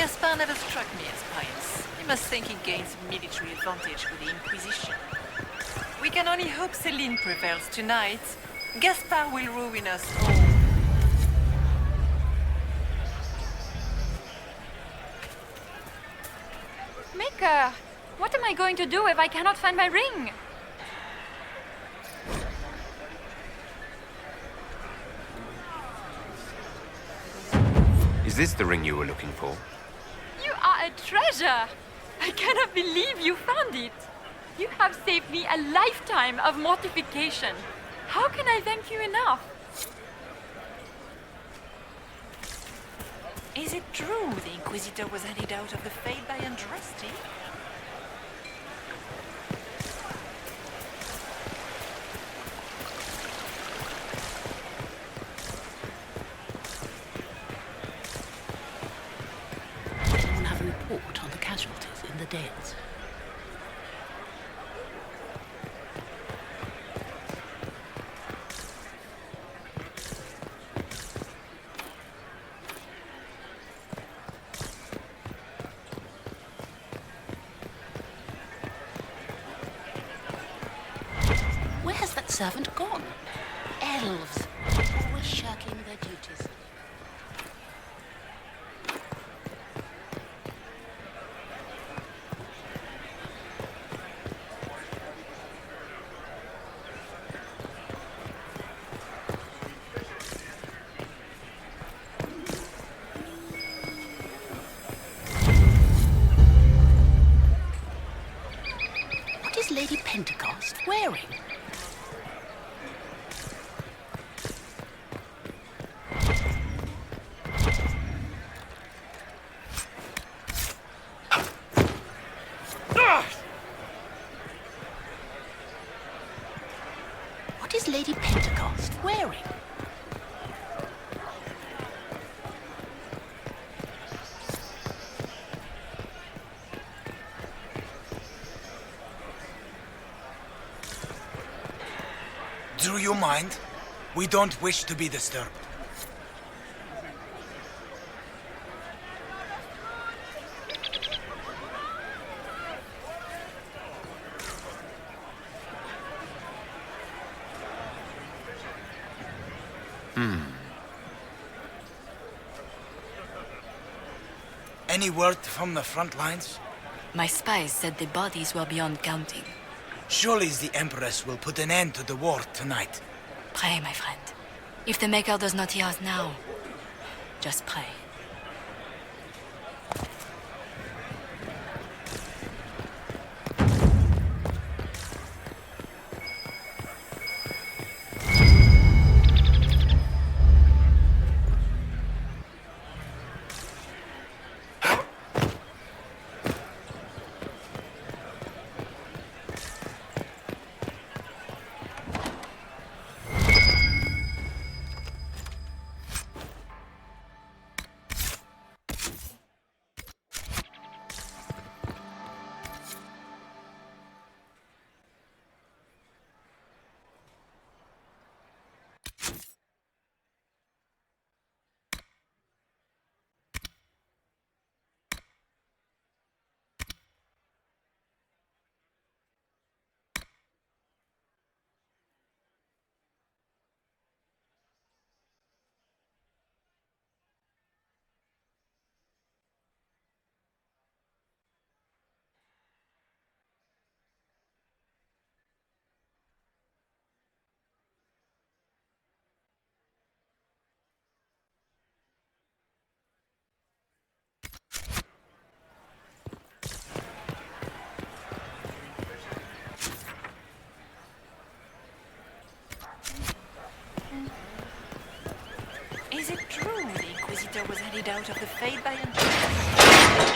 Gaspar never struck me as pious. He must think he gains military advantage with the Inquisition. We can only hope Celine prevails tonight. Gaspar will ruin us all. Maker, what am I going to do if I cannot find my ring? Is this the ring you were looking for? You are a treasure! I cannot believe you found it! You have saved me a lifetime of mortification. How can I thank you enough? Is it true the Inquisitor was handed out of the Fate by Andraste? Anyone have a report on the casualties in the Dales? Where has that servant gone? Elves, always shirking their duties. What is Lady Pentecost wearing? What is Lady Pentecost wearing? Do you mind? We don't wish to be disturbed. Any word from the front lines? My spies said the bodies were beyond counting. Surely the Empress will put an end to the war tonight. Pray, my friend. If the Maker does not hear us now, just pray. Is it true the Inquisitor was handed out of the Fate by Andraste?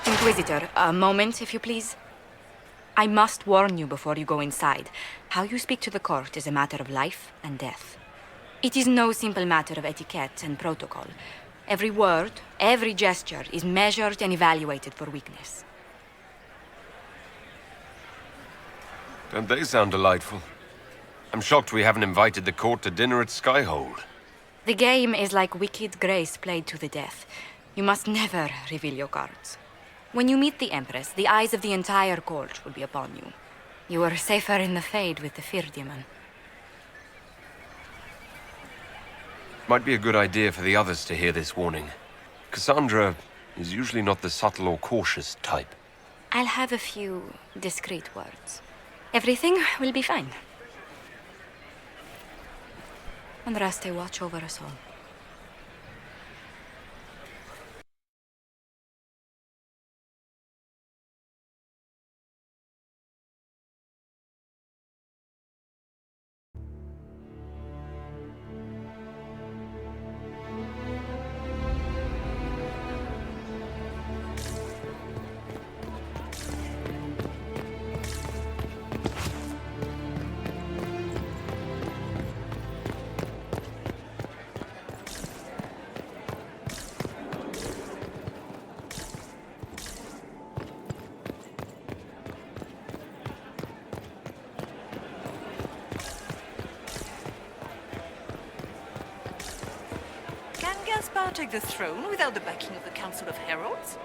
Inquisitor, a moment, if you please. I must warn you before you go inside. How you speak to the court is a matter of life and death. It is no simple matter of etiquette and protocol. Every word, every gesture is measured and evaluated for weakness. Don't they sound delightful? I'm shocked we haven't invited the court to dinner at Skyhold. The game is like Wicked Grace played to the death. You must never reveal your cards. When you meet the Empress, the eyes of the entire court will be upon you. You are safer in the Fade with the Fear Demon. Might be a good idea for the others to hear this warning. Cassandra is usually not the subtle or cautious type. I'll have a few discreet words. Everything will be fine. Andraste, watch over us all. Can Gaspar take the throne without the backing of the Council of Heralds?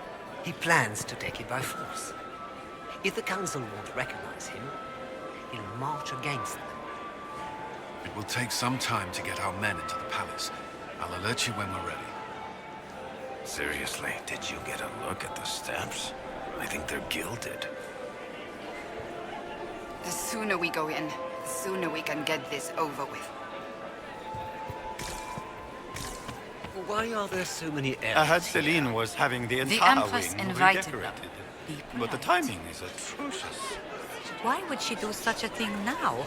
He plans to take it by force. If the Council won't recognize him, he'll march against them. It will take some time to get our men into the palace. I'll alert you when we're ready. Seriously, did you get a look at the steps? I think they're gilded. The sooner we go in, the sooner we can get this over with. Why are there so many I heard elves here? Celine was having the The entire Empress wing invited them. redecorated. Be But the polite. timing is atrocious. Why would she do such a thing now?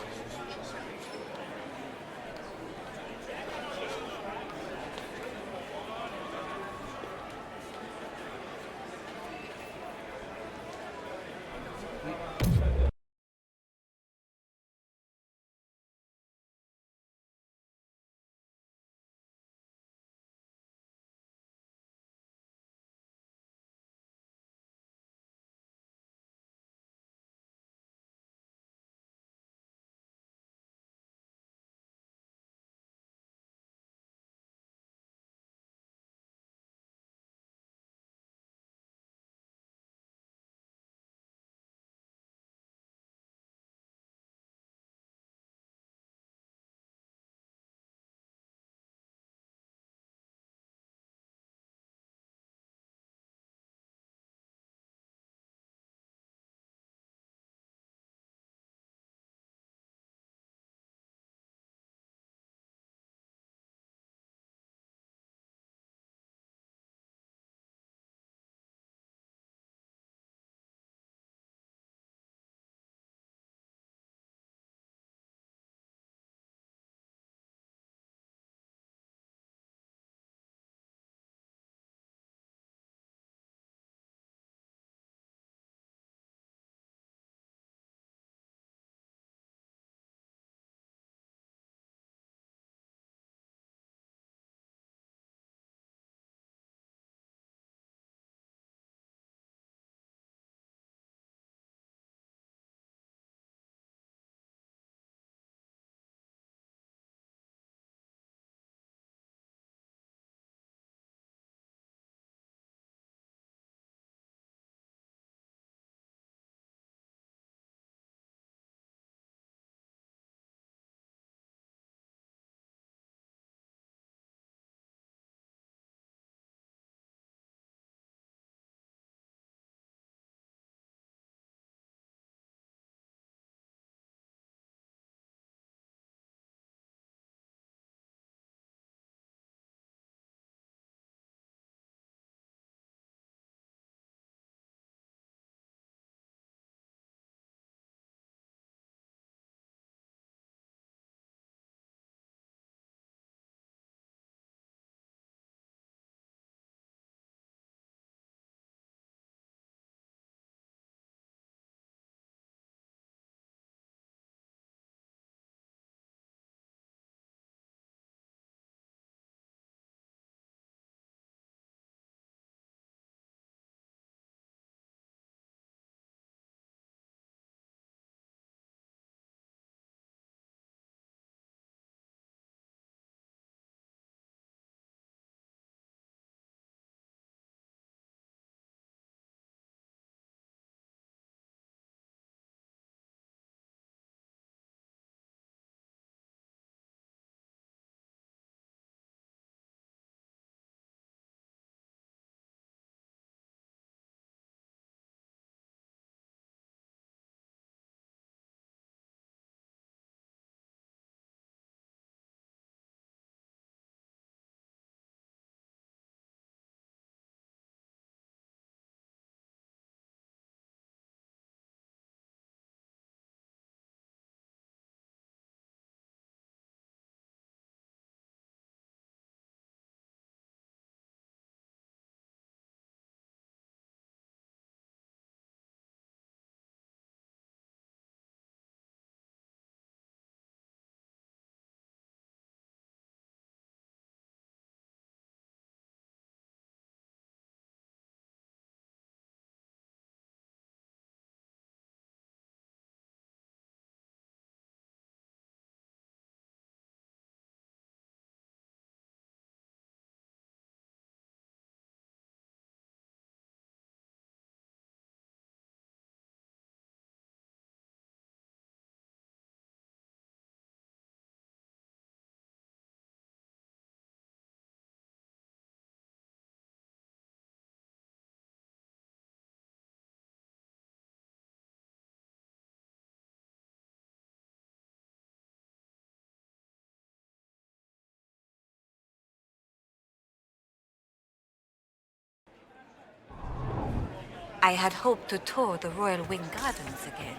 I had hoped to tour the Royal Wing Gardens again.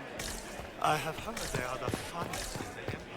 I have heard they are the finest in the Empire.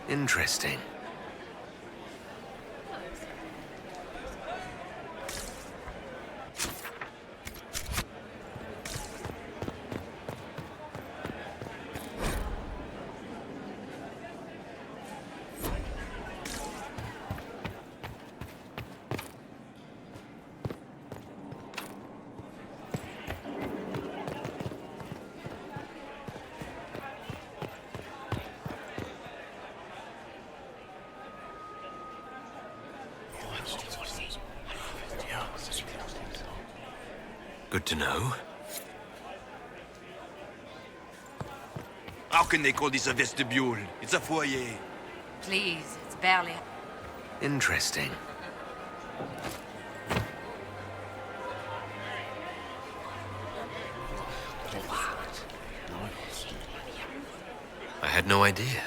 Interesting. Good to know. How can they call this a vestibule? It's a foyer. Please, it's barely... Interesting. I had no idea.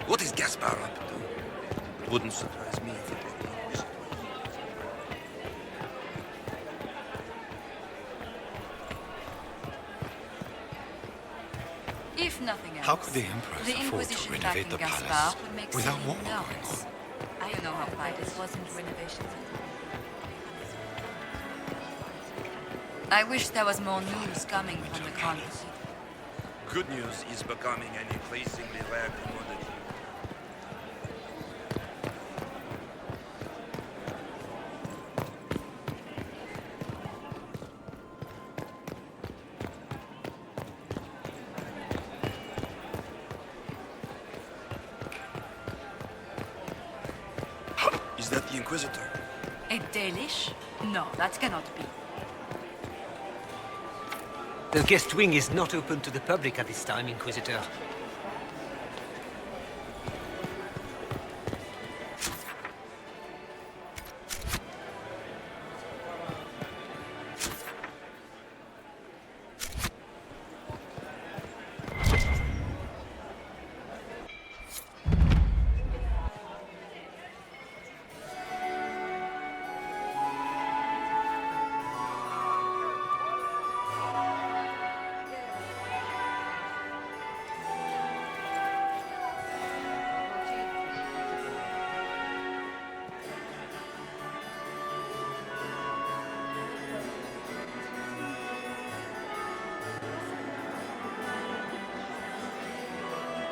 What is Gaspar up to? It wouldn't surprise me if he knows. If nothing else, How could the Empress the afford to Inquisition renovate back the in Gaspar palace would make without Celine war going nervous. on? I don't know how Titus wasn't renovations. I wish there was more news coming from the convent. Good news is becoming an increasingly rare commodity. Is that the Inquisitor? A Dalish? No, that cannot be. The guest wing is not open to the public at this time, Inquisitor.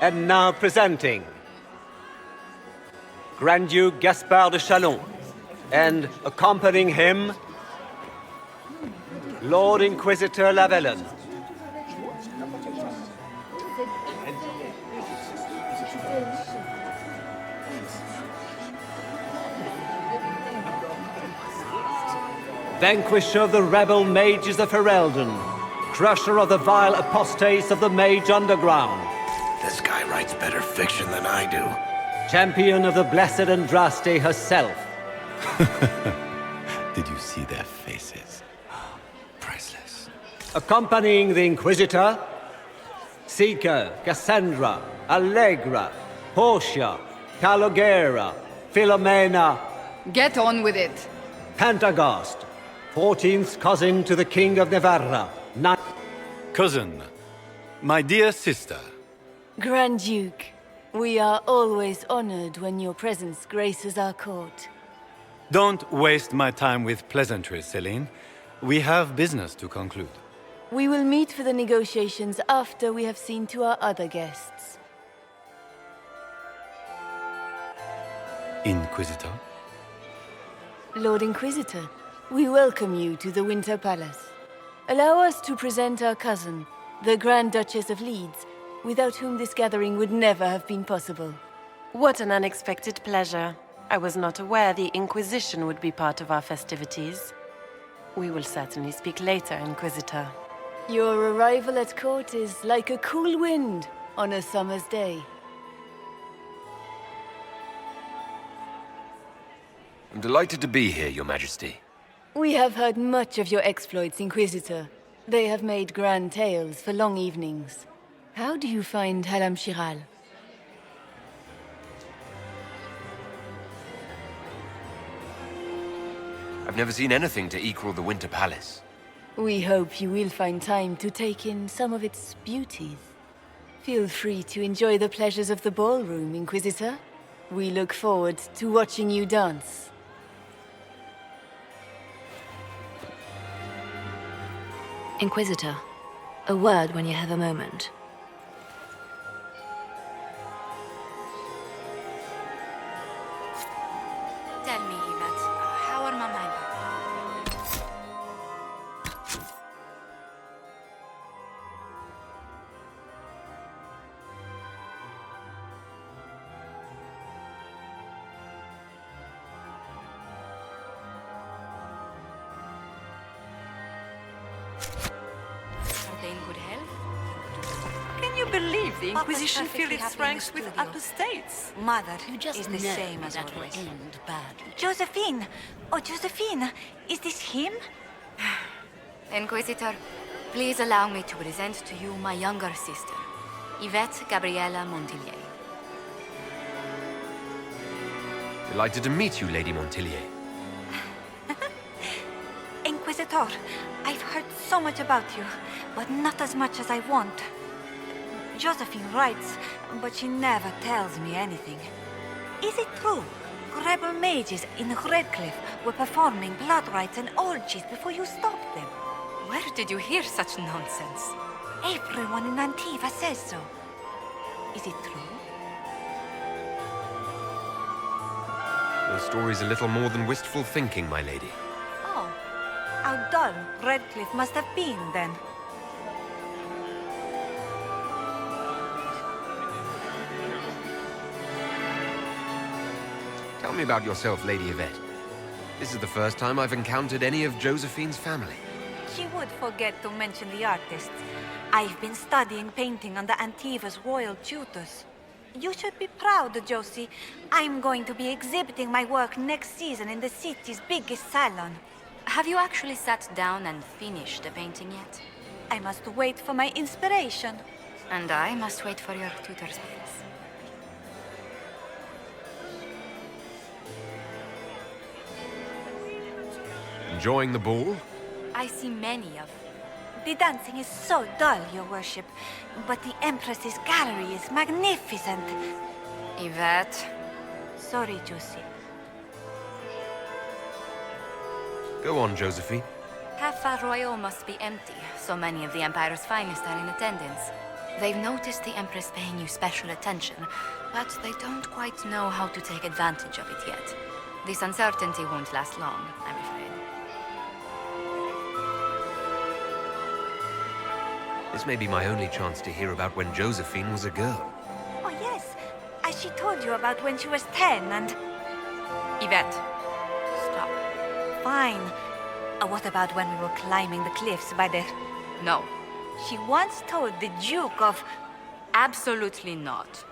And now presenting Grand Duke Gaspard de Chalon, and accompanying him, Lord Inquisitor Lavellon. Vanquisher of the rebel mages of Ferelden, crusher of the vile apostates of the Mage Underground. This guy writes better fiction than I do. Champion of the Blessed Andraste herself. Did you see their faces? Priceless. Accompanying the Inquisitor, Seeker, Cassandra, Allegra, Portia, Calogera, Philomena. Get on with it. Pantagast, 14th cousin to the King of Navarra. Cousin, my dear sister. Grand Duke, we are always honored when your presence graces our court. Don't waste my time with pleasantries, Celine. We have business to conclude. We will meet for the negotiations after we have seen to our other guests. Inquisitor? Lord Inquisitor, we welcome you to the Winter Palace. Allow us to present our cousin, the Grand Duchess of Leeds, without whom this gathering would never have been possible. What an unexpected pleasure. I was not aware the Inquisition would be part of our festivities. We will certainly speak later, Inquisitor. Your arrival at court is like a cool wind on a summer's day. I'm delighted to be here, Your Majesty. We have heard much of your exploits, Inquisitor. They have made grand tales for long evenings. How do you find Halam Shiral? I've never seen anything to equal the Winter Palace. We hope you will find time to take in some of its beauties. Feel free to enjoy the pleasures of the ballroom, Inquisitor. We look forward to watching you dance. Inquisitor, a word when you have a moment. Tell me, Yvette, how are Mama and Papa? Are they in good health? Can you believe the Papa's Inquisition perfectly filled its happy in the ranks with studio. apostates? Mother just is the know same as that always. will End badly. Josephine! Oh, Josephine! Is this him? Inquisitor, please allow me to present to you my younger sister, Yvette Gabriella Montillier. Delighted to meet you, Lady Montillier. Inquisitor, I've heard so much about you, but not as much as I want. Josephine writes, but she never tells me anything. Is it true? Rebel mages in Redcliffe were performing blood rites and orgies before you stopped them. Where did you hear such nonsense? Everyone in Antiva says so. Is it true? Your story's a little more than wistful thinking, my lady. Oh, how dull Redcliffe must have been then. Tell me about yourself, Lady Yvette. This is the first time I've encountered any of Josephine's family. She would forget to mention the artists. I've been studying painting under Antiva's royal tutors. You should be proud, Josie. I'm going to be exhibiting my work next season in the city's biggest salon. Have you actually sat down and finished the painting yet? I must wait for my inspiration. And I must wait for your tutor's pace. Enjoying the ball? I see many of. The dancing is so dull, Your Worship, but the Empress's gallery is magnificent. Yvette. Sorry, Josie. Go on, Josephine. Half Royal must be empty. So many of the Empire's finest are in attendance. They've noticed the Empress paying you special attention, but they don't quite know how to take advantage of it yet. This uncertainty won't last long, I'm afraid. This may be my only chance to hear about when Josephine was a girl. Oh, yes. As she told you about when she was 10 and... Yvette, stop. Fine. What about when we were climbing the cliffs by the... No. She once told the Duke of... Absolutely not.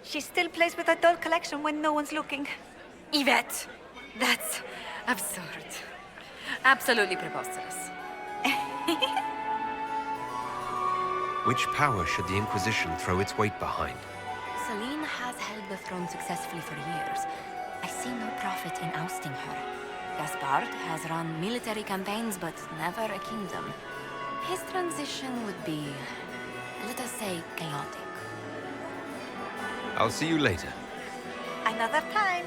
She still plays with her doll collection when no one's looking. Yvette, that's absurd. Absolutely preposterous. Which power should the Inquisition throw its weight behind? Celine has held the throne successfully for years. I see no profit in ousting her. Gaspard has run military campaigns, but never a kingdom. His transition would be, let us say, chaotic. I'll see you later. Another time.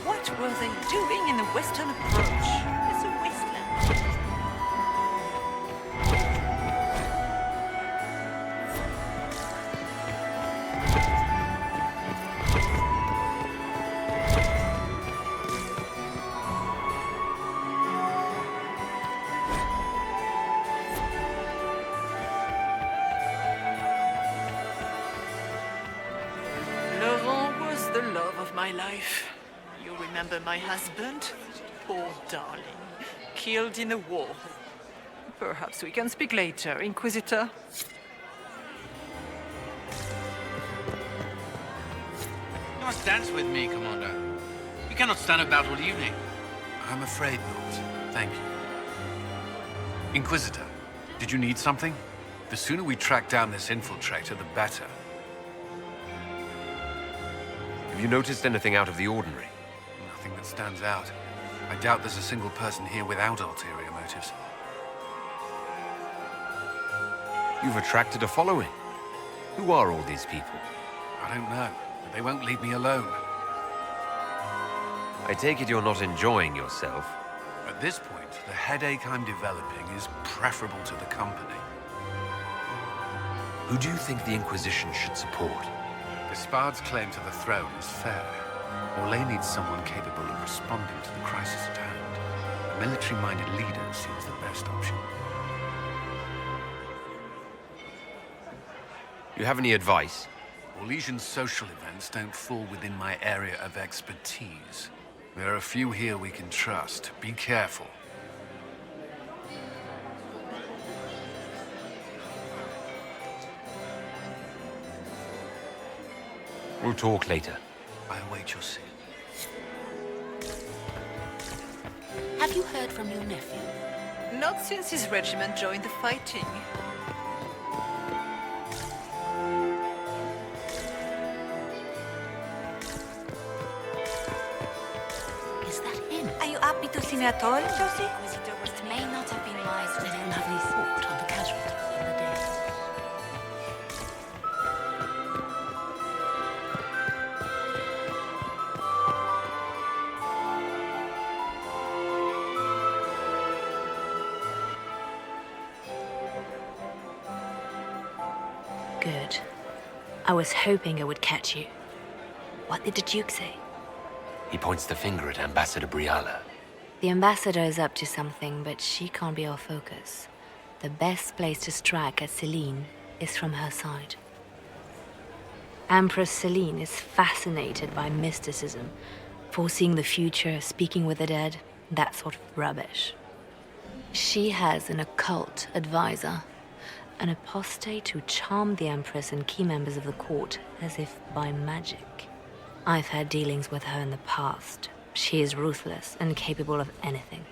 What were they doing in the western approach? It's a wasteland. Laurent was the love of my life. You remember my husband? Poor darling. Killed in the war. Perhaps we can speak later, Inquisitor. You must dance with me, Commander. You cannot stand about all evening. I'm afraid not. Thank you. Inquisitor, did you need something? The sooner we track down this infiltrator, the better. Have you noticed anything out of the ordinary? Nothing that stands out. I doubt there's a single person here without ulterior motives. You've attracted a following. Who are all these people? I don't know, but they won't leave me alone. I take it you're not enjoying yourself. At this point, the headache I'm developing is preferable to the company. Who do you think the Inquisition should support? Despad's claim to the throne is fair. Orlais needs someone capable of responding to the crisis at hand. A military-minded leader seems the best option. You have any advice? Orlesian social events don't fall within my area of expertise. There are a few here we can trust. Be careful. We'll talk later. I await your seal. Have you heard from your nephew? Not since his regiment joined the fighting. Is that him? Are you happy to see me at all, Josie? It may not have been wise to let lovely thought on the casualty of the day. Good. I was hoping I would catch you. What did the Duke say? He points the finger at Ambassador Briala. The ambassador is up to something, but she can't be our focus. The best place to strike at Celine is from her side. Empress Celine is fascinated by mysticism, foreseeing the future, speaking with the dead, that sort of rubbish. She has an occult advisor, an apostate who charmed the Empress and key members of the court as if by magic. I've had dealings with her in the past. She is ruthless and capable of anything.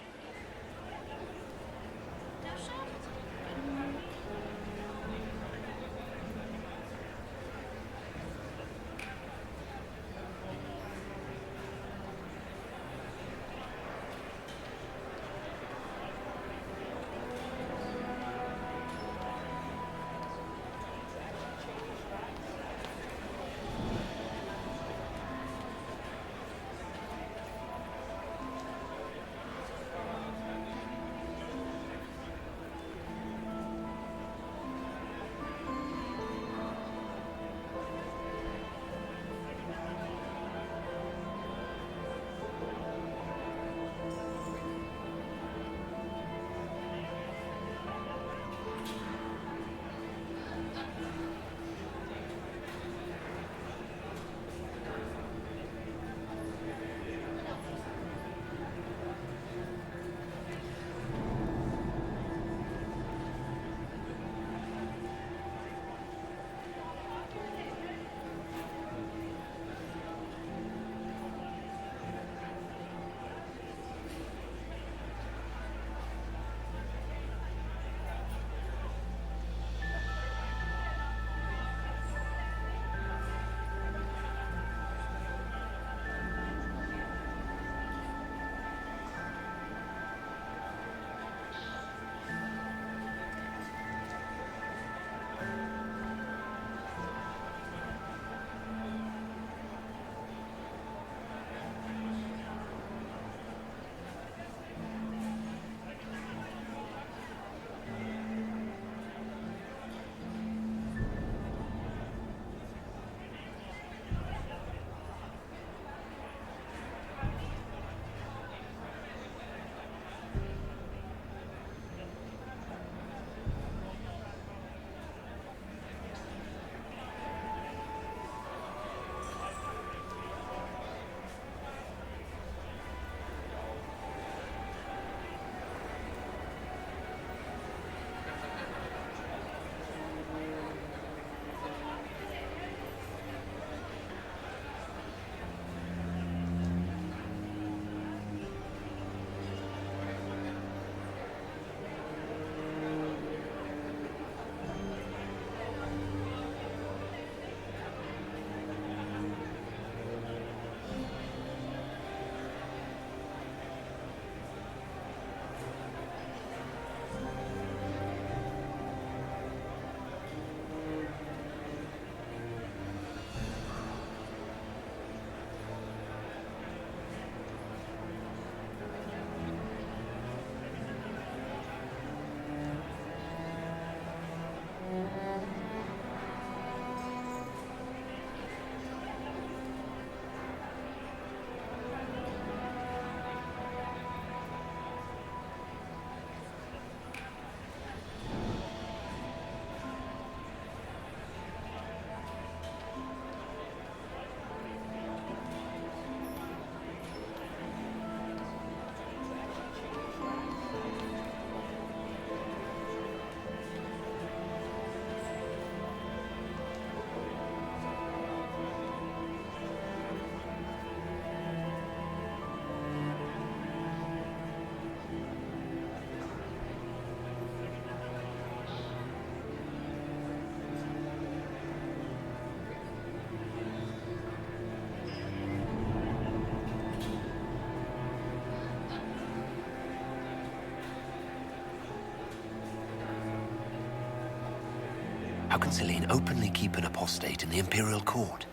How can Celine openly keep an apostate in the Imperial Court?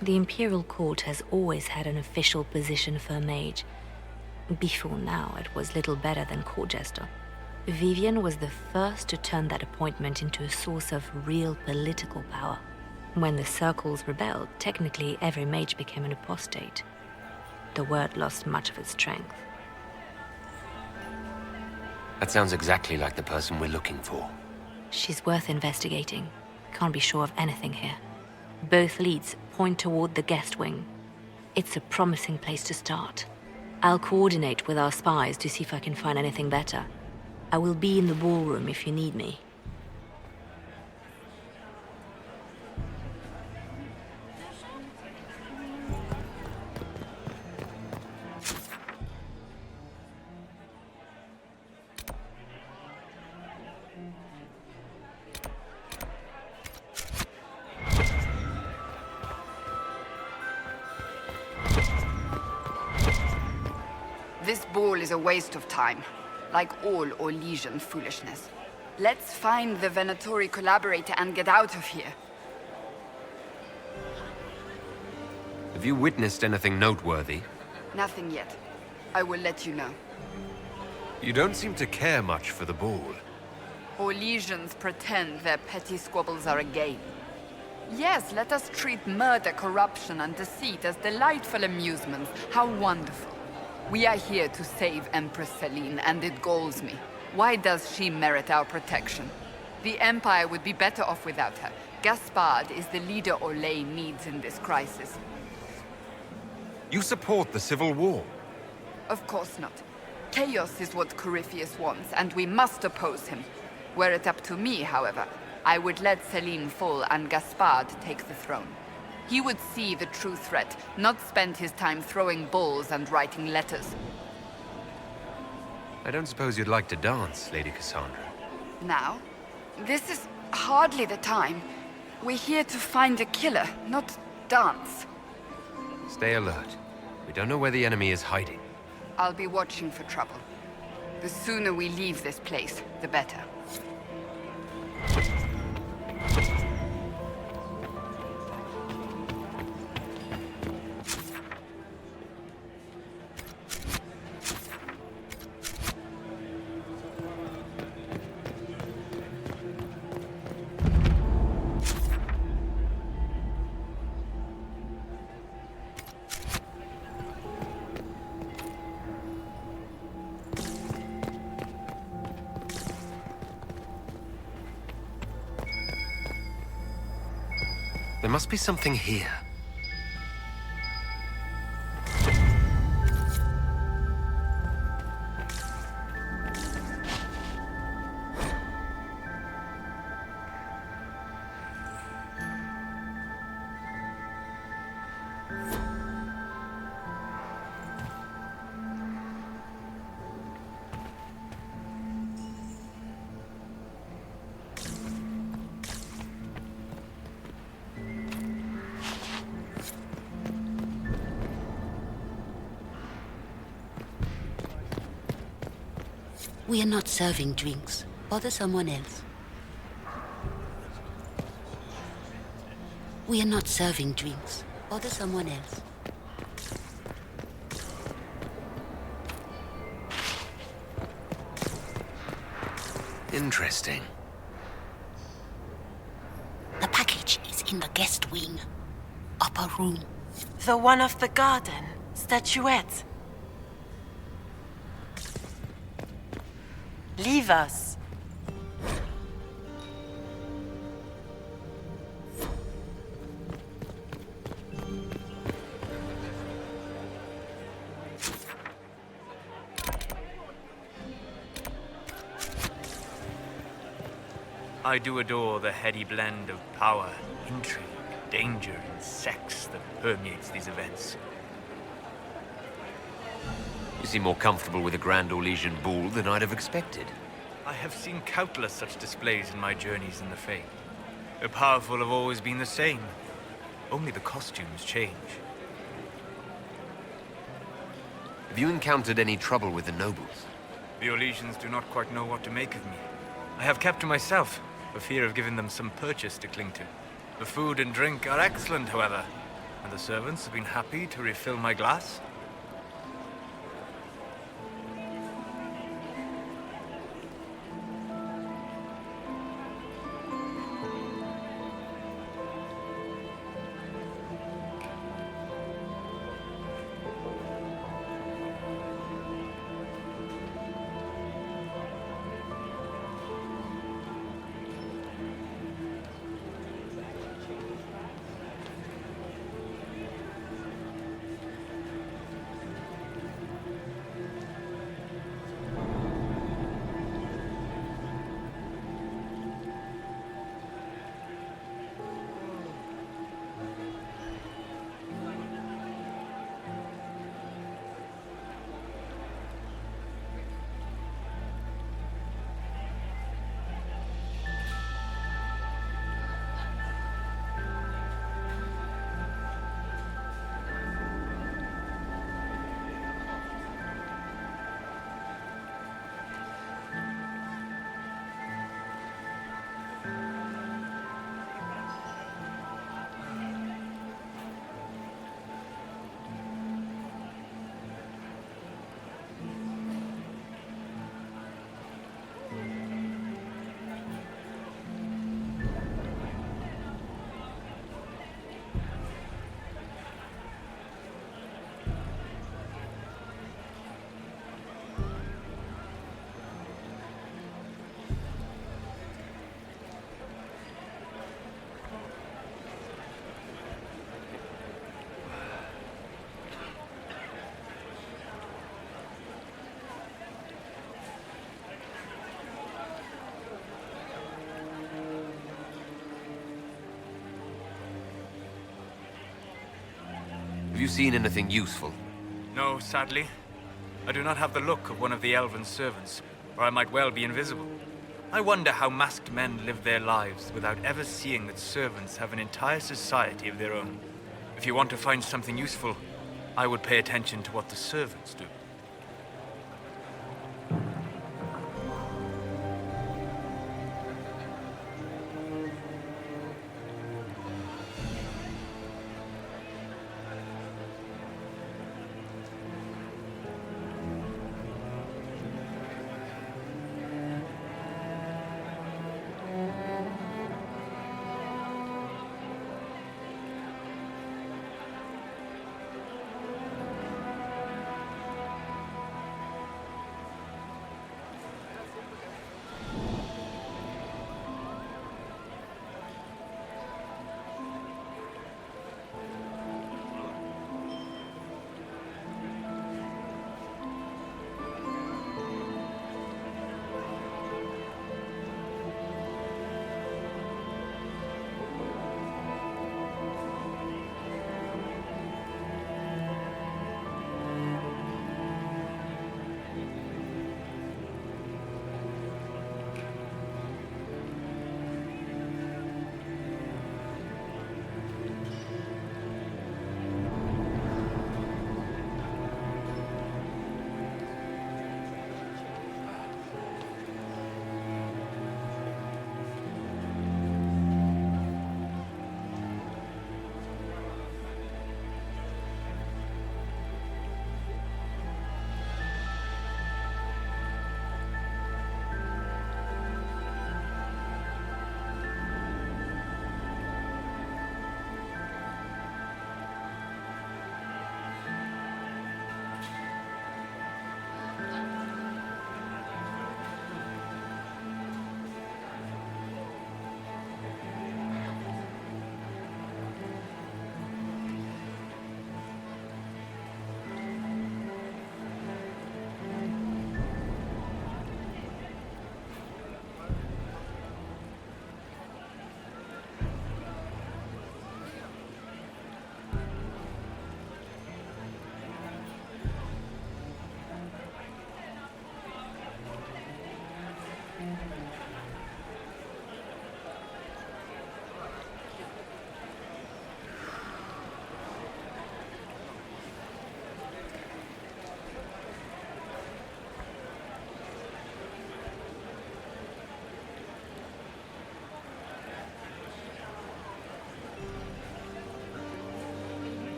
The Imperial Court has always had an official position for a mage. Before now, it was little better than court jester. Vivian was the first to turn that appointment into a source of real political power. When the circles rebelled, technically every mage became an apostate. The word lost much of its strength. That sounds exactly like the person we're looking for. She's worth investigating. Can't be sure of anything here. Both leads point toward the guest wing. It's a promising place to start. I'll coordinate with our spies to see if I can find anything better. I will be in the ballroom if you need me. This ball is a waste of time, like all Orlesian foolishness. Let's find the Venatori collaborator and get out of here. Have you witnessed anything noteworthy? Nothing yet. I will let you know. You don't seem to care much for the ball. Orlesians pretend their petty squabbles are a game. Yes, let us treat murder, corruption, and deceit as delightful amusements. How wonderful. We are here to save Empress Celine, and it galls me. Why does she merit our protection? The Empire would be better off without her. Gaspard is the leader Orlais needs in this crisis. You support the civil war? Of course not. Chaos is what Corypheus wants, and we must oppose him. Were it up to me, however, I would let Celine fall and Gaspard take the throne. He would see the true threat, not spend his time throwing balls and writing letters. I don't suppose you'd like to dance, Lady Cassandra. Now? This is hardly the time. We're here to find a killer, not dance. Stay alert. We don't know where the enemy is hiding. I'll be watching for trouble. The sooner we leave this place, the better. There must be something here. We are not serving drinks. Bother someone else. We are not serving drinks. Bother someone else. Interesting. The package is in the guest wing. Upper room. The one of the garden. Statuette. Leave us. I do adore the heady blend of power, intrigue, danger, and sex that permeates these events. You seem more comfortable with a Grand Orlesian ball than I'd have expected. I have seen countless such displays in my journeys in the Fae. The powerful have always been the same. Only the costumes change. Have you encountered any trouble with the nobles? The Orlesians do not quite know what to make of me. I have kept to myself. for fear of giving them some purchase to cling to. The food and drink are excellent, however, and the servants have been happy to refill my glass. Have you seen anything useful? No, sadly. I do not have the look of one of the elven servants, or I might well be invisible. I wonder how masked men live their lives without ever seeing that servants have an entire society of their own. If you want to find something useful, I would pay attention to what the servants do.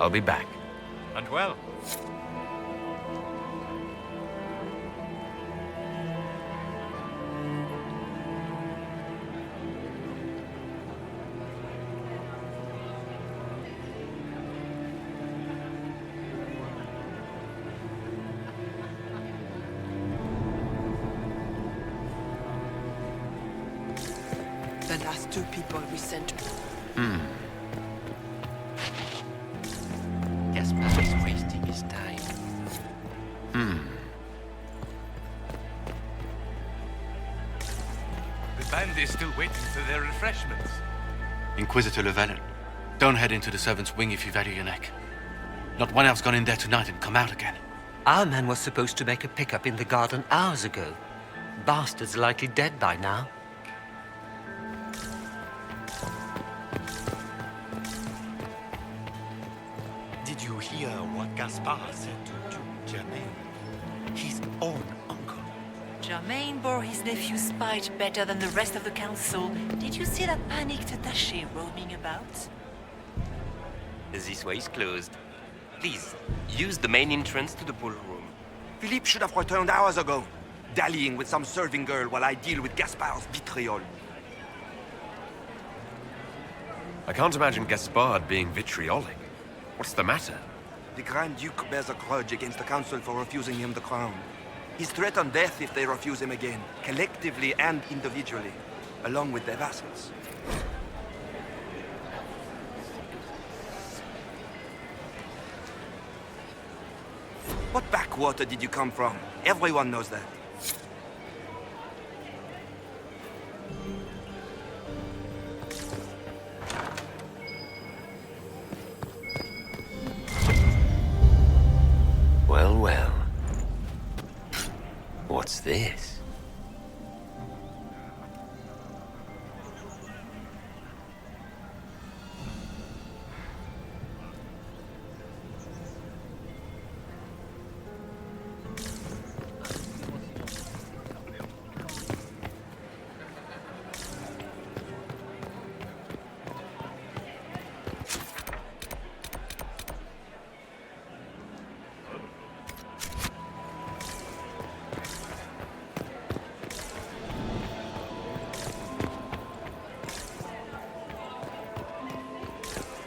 I'll be back. And well. The last two people we sent. Gaspard is wasting his time. The band is still waiting for their refreshments. Inquisitor Llewellyn, don't head into the servants' wing if you value your neck. Not one else gone in there tonight and come out again. Our man was supposed to make a pickup in the garden hours ago. Bastard's likely dead by now. Did you hear what Gaspard said to Germain? His own uncle. Germain bore his nephew's spite better than the rest of the council. Did you see that panicked attaché roaming about? This way is closed. Please, use the main entrance to the ballroom. Philippe should have returned hours ago, dallying with some serving girl while I deal with Gaspard's vitriol. I can't imagine Gaspard being vitriolic. What's the matter? The Grand Duke bears a grudge against the council for refusing him the crown. He's threatened death if they refuse him again, collectively and individually, along with their vassals. What backwater did you come from? Everyone knows that. Well, well. What's this?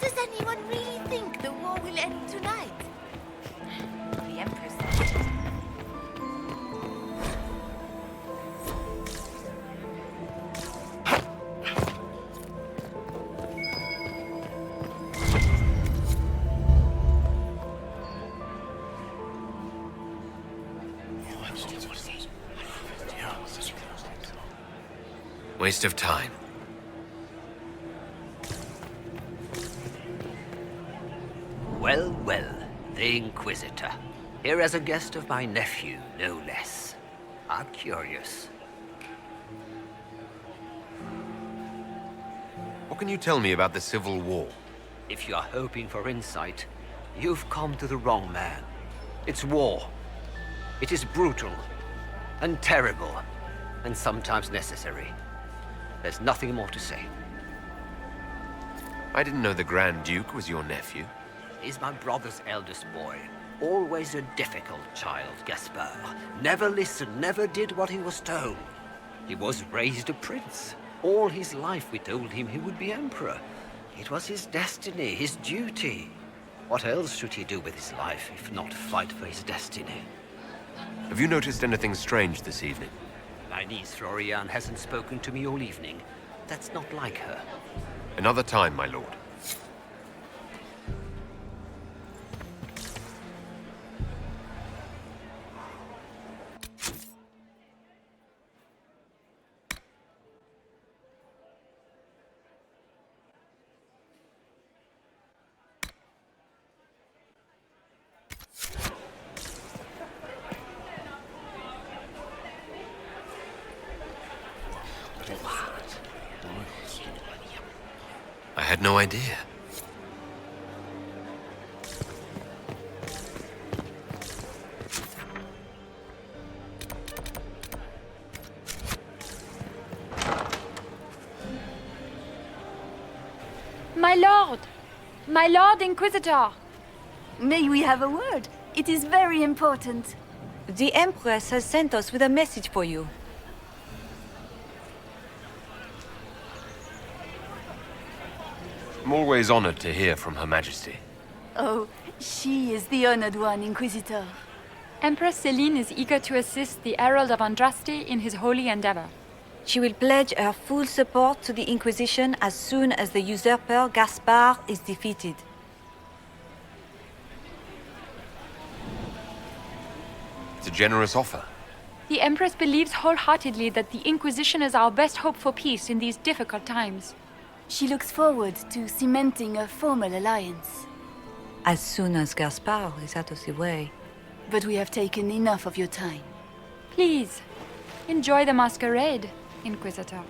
Does anyone really think the war will end tonight? The Empress. Waste of time. Well, well, the Inquisitor. Here as a guest of my nephew, no less. I'm curious. What can you tell me about the Civil War? If you're hoping for insight, you've come to the wrong man. It's war. It is brutal, and terrible, and sometimes necessary. There's nothing more to say. I didn't know the Grand Duke was your nephew. He's my brother's eldest boy. Always a difficult child, Gaspard. Never listened, never did what he was told. He was raised a prince. All his life we told him he would be emperor. It was his destiny, his duty. What else should he do with his life if not fight for his destiny? Have you noticed anything strange this evening? My niece Florian hasn't spoken to me all evening. That's not like her. Another time, my lord. I had no idea. My lord! My lord Inquisitor! May we have a word? It is very important. The Empress has sent us with a message for you. I'm always honored to hear from Her Majesty. Oh, she is the honored one, Inquisitor. Empress Celine is eager to assist the Herald of Andraste in his holy endeavor. She will pledge her full support to the Inquisition as soon as the usurper Gaspard is defeated. It's a generous offer. The Empress believes wholeheartedly that the Inquisition is our best hope for peace in these difficult times. She looks forward to cementing a formal alliance. As soon as Gaspard is out of the way. But we have taken enough of your time. Please, enjoy the masquerade, Inquisitor.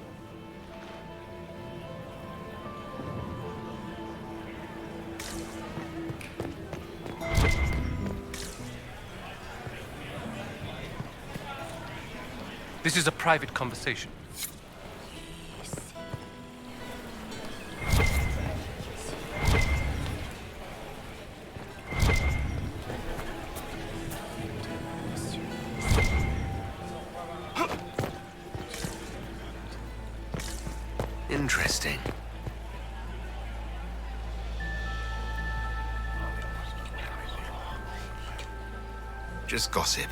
This is a private conversation. Interesting. Just gossip.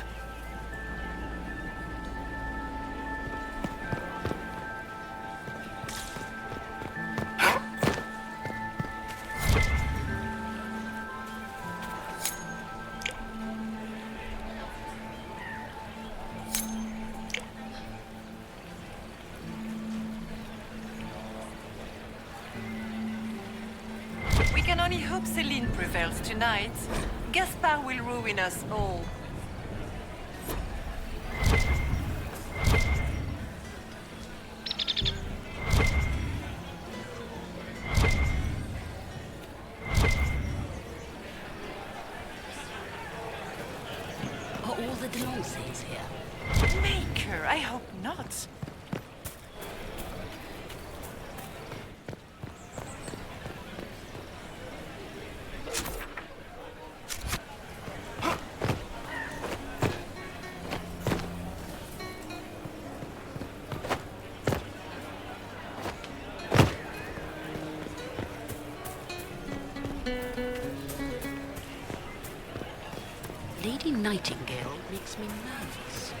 We can only hope Celine prevails tonight. Gaspard will ruin us all. Are all the Delanceys here? Maker, I hope not. Lady Nightingale makes me nervous.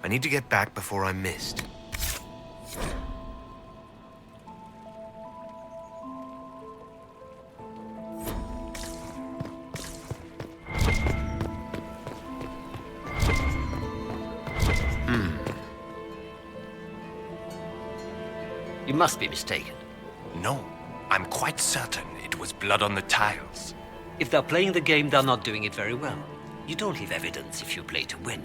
I need to get back before I'm missed. You must be mistaken. No, I'm quite certain it was blood on the tiles. If they're playing the game, they're not doing it very well. You don't leave evidence if you play to win.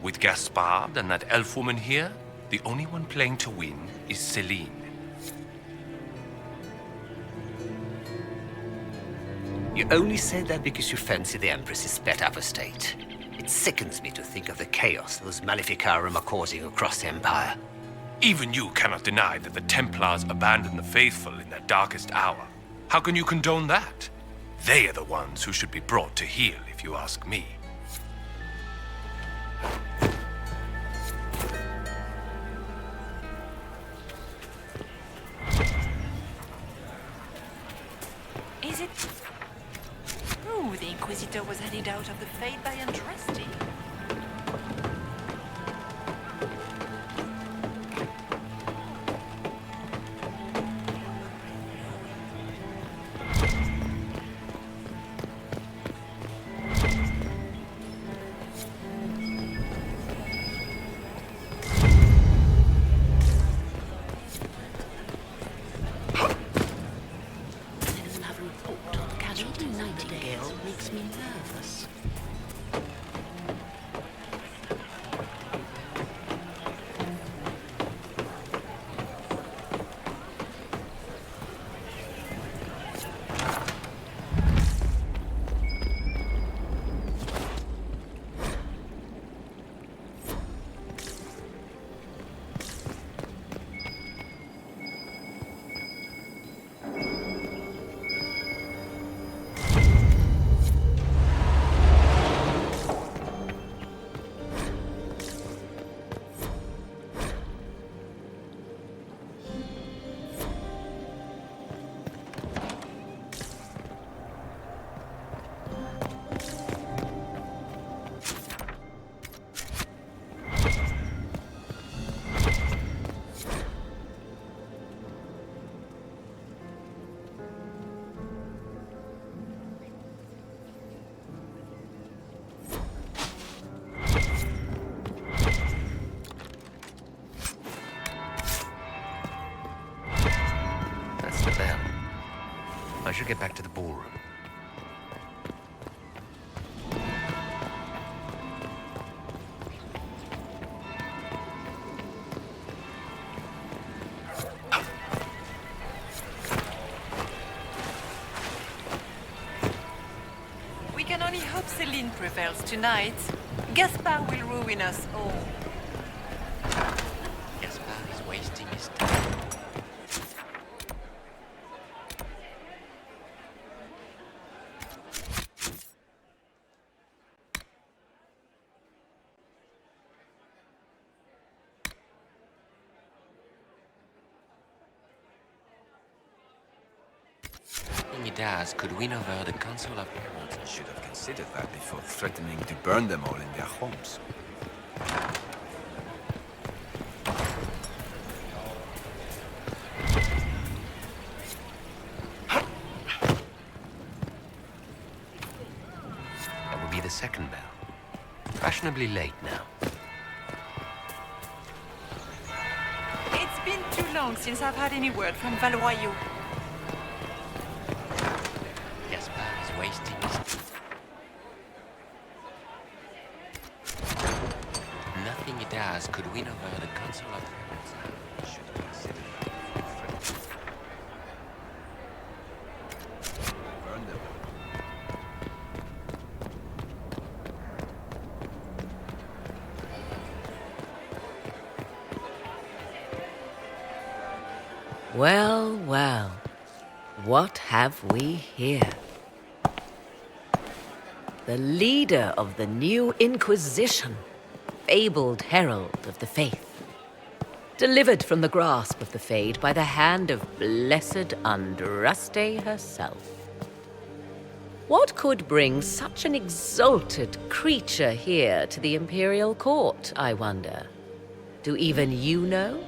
With Gaspard and that elf woman here, the only one playing to win is Celine. You only say that because you fancy the Empress's pet apostate. It sickens me to think of the chaos those Maleficarum are causing across the Empire. Even you cannot deny that the Templars abandoned the faithful in their darkest hour. How can you condone that? They are the ones who should be brought to heel, if you ask me. Is it... Oh, the Inquisitor was headed out of the Fate by Andraste. I should get back to the ballroom. We can only hope Celine prevails tonight. Gaspard will ruin us all. Gaspard is wasting his time. Does could win over the Council of Heralds. I should have considered that before threatening to burn them all in their homes. That will be the second bell. Fashionably late now. It's been too long since I've had any word from Valroyaux. Wasting his nothing he does could win over the Council of Heralds. I should consider that. Burn them. Well, well. What have we here? The leader of the new Inquisition, fabled herald of the faith, delivered from the grasp of the Fade by the hand of blessed Andraste herself. What could bring such an exalted creature here to the Imperial Court, I wonder? Do even you know?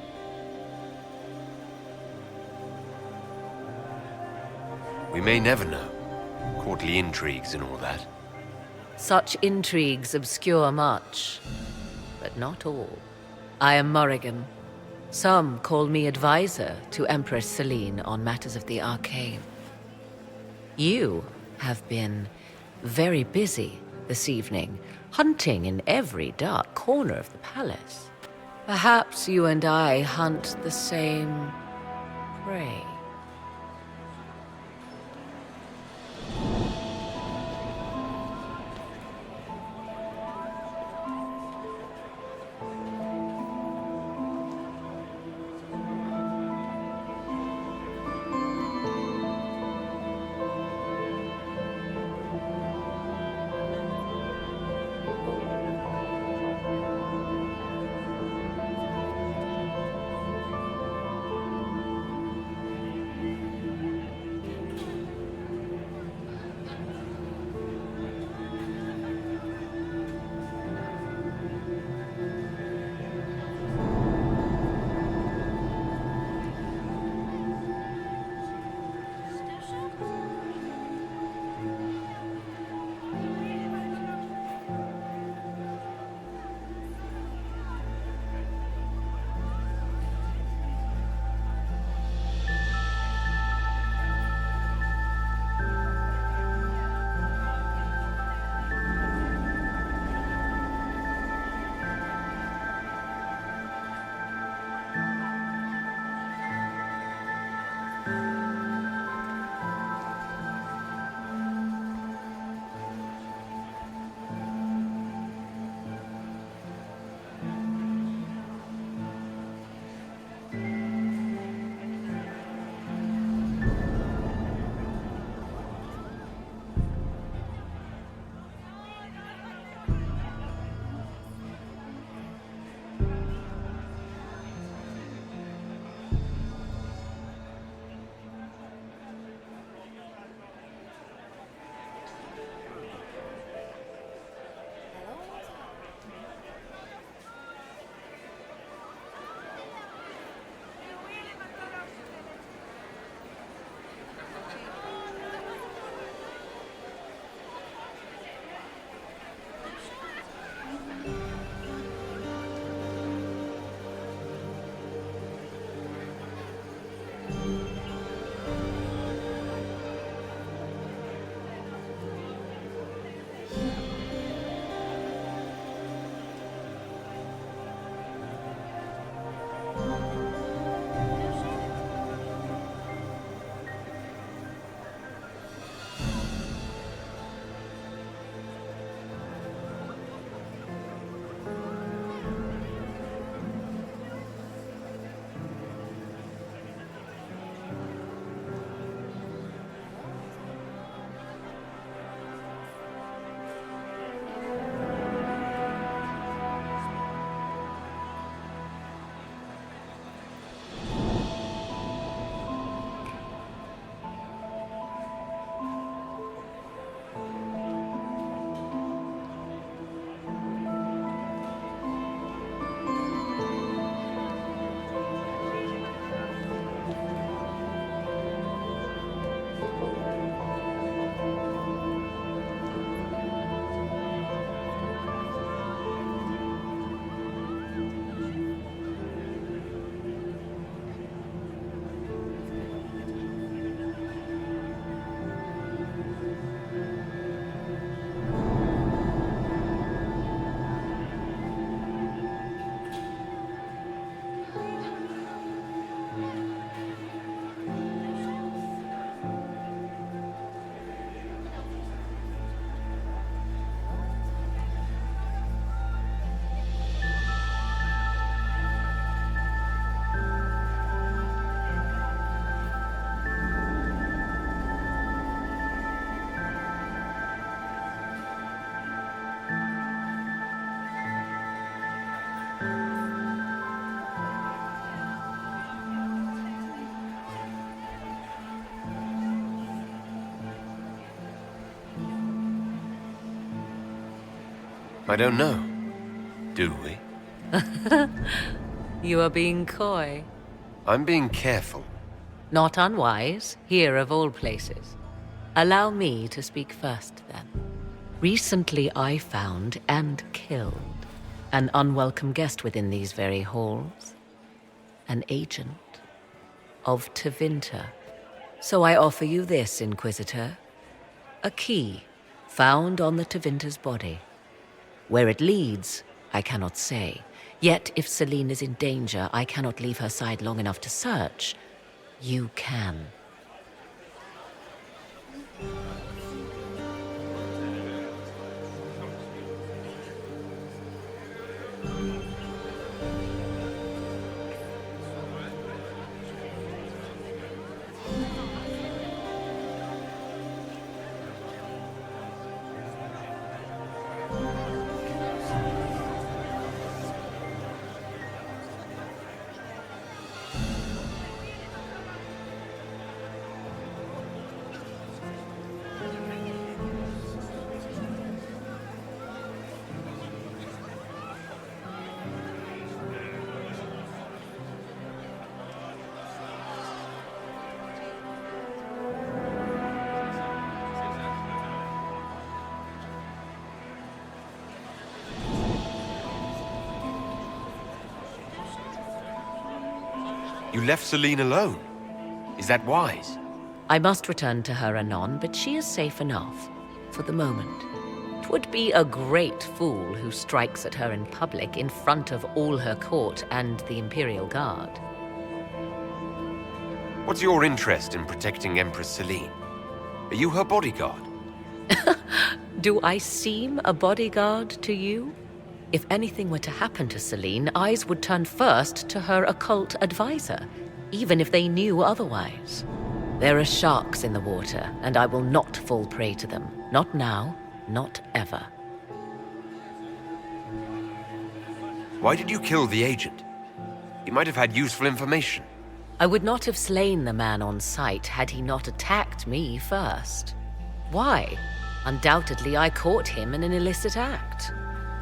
We may never know. Courtly intrigues and all that. Such intrigues obscure much, but not all. I am Morrigan. Some call me advisor to Empress Celine on matters of the arcane. You have been very busy this evening, hunting in every dark corner of the palace. Perhaps you and I hunt the same prey. I don't know. Do we? You are being coy. I'm being careful. Not unwise, here of all places. Allow me to speak first, then. Recently I found and killed an unwelcome guest within these very halls. An agent of Tevinter. So I offer you this, Inquisitor. A key found on the Tevinter's body. Where it leads, I cannot say. Yet if Celine is in danger, I cannot leave her side long enough to search. You can. You left Celine alone. Is that wise? I must return to her anon, but she is safe enough, for the moment. 'Twould be a great fool who strikes at her in public in front of all her court and the Imperial Guard. What's your interest in protecting Empress Celine? Are you her bodyguard? Do I seem a bodyguard to you? If anything were to happen to Celine, eyes would turn first to her occult advisor, even if they knew otherwise. There are sharks in the water, and I will not fall prey to them. Not now, not ever. Why did you kill the agent? He might have had useful information. I would not have slain the man on sight had he not attacked me first. Why? Undoubtedly, I caught him in an illicit act.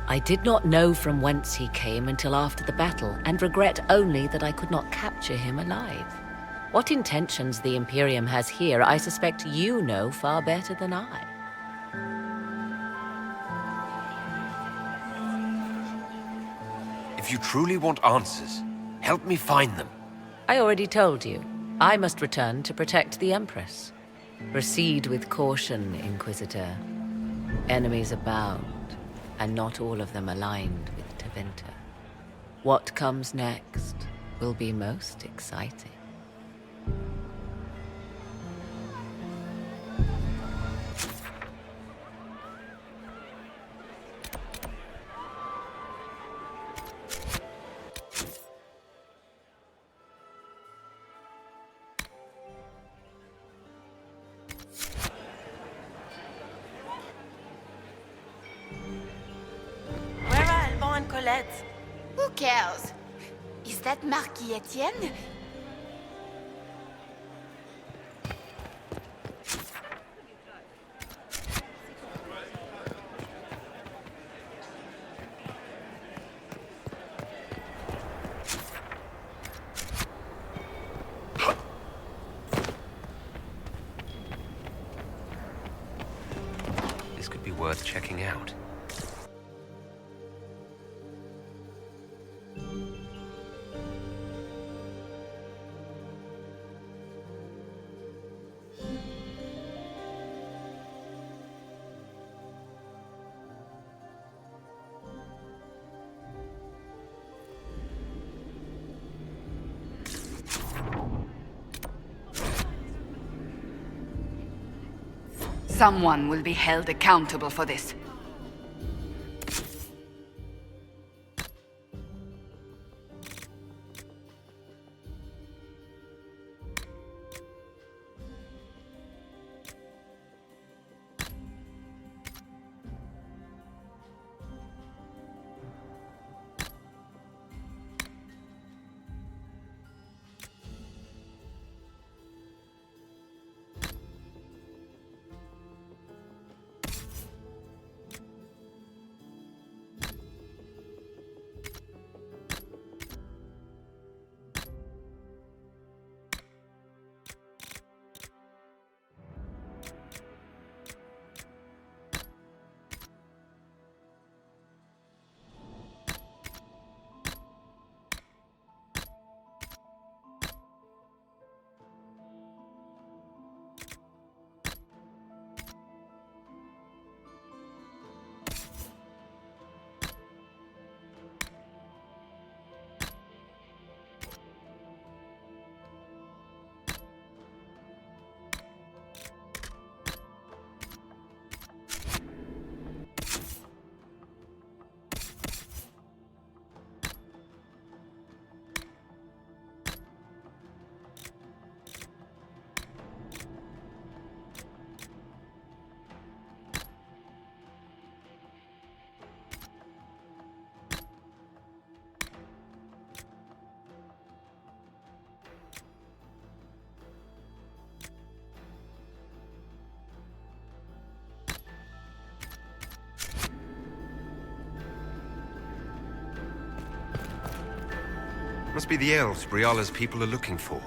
I did not know from whence he came until after the battle, and regret only that I could not capture him alive. What intentions the Imperium has here, I suspect you know far better than I. If you truly want answers, help me find them. I already told you. I must return to protect the Empress. Proceed with caution, Inquisitor. Enemies abound, and not all of them aligned with Tevinter. What comes next will be most exciting. Where are Alban and Colette? Who cares? Is that Marquis Etienne? This could be worth checking out. Someone will be held accountable for this. Must be the elves Briala's people are looking for.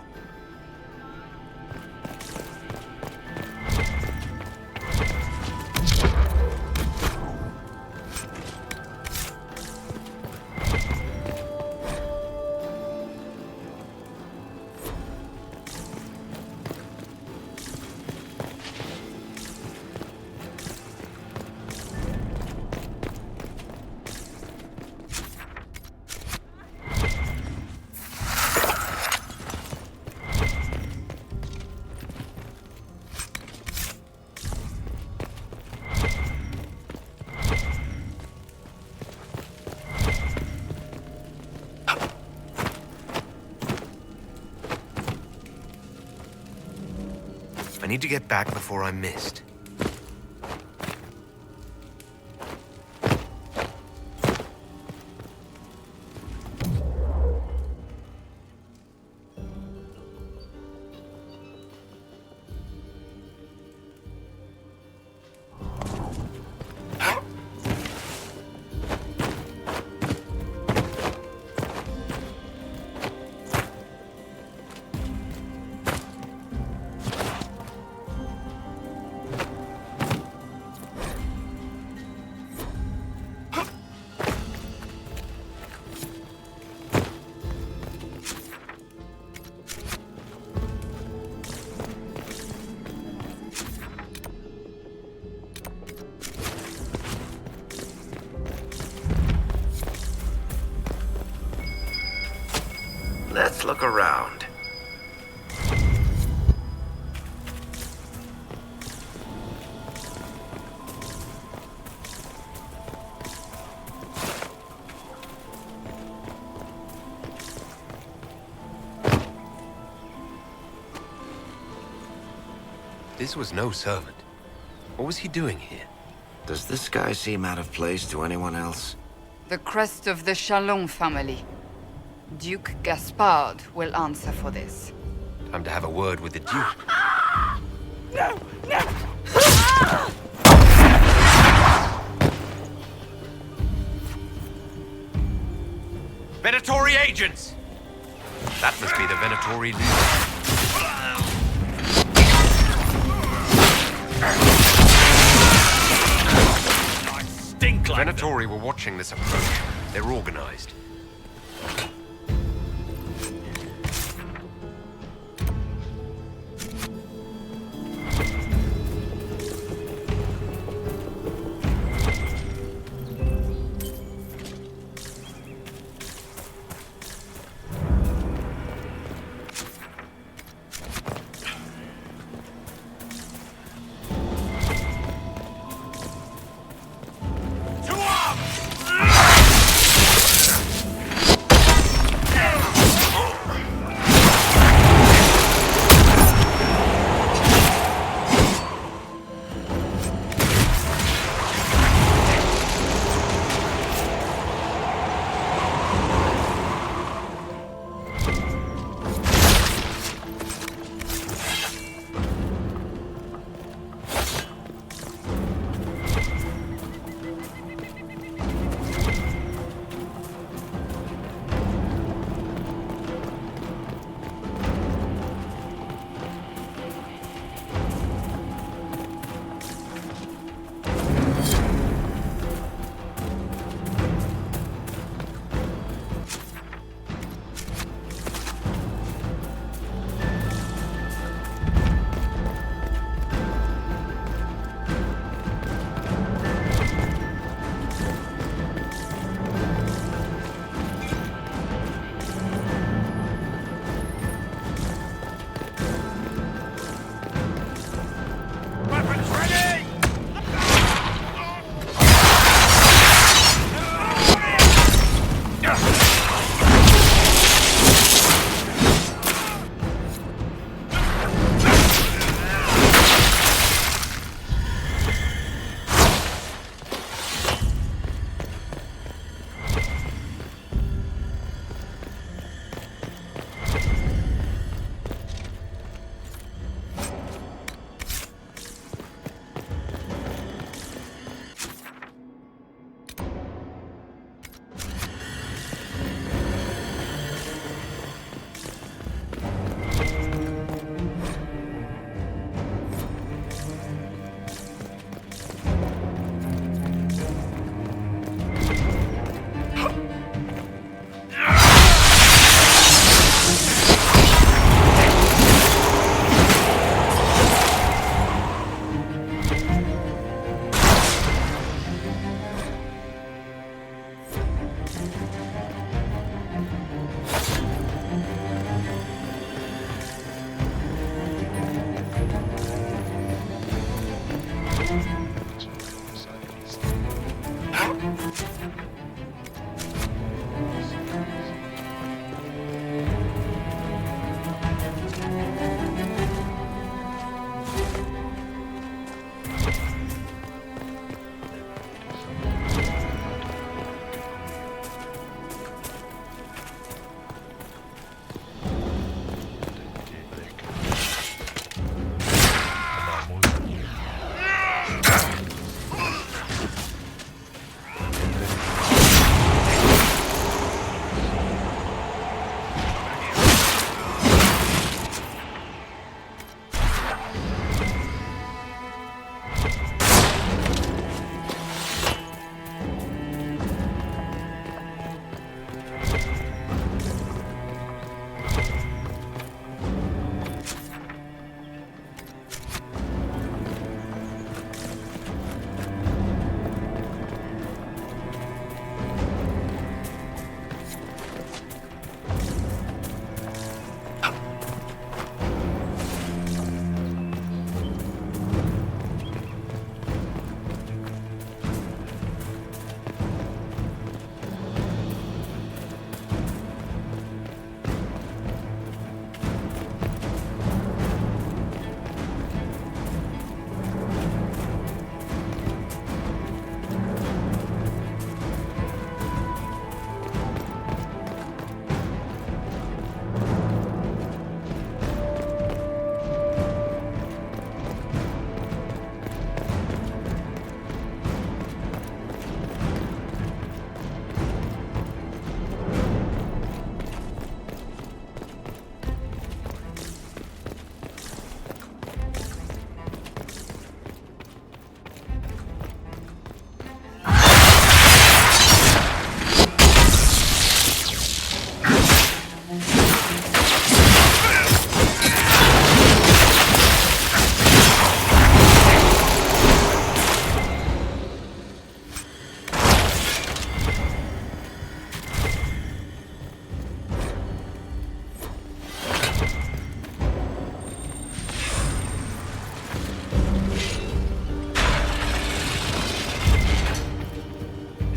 I need to get back before I'm missed. Let's look around. This was no servant. What was he doing here? Does this guy seem out of place to anyone else? The crest of the Chalon family. Duke Gaspard will answer for this. Time to have a word with the Duke. No! No! Venatori agents! That must be the Venatori leader. Stink like Venatori were watching this approach. They're organized.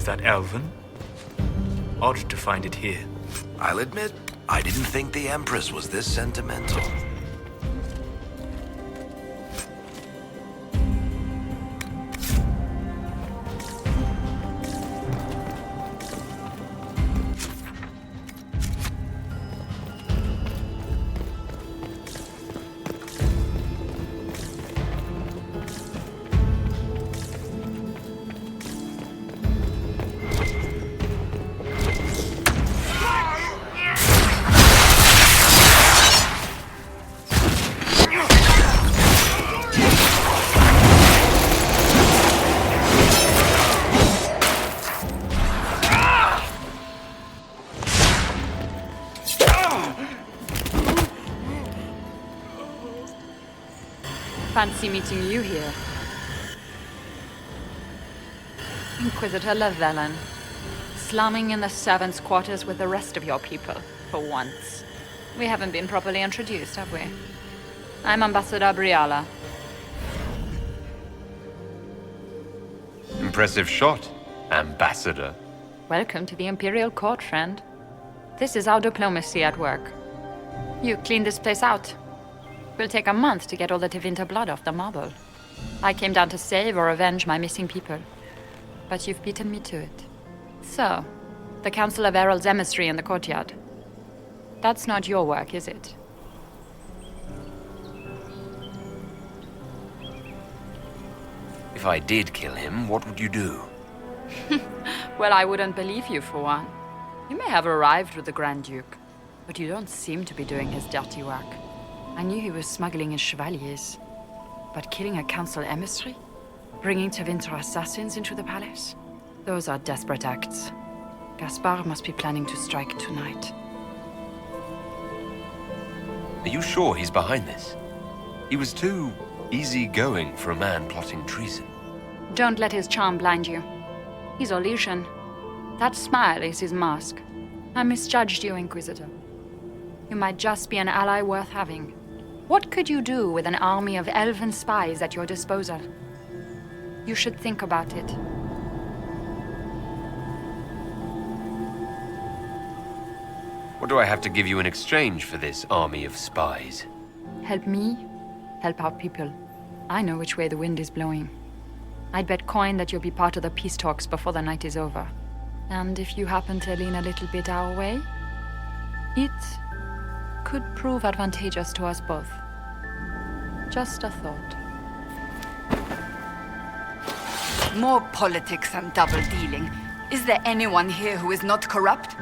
that elven? Odd to find it here. I'll admit, I didn't think the Empress was this sentimental. Fancy meeting you here. Inquisitor Llewellyn, slumming in the servants' quarters with the rest of your people, for once. We haven't been properly introduced, have we? I'm Ambassador Briala. Impressive shot, Ambassador. Welcome to the Imperial Court, friend. This is our diplomacy at work. You clean this place out. Will take a month to get all the Tevinter blood off the marble. I came down to save or avenge my missing people. But you've beaten me to it. So, the Council of Herald's emissary in the courtyard. That's not your work, is it? If I did kill him, what would you do? Well, I wouldn't believe you, for one. You may have arrived with the Grand Duke, but you don't seem to be doing his dirty work. I knew he was smuggling his chevaliers. But killing a council emissary? Bringing Tevinter assassins into the palace? Those are desperate acts. Gaspard must be planning to strike tonight. Are you sure he's behind this? He was too easygoing for a man plotting treason. Don't let his charm blind you. He's Orlesian. That smile is his mask. I misjudged you, Inquisitor. You might just be an ally worth having. What could you do with an army of elven spies at your disposal? You should think about it. What do I have to give you in exchange for this army of spies? Help me, help our people. I know which way the wind is blowing. I'd bet coin that you'll be part of the peace talks before the night is over. And if you happen to lean a little bit our way, it could prove advantageous to us both. Just a thought. More politics and double dealing. Is there anyone here who is not corrupt?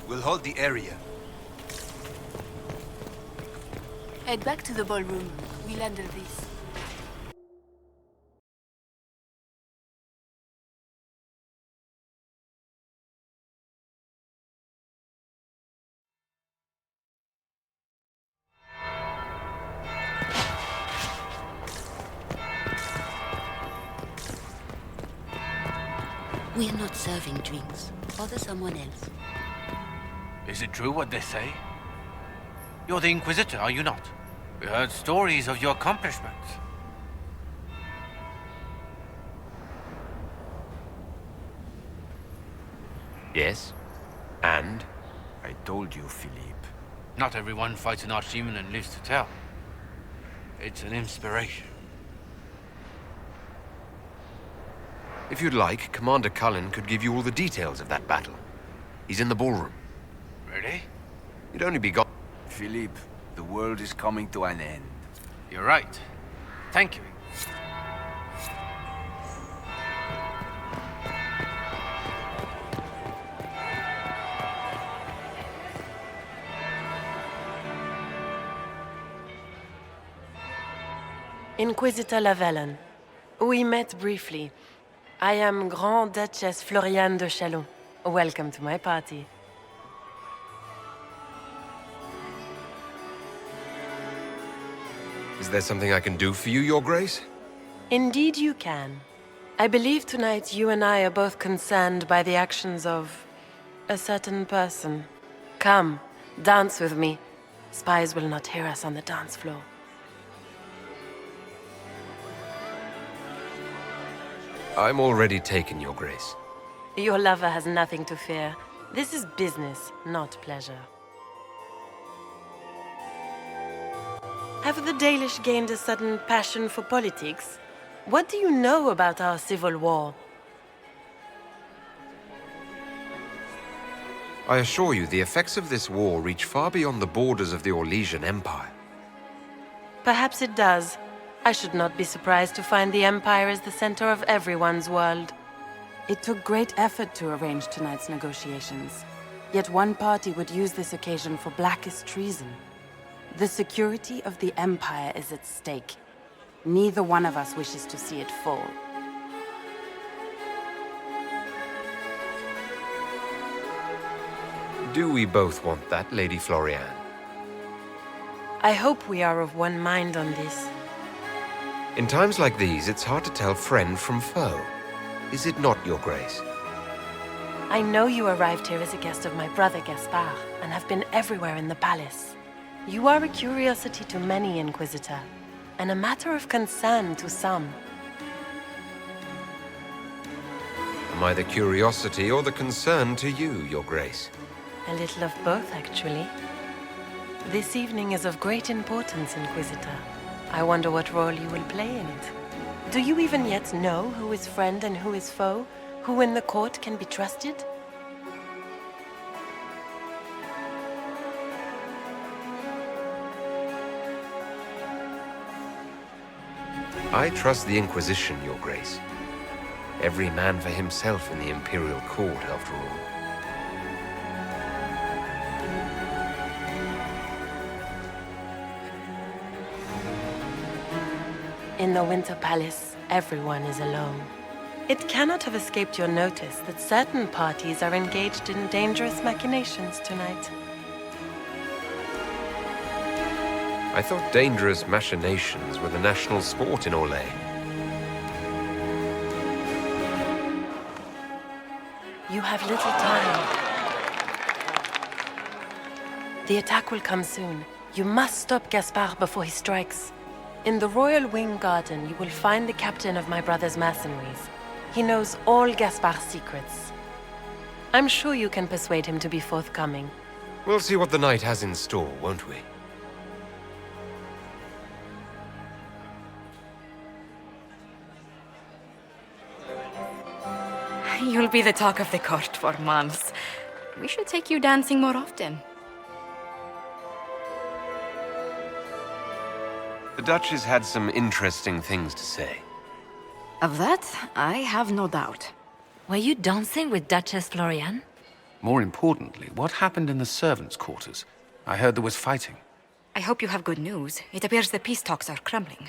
We'll hold the area. Head back to the ballroom. We'll handle this. We're not serving drinks. Bother someone else. Is it true what they say? You're the Inquisitor, are you not? We heard stories of your accomplishments. Yes? And? I told you, Philippe. Not everyone fights an archdemon and lives to tell. It's an inspiration. If you'd like, Commander Cullen could give you all the details of that battle. He's in the ballroom. Really? You'd only be gone. Philippe, the world is coming to an end. You're right. Thank you. Inquisitor Lavellen. We met briefly. I am Grand Duchess Floriane de Chalon. Welcome to my party. Is there something I can do for you, Your Grace? Indeed you can. I believe tonight you and I are both concerned by the actions of a certain person. Come, dance with me. Spies will not hear us on the dance floor. I'm already taken, Your Grace. Your lover has nothing to fear. This is business, not pleasure. Have the Dalish gained a sudden passion for politics? What do you know about our civil war? I assure you, the effects of this war reach far beyond the borders of the Orlesian Empire. Perhaps it does. I should not be surprised to find the Empire is the center of everyone's world. It took great effort to arrange tonight's negotiations. Yet one party would use this occasion for blackest treason. The security of the Empire is at stake. Neither one of us wishes to see it fall. Do we both want that, Lady Floriane? I hope we are of one mind on this. In times like these, it's hard to tell friend from foe. Is it not, Your Grace? I know you arrived here as a guest of my brother Gaspard, and have been everywhere in the palace. You are a curiosity to many, Inquisitor, and a matter of concern to some. Am I the curiosity or the concern to you, Your Grace? A little of both, actually. This evening is of great importance, Inquisitor. I wonder what role you will play in it. Do you even yet know who is friend and who is foe? Who in the court can be trusted? I trust the Inquisition, Your Grace. Every man for himself in the Imperial Court, after all. In the Winter Palace, everyone is alone. It cannot have escaped your notice that certain parties are engaged in dangerous machinations tonight. I thought dangerous machinations were the national sport in Orlais. You have little time. The attack will come soon. You must stop Gaspard before he strikes. In the Royal Wing Garden, you will find the captain of my brother's mercenaries. He knows all Gaspard's secrets. I'm sure you can persuade him to be forthcoming. We'll see what the night has in store, won't we? You'll be the talk of the court for months. We should take you dancing more often. The Duchess had some interesting things to say. Of that, I have no doubt. Were you dancing with Duchess Floriane? More importantly, what happened in the servants' quarters? I heard there was fighting. I hope you have good news. It appears the peace talks are crumbling.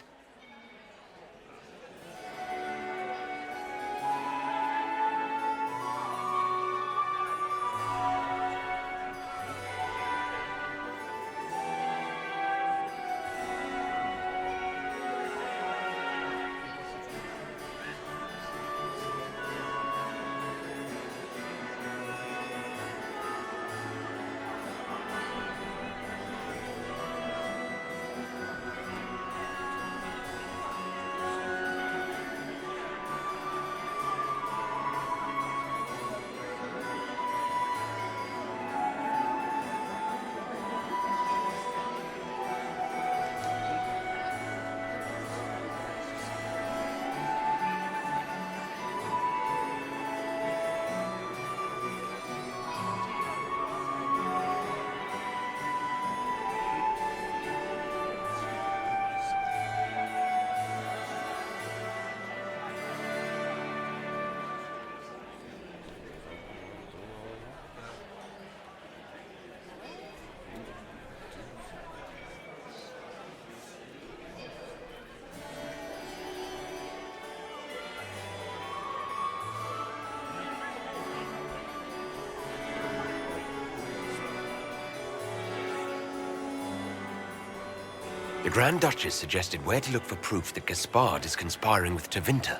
The Grand Duchess suggested where to look for proof that Gaspard is conspiring with Tevinter.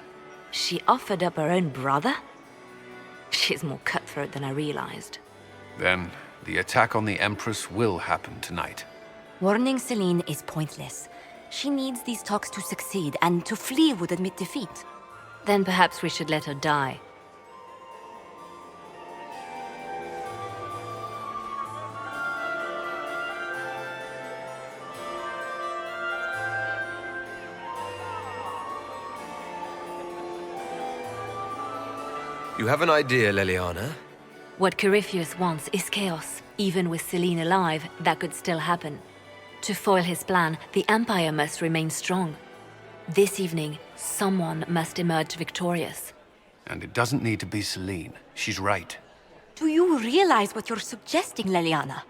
She offered up her own brother? She's more cutthroat than I realized. Then, the attack on the Empress will happen tonight. Warning Celine is pointless. She needs these talks to succeed, and to flee would admit defeat. Then perhaps we should let her die. You have an idea, Leliana? What Corypheus wants is chaos. Even with Celine alive, that could still happen. To foil his plan, the Empire must remain strong. This evening, someone must emerge victorious. And it doesn't need to be Celine. She's right. Do you realize what you're suggesting, Leliana?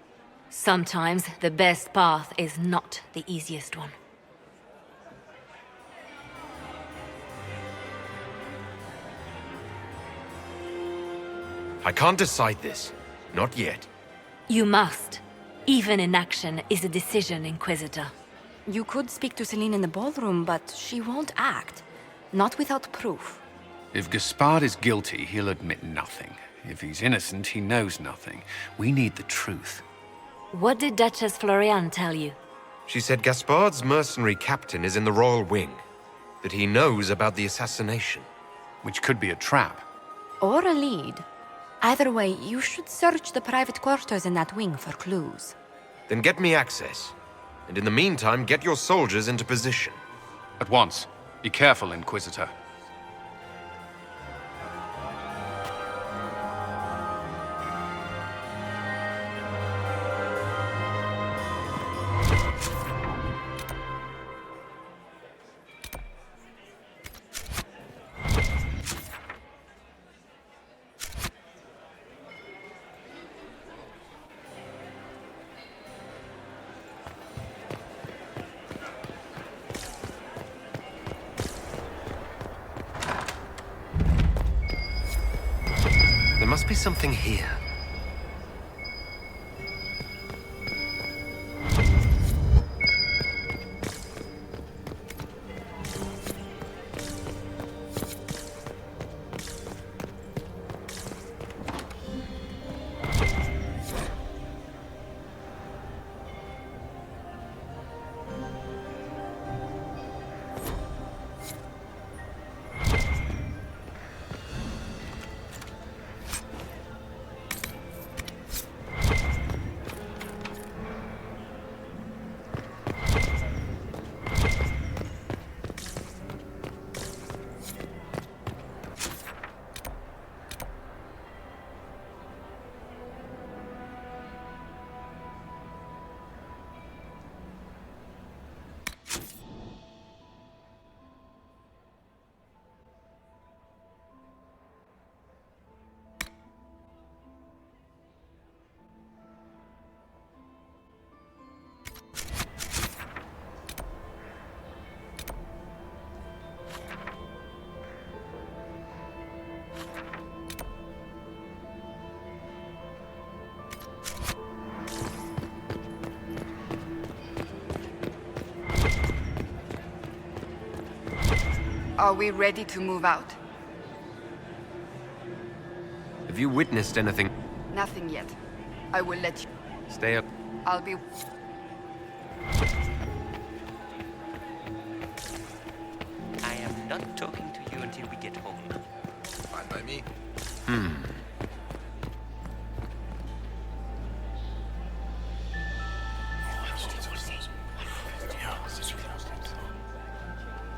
Sometimes the best path is not the easiest one. I can't decide this. Not yet. You must. Even inaction is a decision, Inquisitor. You could speak to Celine in the ballroom, but she won't act. Not without proof. If Gaspard is guilty, he'll admit nothing. If he's innocent, he knows nothing. We need the truth. What did Duchess Floriane tell you? She said Gaspard's mercenary captain is in the Royal Wing. That he knows about the assassination. Which could be a trap. Or a lead. Either way, you should search the private quarters in that wing for clues. Then get me access. And in the meantime, get your soldiers into position. At once. Be careful, Inquisitor. There must be something here. Are we ready to move out? Have you witnessed anything? Nothing yet. I will let you. Stay up. I'll be... I am not talking to you until we get home. Fine by me.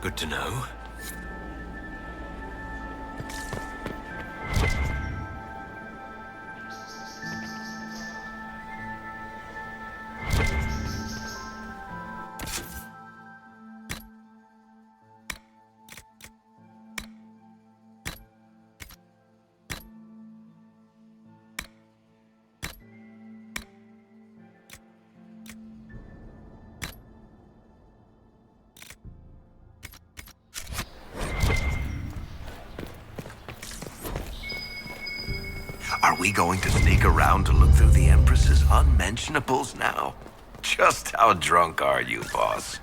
Good to know. Are we going to sneak around to look through the Empress's unmentionables now? Just how drunk are you, boss?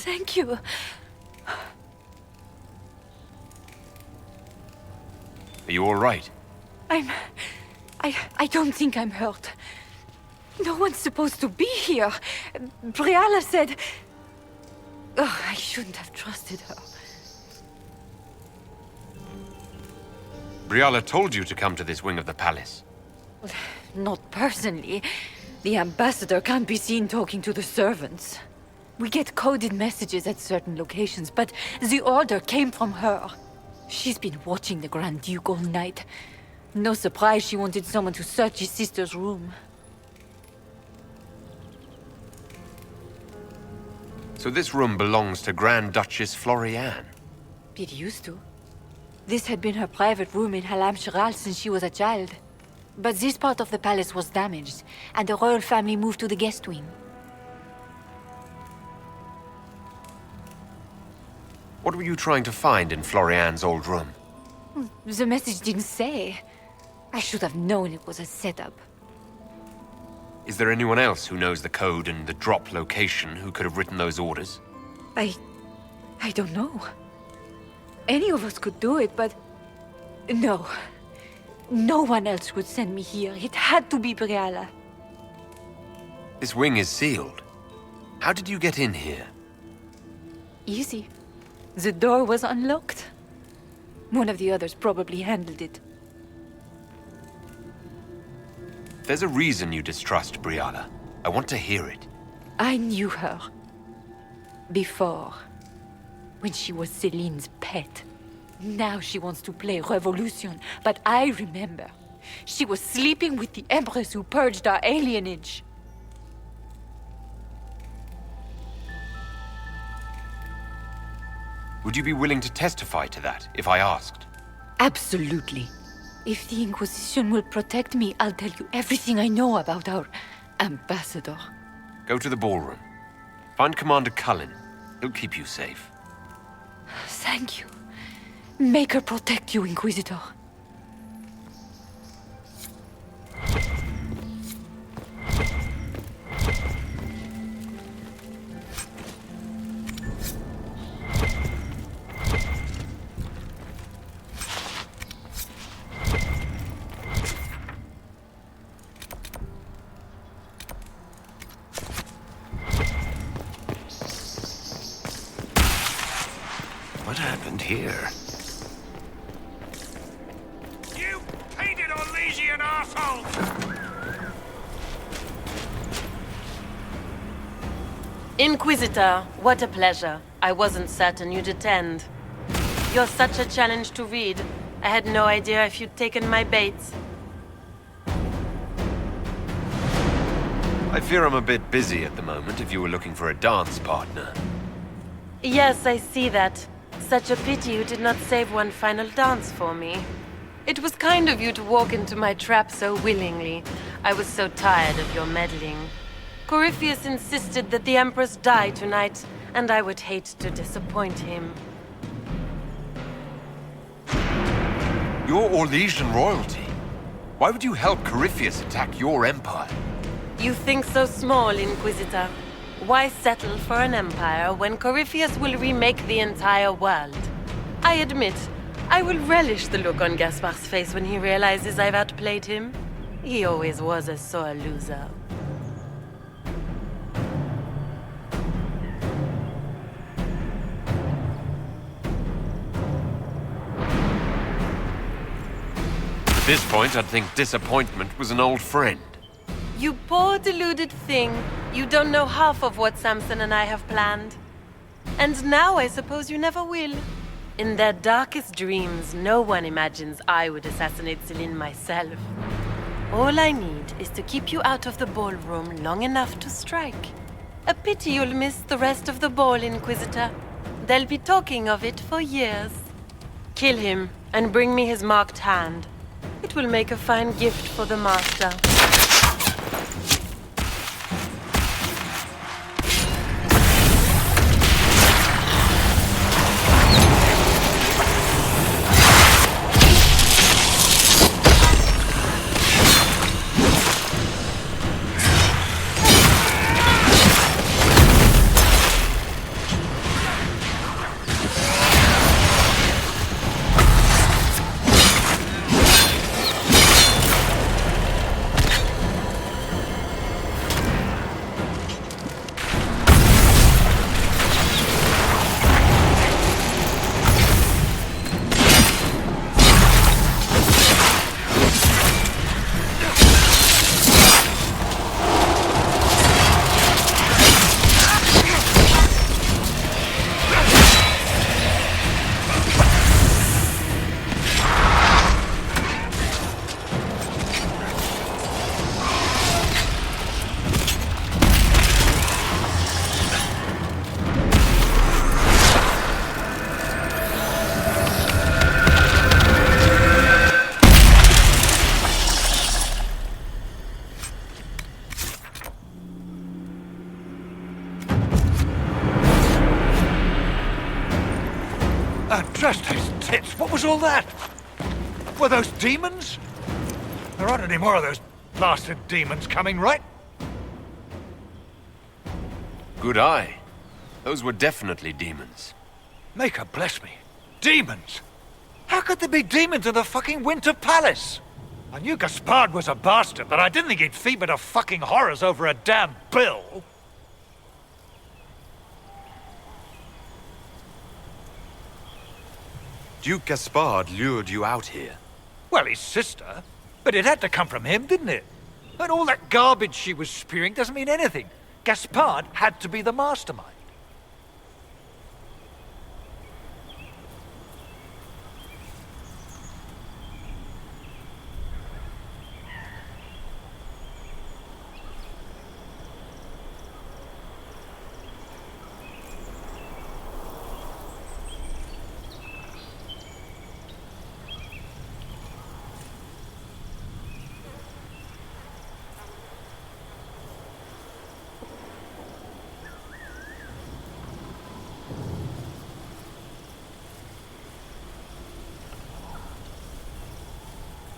Thank you. Are you all right? I don't think I'm hurt. No one's supposed to be here. Briala said... Oh, I shouldn't have trusted her. Briala told you to come to this wing of the palace. Not personally. The ambassador can't be seen talking to the servants. We get coded messages at certain locations, but the order came from her. She's been watching the Grand Duke all night. No surprise she wanted someone to search his sister's room. So this room belongs to Grand Duchess Florianne? It used to. This had been her private room in Halam Shiral since she was a child. But this part of the palace was damaged, and the royal family moved to the guest wing. What were you trying to find in Florianne's old room? The message didn't say. I should have known it was a setup. Is there anyone else who knows the code and the drop location who could have written those orders? I don't know. Any of us could do it, but... No. No one else could send me here. It had to be Briala. This wing is sealed. How did you get in here? Easy. The door was unlocked. One of the others probably handled it. There's a reason you distrust Briala. I want to hear it. I knew her. Before. When she was Celine's pet. Now she wants to play revolution, but I remember. She was sleeping with the Empress who purged our alienage. Would you be willing to testify to that, if I asked? Absolutely. If the Inquisition will protect me, I'll tell you everything I know about our ambassador. Go to the ballroom. Find Commander Cullen. He'll keep you safe. Thank you. Make her protect you, Inquisitor. What happened here? You painted Orlesian assholes! Inquisitor, what a pleasure. I wasn't certain you'd attend. You're such a challenge to read. I had no idea if you'd taken my bait. I fear I'm a bit busy at the moment if you were looking for a dance partner. Yes, I see that. Such a pity you did not save one final dance for me. It was kind of you to walk into my trap so willingly. I was so tired of your meddling. Corypheus insisted that the Empress die tonight, and I would hate to disappoint him. You're Orlesian royalty. Why would you help Corypheus attack your empire? You think so small, Inquisitor. Why settle for an empire when Corypheus will remake the entire world? I admit, I will relish the look on Gaspar's face when he realizes I've outplayed him. He always was a sore loser. this point, I'd think disappointment was an old friend. You poor deluded thing. You don't know half of what Samson and I have planned. And now I suppose you never will. In their darkest dreams, no one imagines I would assassinate Celine myself. All I need is to keep you out of the ballroom long enough to strike. A pity you'll miss the rest of the ball, Inquisitor. They'll be talking of it for years. Kill him and bring me his marked hand. It will make a fine gift for the Master. Just his tits. What was all that? Were those demons? There aren't any more of those blasted demons coming, right? Good eye. Those were definitely demons. Maker bless me. Demons? How could there be demons in the fucking Winter Palace? I knew Gaspard was a bastard, but I didn't think he'd fever to fucking horrors over a damn bill. Duke Gaspard lured you out here. Well, his sister. But it had to come from him, didn't it? And all that garbage she was spewing doesn't mean anything. Gaspard had to be the mastermind.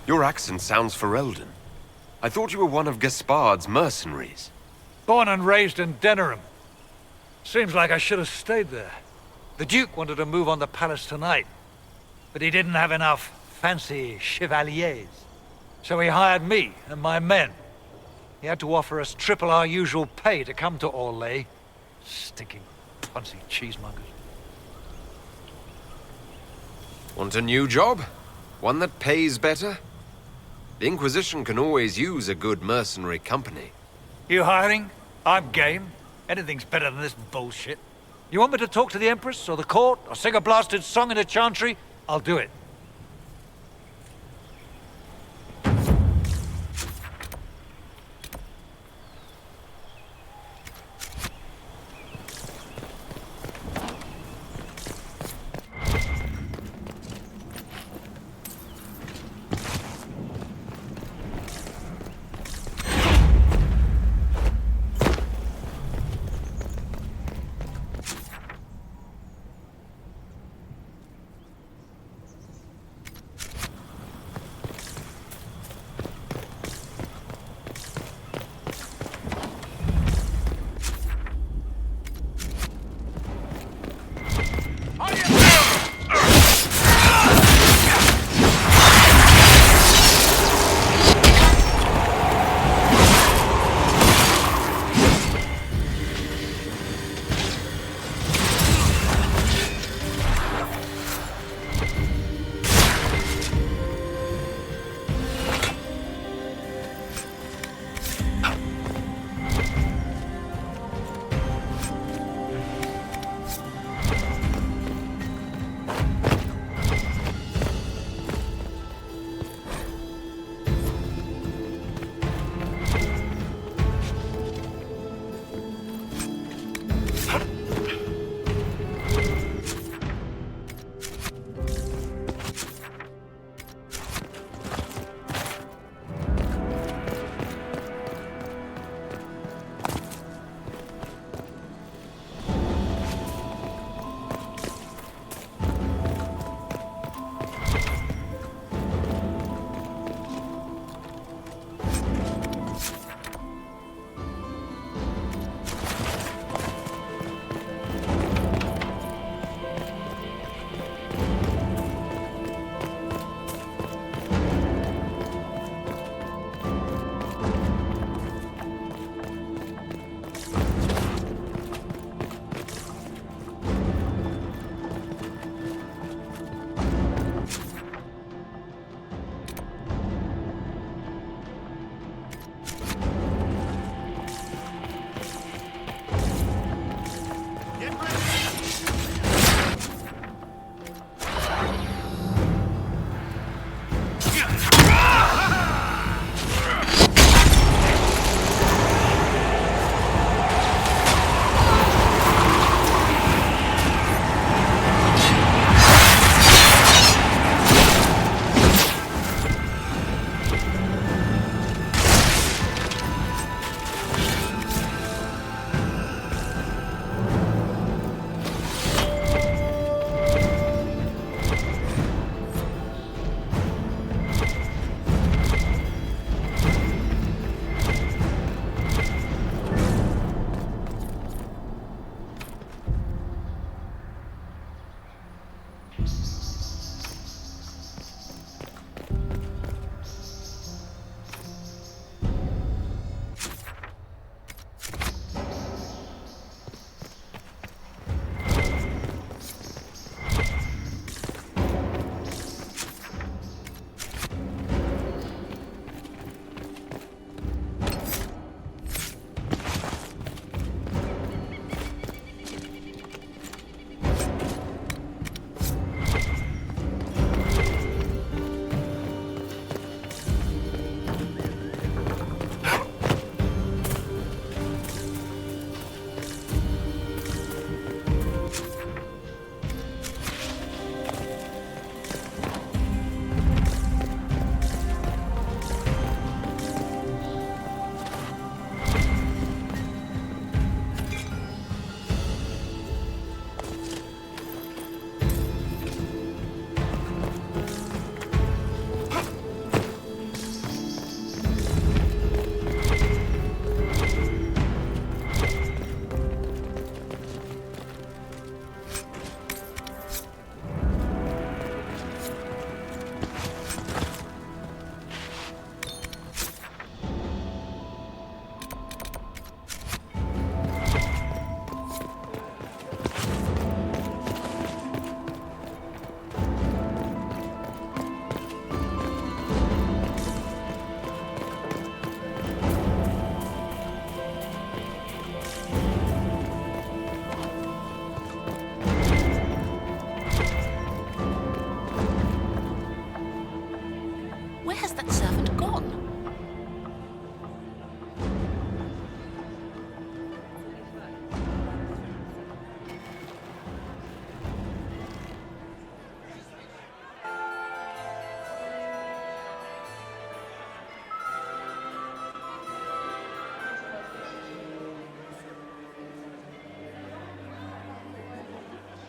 Your accent sounds Ferelden. I thought you were one of Gaspard's mercenaries. Born and raised in Denerim. Seems like I should have stayed there. The Duke wanted to move on the palace tonight, but he didn't have enough fancy chevaliers. So he hired me and my men. He had to offer us triple our usual pay to come to Orlais. Stinking poncy cheesemongers. Want a new job? One that pays better? The Inquisition can always use a good mercenary company. You hiring? I'm game. Anything's better than this bullshit. You want me to talk to the Empress or the court or sing a blasted song in a chantry? I'll do it.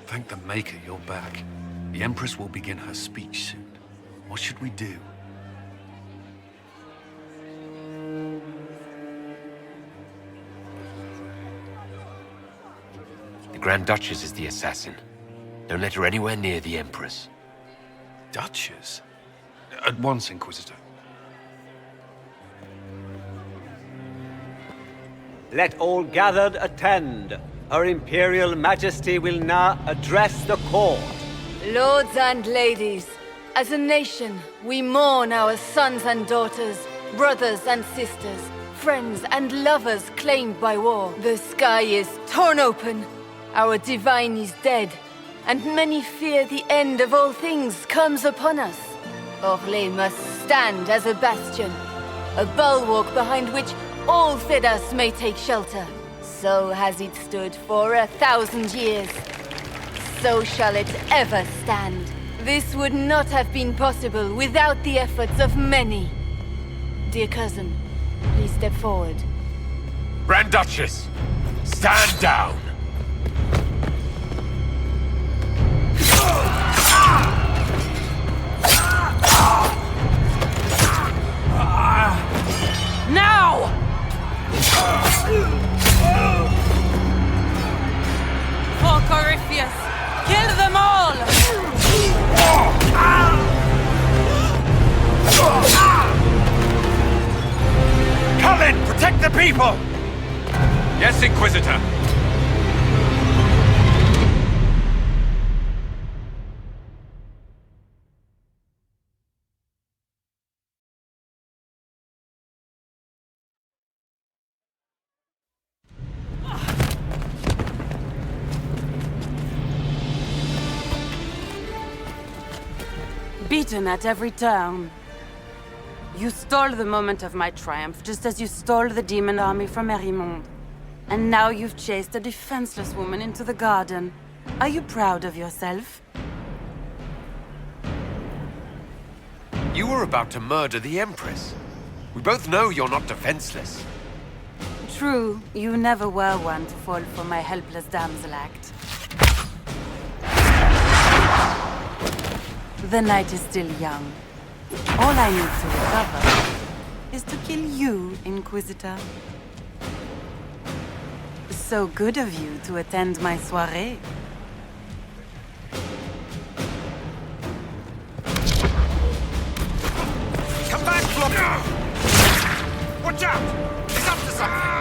Thank the Maker you're back. The Empress will begin her speech soon. What should we do? The Grand Duchess is the assassin. Don't let her anywhere near the Empress. Duchess? At once, Inquisitor. Let all gathered attend. Her Imperial Majesty will now address the court. Lords and ladies, as a nation, we mourn our sons and daughters, brothers and sisters, friends and lovers claimed by war. The sky is torn open, our divine is dead, and many fear the end of all things comes upon us. Orlais must stand as a bastion, a bulwark behind which all Fedas may take shelter. So has it stood for 1,000 years. So shall it ever stand. This would not have been possible without the efforts of many. Dear cousin, please step forward. Grand Duchess, stand down! Now! For Corypheus, kill them all! Cullen, protect the people! Yes, Inquisitor. Beaten at every turn. You stole the moment of my triumph, just as you stole the demon army from Merimond. And now you've chased a defenseless woman into the garden. Are you proud of yourself? You were about to murder the Empress. We both know you're not defenseless. True, you never were one to fall for my helpless damsel act. The night is still young. All I need to recover is to kill you, Inquisitor. So good of you to attend my soirée. Come back, Floppy! Watch out! He's up to something!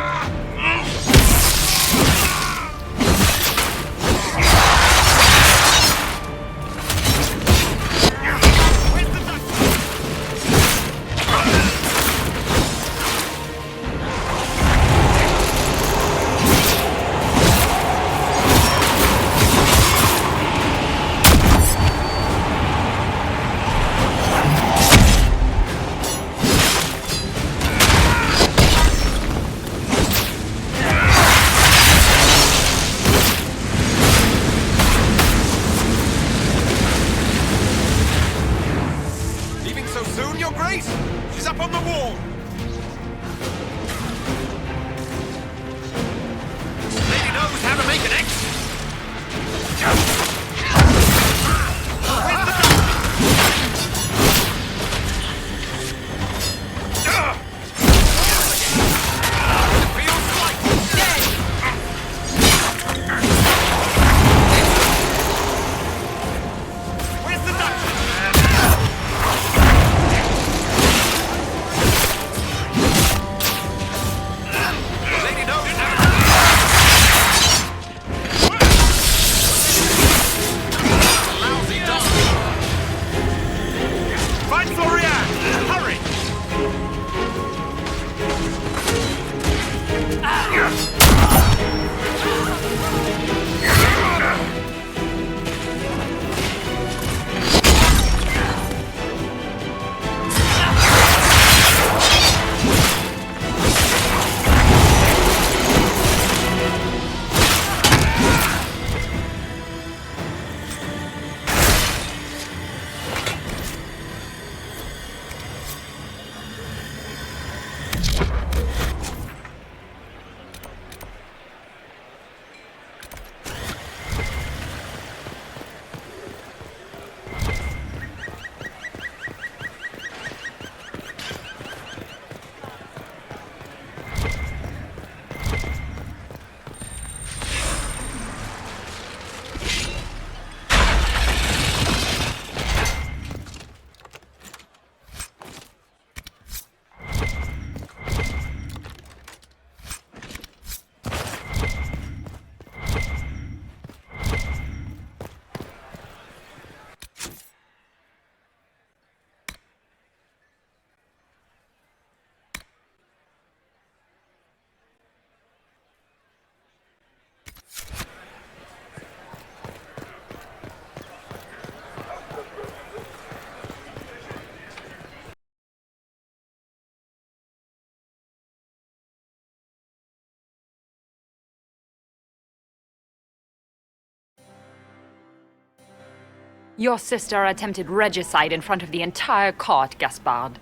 Your sister attempted regicide in front of the entire court, Gaspard.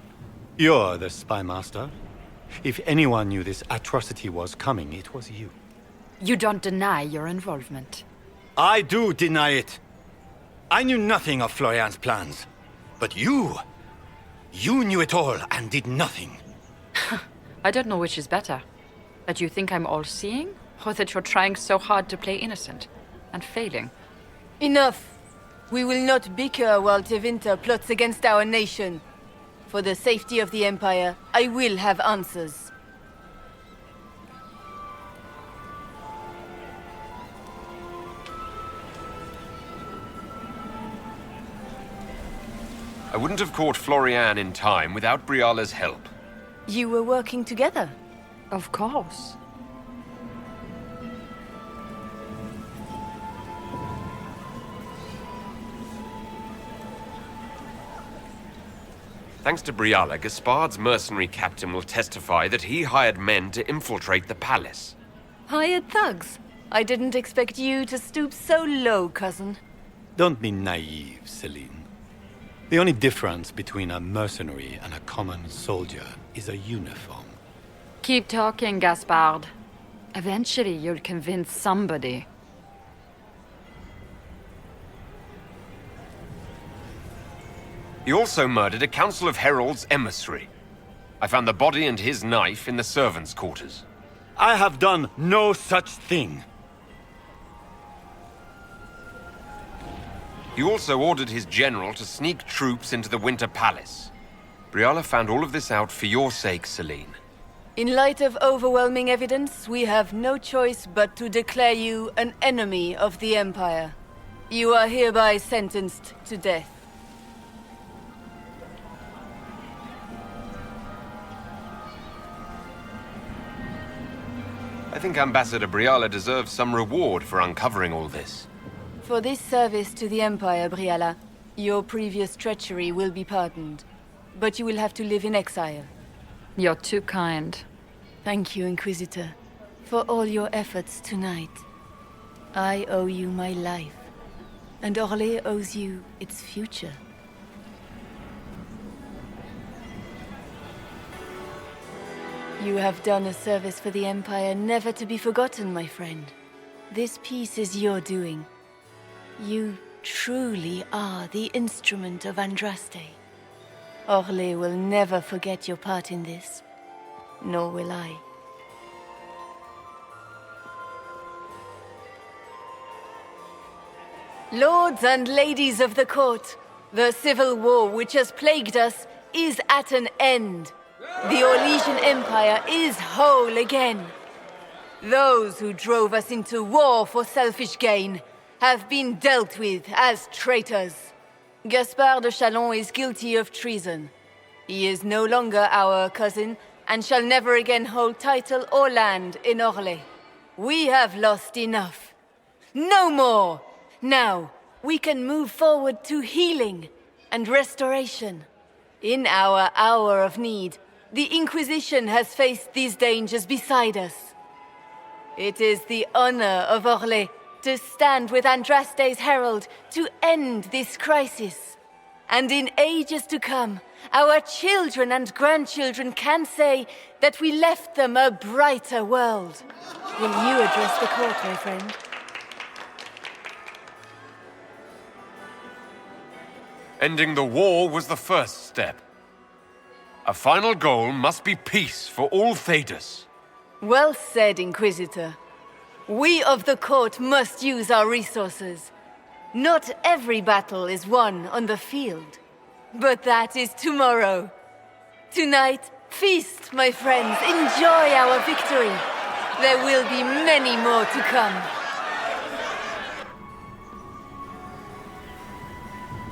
You're the spy master. If anyone knew this atrocity was coming, it was you. You don't deny your involvement. I do deny it. I knew nothing of Florian's plans. But you knew it all and did nothing. I don't know which is better. That you think I'm all-seeing, or that you're trying so hard to play innocent and failing. Enough! We will not bicker while Tevinter plots against our nation. For the safety of the Empire, I will have answers. I wouldn't have caught Florian in time without Briala's help. You were working together? Of course. Thanks to Briala, Gaspard's mercenary captain will testify that he hired men to infiltrate the palace. Hired thugs? I didn't expect you to stoop so low, cousin. Don't be naive, Celine. The only difference between a mercenary and a common soldier is a uniform. Keep talking, Gaspard. Eventually, you'll convince somebody. He also murdered a Council of Heralds emissary. I found the body and his knife in the servants' quarters. I have done no such thing. He also ordered his general to sneak troops into the Winter Palace. Briala found all of this out for your sake, Celine. In light of overwhelming evidence, we have no choice but to declare you an enemy of the Empire. You are hereby sentenced to death. I think Ambassador Briala deserves some reward for uncovering all this. For this service to the Empire, Briala, your previous treachery will be pardoned. But you will have to live in exile. You're too kind. Thank you, Inquisitor, for all your efforts tonight. I owe you my life, and Orlais owes you its future. You have done a service for the Empire never to be forgotten, my friend. This piece is your doing. You truly are the instrument of Andraste. Orlais will never forget your part in this, nor will I. Lords and ladies of the court, the civil war which has plagued us is at an end. The Orlesian Empire is whole again. Those who drove us into war for selfish gain have been dealt with as traitors. Gaspard de Chalon is guilty of treason. He is no longer our cousin and shall never again hold title or land in Orlais. We have lost enough. No more! Now, we can move forward to healing and restoration. In our hour of need, the Inquisition has faced these dangers beside us. It is the honor of Orlais to stand with Andraste's herald to end this crisis. And in ages to come, our children and grandchildren can say that we left them a brighter world. Will you address the court, my friend? Ending the war was the first step. A final goal must be peace for all Thedas. Well said, Inquisitor. We of the court must use our resources. Not every battle is won on the field. But that is tomorrow. Tonight, feast, my friends. Enjoy our victory. There will be many more to come.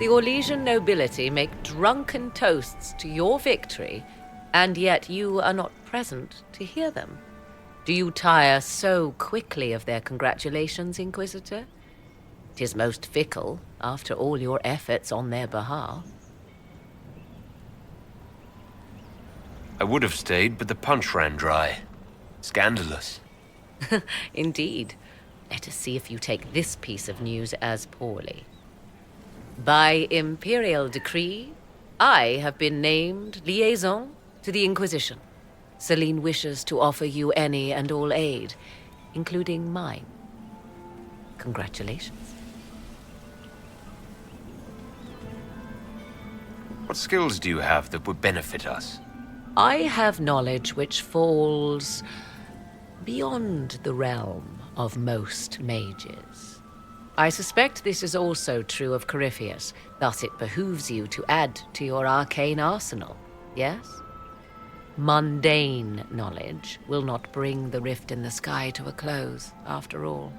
The Orlesian nobility make drunken toasts to your victory, and yet you are not present to hear them. Do you tire so quickly of their congratulations, Inquisitor? 'Tis most fickle, after all your efforts on their behalf. I would have stayed, but the punch ran dry. Scandalous. Indeed. Let us see if you take this piece of news as poorly. By imperial decree, I have been named liaison to the Inquisition. Celine wishes to offer you any and all aid, including mine. Congratulations. What skills do you have that would benefit us? I have knowledge which falls beyond the realm of most mages. I suspect this is also true of Corypheus, thus it behooves you to add to your arcane arsenal, yes? Mundane knowledge will not bring the rift in the sky to a close, after all.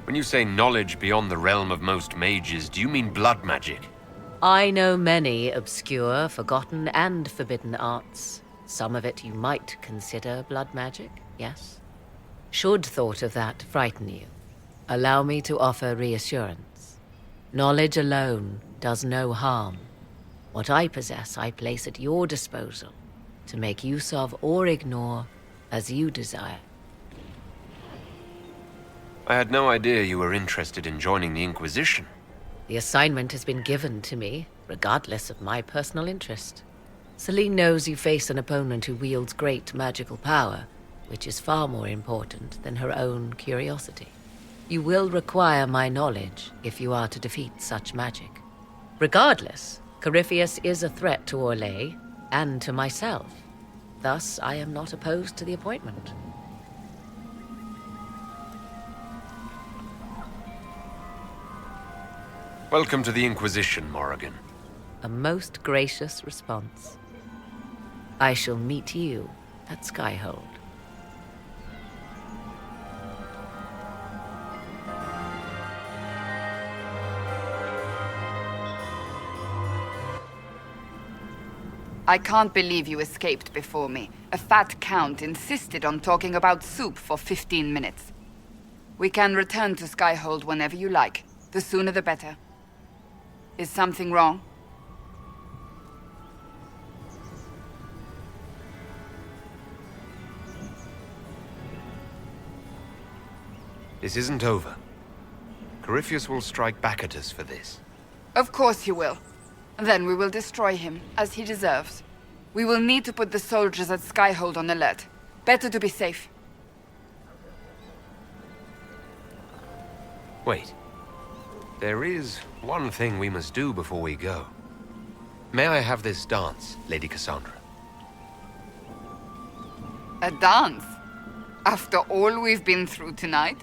When you say knowledge beyond the realm of most mages, do you mean blood magic? I know many obscure, forgotten, and forbidden arts. Some of it you might consider blood magic, yes? Should thought of that frighten you, allow me to offer reassurance. Knowledge alone does no harm. What I possess, I place at your disposal to make use of or ignore as you desire. I had no idea you were interested in joining the Inquisition. The assignment has been given to me, regardless of my personal interest. Celine knows you face an opponent who wields great magical power, which is far more important than her own curiosity. You will require my knowledge if you are to defeat such magic. Regardless, Corypheus is a threat to Orlais and to myself. Thus, I am not opposed to the appointment. Welcome to the Inquisition, Morrigan. A most gracious response. I shall meet you at Skyhold. I can't believe you escaped before me. A fat count insisted on talking about soup for 15 minutes. We can return to Skyhold whenever you like. The sooner the better. Is something wrong? This isn't over. Corypheus will strike back at us for this. Of course he will. Then we will destroy him, as he deserves. We will need to put the soldiers at Skyhold on alert. Better to be safe. Wait. There is one thing we must do before we go. May I have this dance, Lady Cassandra? A dance? After all we've been through tonight?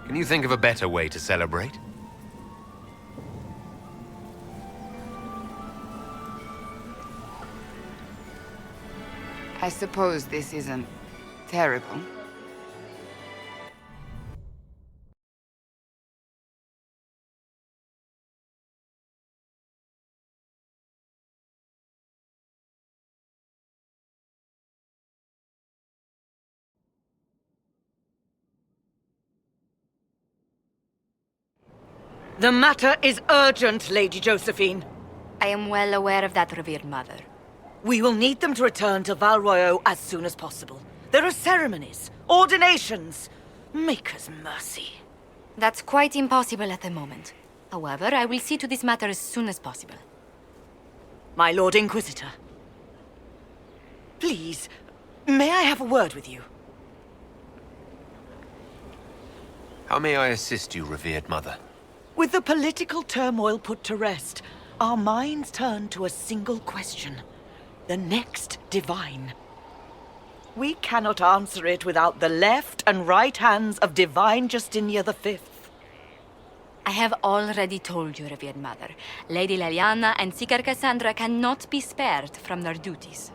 Can you think of a better way to celebrate? I suppose this isn't terrible. The matter is urgent, Lady Josephine. I am well aware of that, revered mother. We will need them to return to Val Royeaux as soon as possible. There are ceremonies, ordinations. Maker's mercy. That's quite impossible at the moment. However, I will see to this matter as soon as possible. My Lord Inquisitor. Please, may I have a word with you? How may I assist you, revered mother? With the political turmoil put to rest, our minds turn to a single question. The next divine. We cannot answer it without the left and right hands of Divine Justinia V. I have already told you, revered mother. Lady Leliana and Seeker Cassandra cannot be spared from their duties.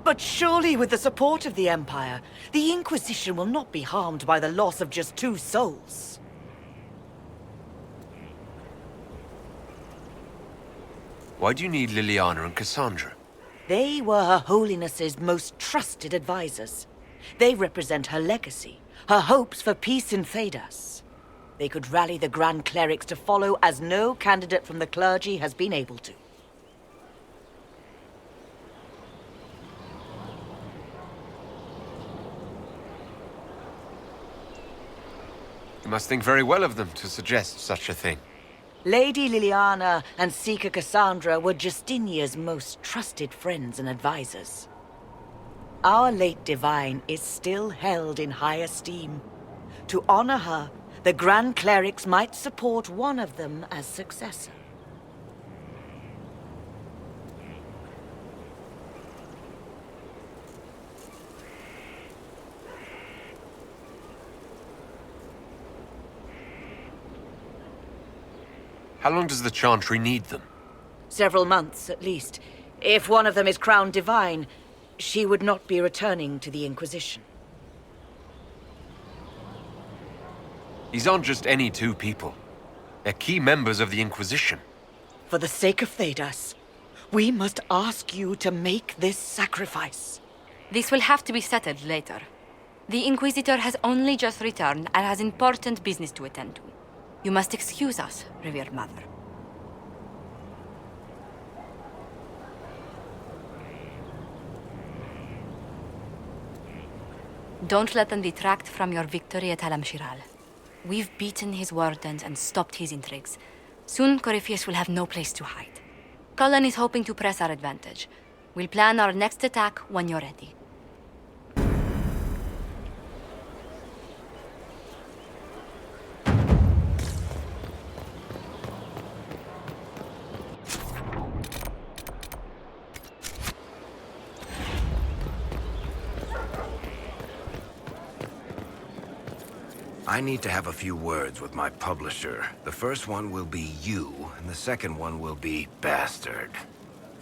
But surely with the support of the Empire, the Inquisition will not be harmed by the loss of just 2 souls. Why do you need Liliana and Cassandra? They were Her Holiness's most trusted advisors. They represent her legacy, her hopes for peace in Thedas. They could rally the Grand Clerics to follow as no candidate from the clergy has been able to. You must think very well of them to suggest such a thing. Lady Liliana and Seeker Cassandra were Justinia's most trusted friends and advisors. Our late divine is still held in high esteem. To honor her, the Grand Clerics might support one of them as successor. How long does the Chantry need them? Several months, at least. If one of them is crowned divine, she would not be returning to the Inquisition. These aren't just any two people. They're key members of the Inquisition. For the sake of Thedas, we must ask you to make this sacrifice. This will have to be settled later. The Inquisitor has only just returned and has important business to attend to. You must excuse us, revered mother. Don't let them detract from your victory at Alam-Shiral. We've beaten his wardens and stopped his intrigues. Soon, Corypheus will have no place to hide. Cullen is hoping to press our advantage. We'll plan our next attack when you're ready. I need to have a few words with my publisher. The first one will be you, and the second one will be Bastard.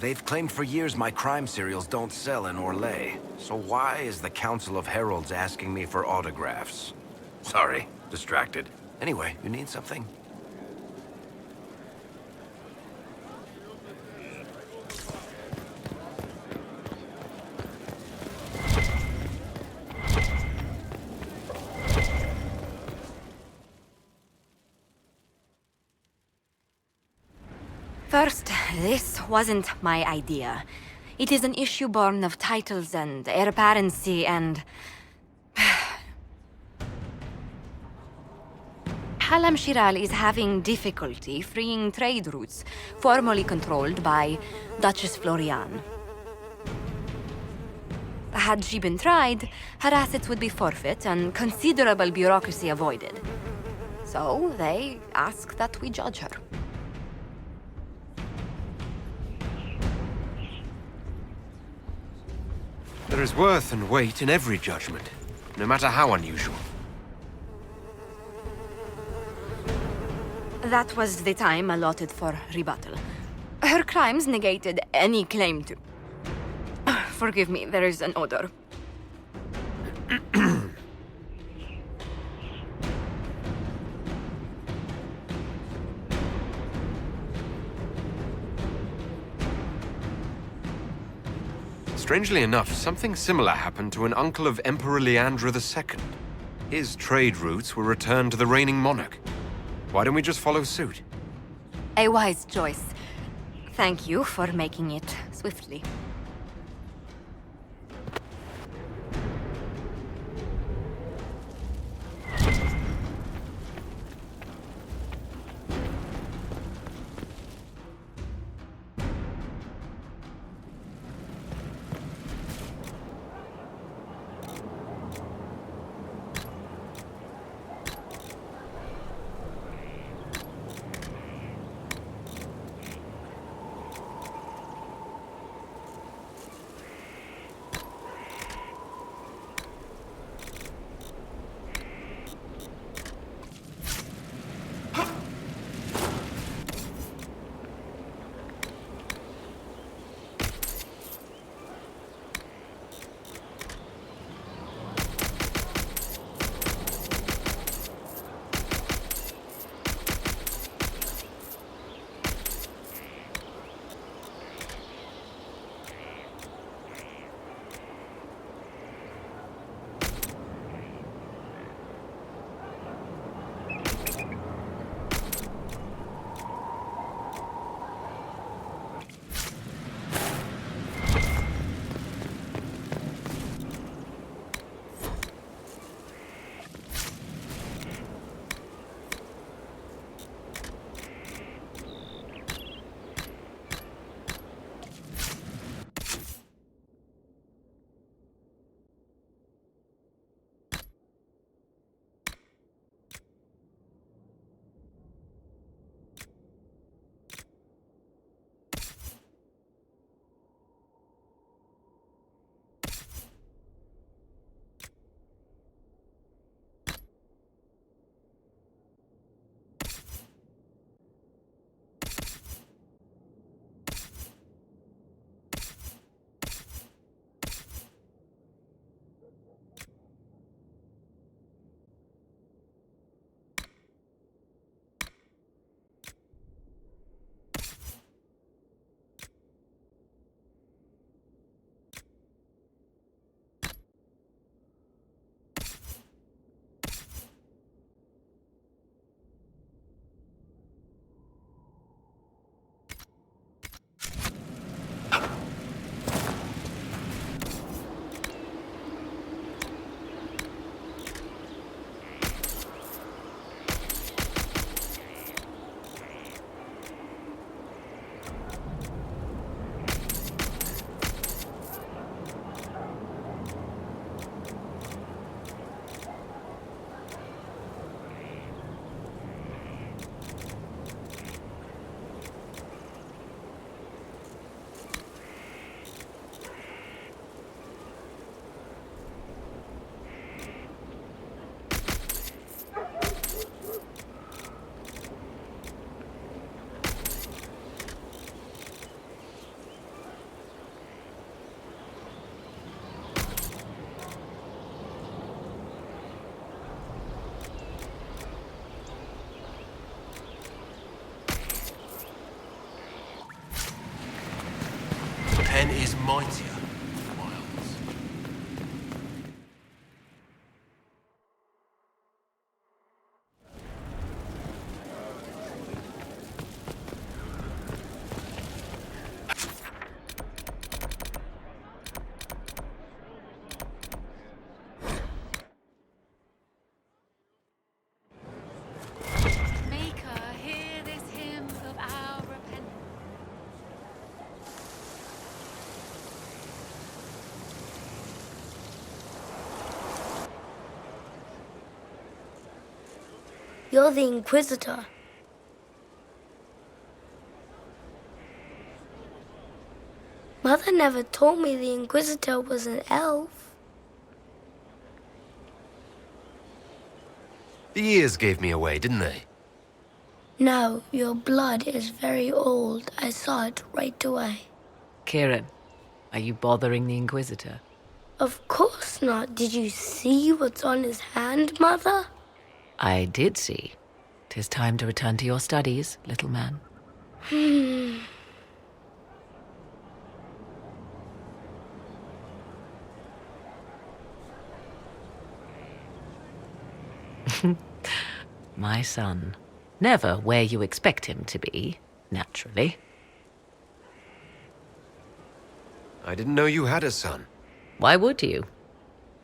They've claimed for years my crime serials don't sell in Orlais. So why is the Council of Heralds asking me for autographs? Sorry, distracted. Anyway, you need something? First, this wasn't my idea. It is an issue born of titles and heir apparency and... Alam-Shiral is having difficulty freeing trade routes formerly controlled by Duchess Florian. Had she been tried, her assets would be forfeit and considerable bureaucracy avoided. So they ask that we judge her. There is worth and weight in every judgment, no matter how unusual. That was the time allotted for rebuttal. Her crimes negated any claim to... Forgive me, there is an odor. Strangely enough, something similar happened to an uncle of Emperor Leandra II. His trade routes were returned to the reigning monarch. Why don't we just follow suit? A wise choice. Thank you for making it swiftly. mightier wilds. Maker, hear this hymn of our repentance. You're the Inquisitor. Mother never told me the Inquisitor was an elf. The years gave me away, didn't they? No, your blood is very old. I saw it right away. Kieran, are you bothering the Inquisitor? Of course not. Did you see what's on his hand, Mother? I did see. 'Tis time to return to your studies, little man. My son. Never where you expect him to be, naturally. I didn't know you had a son. Why would you?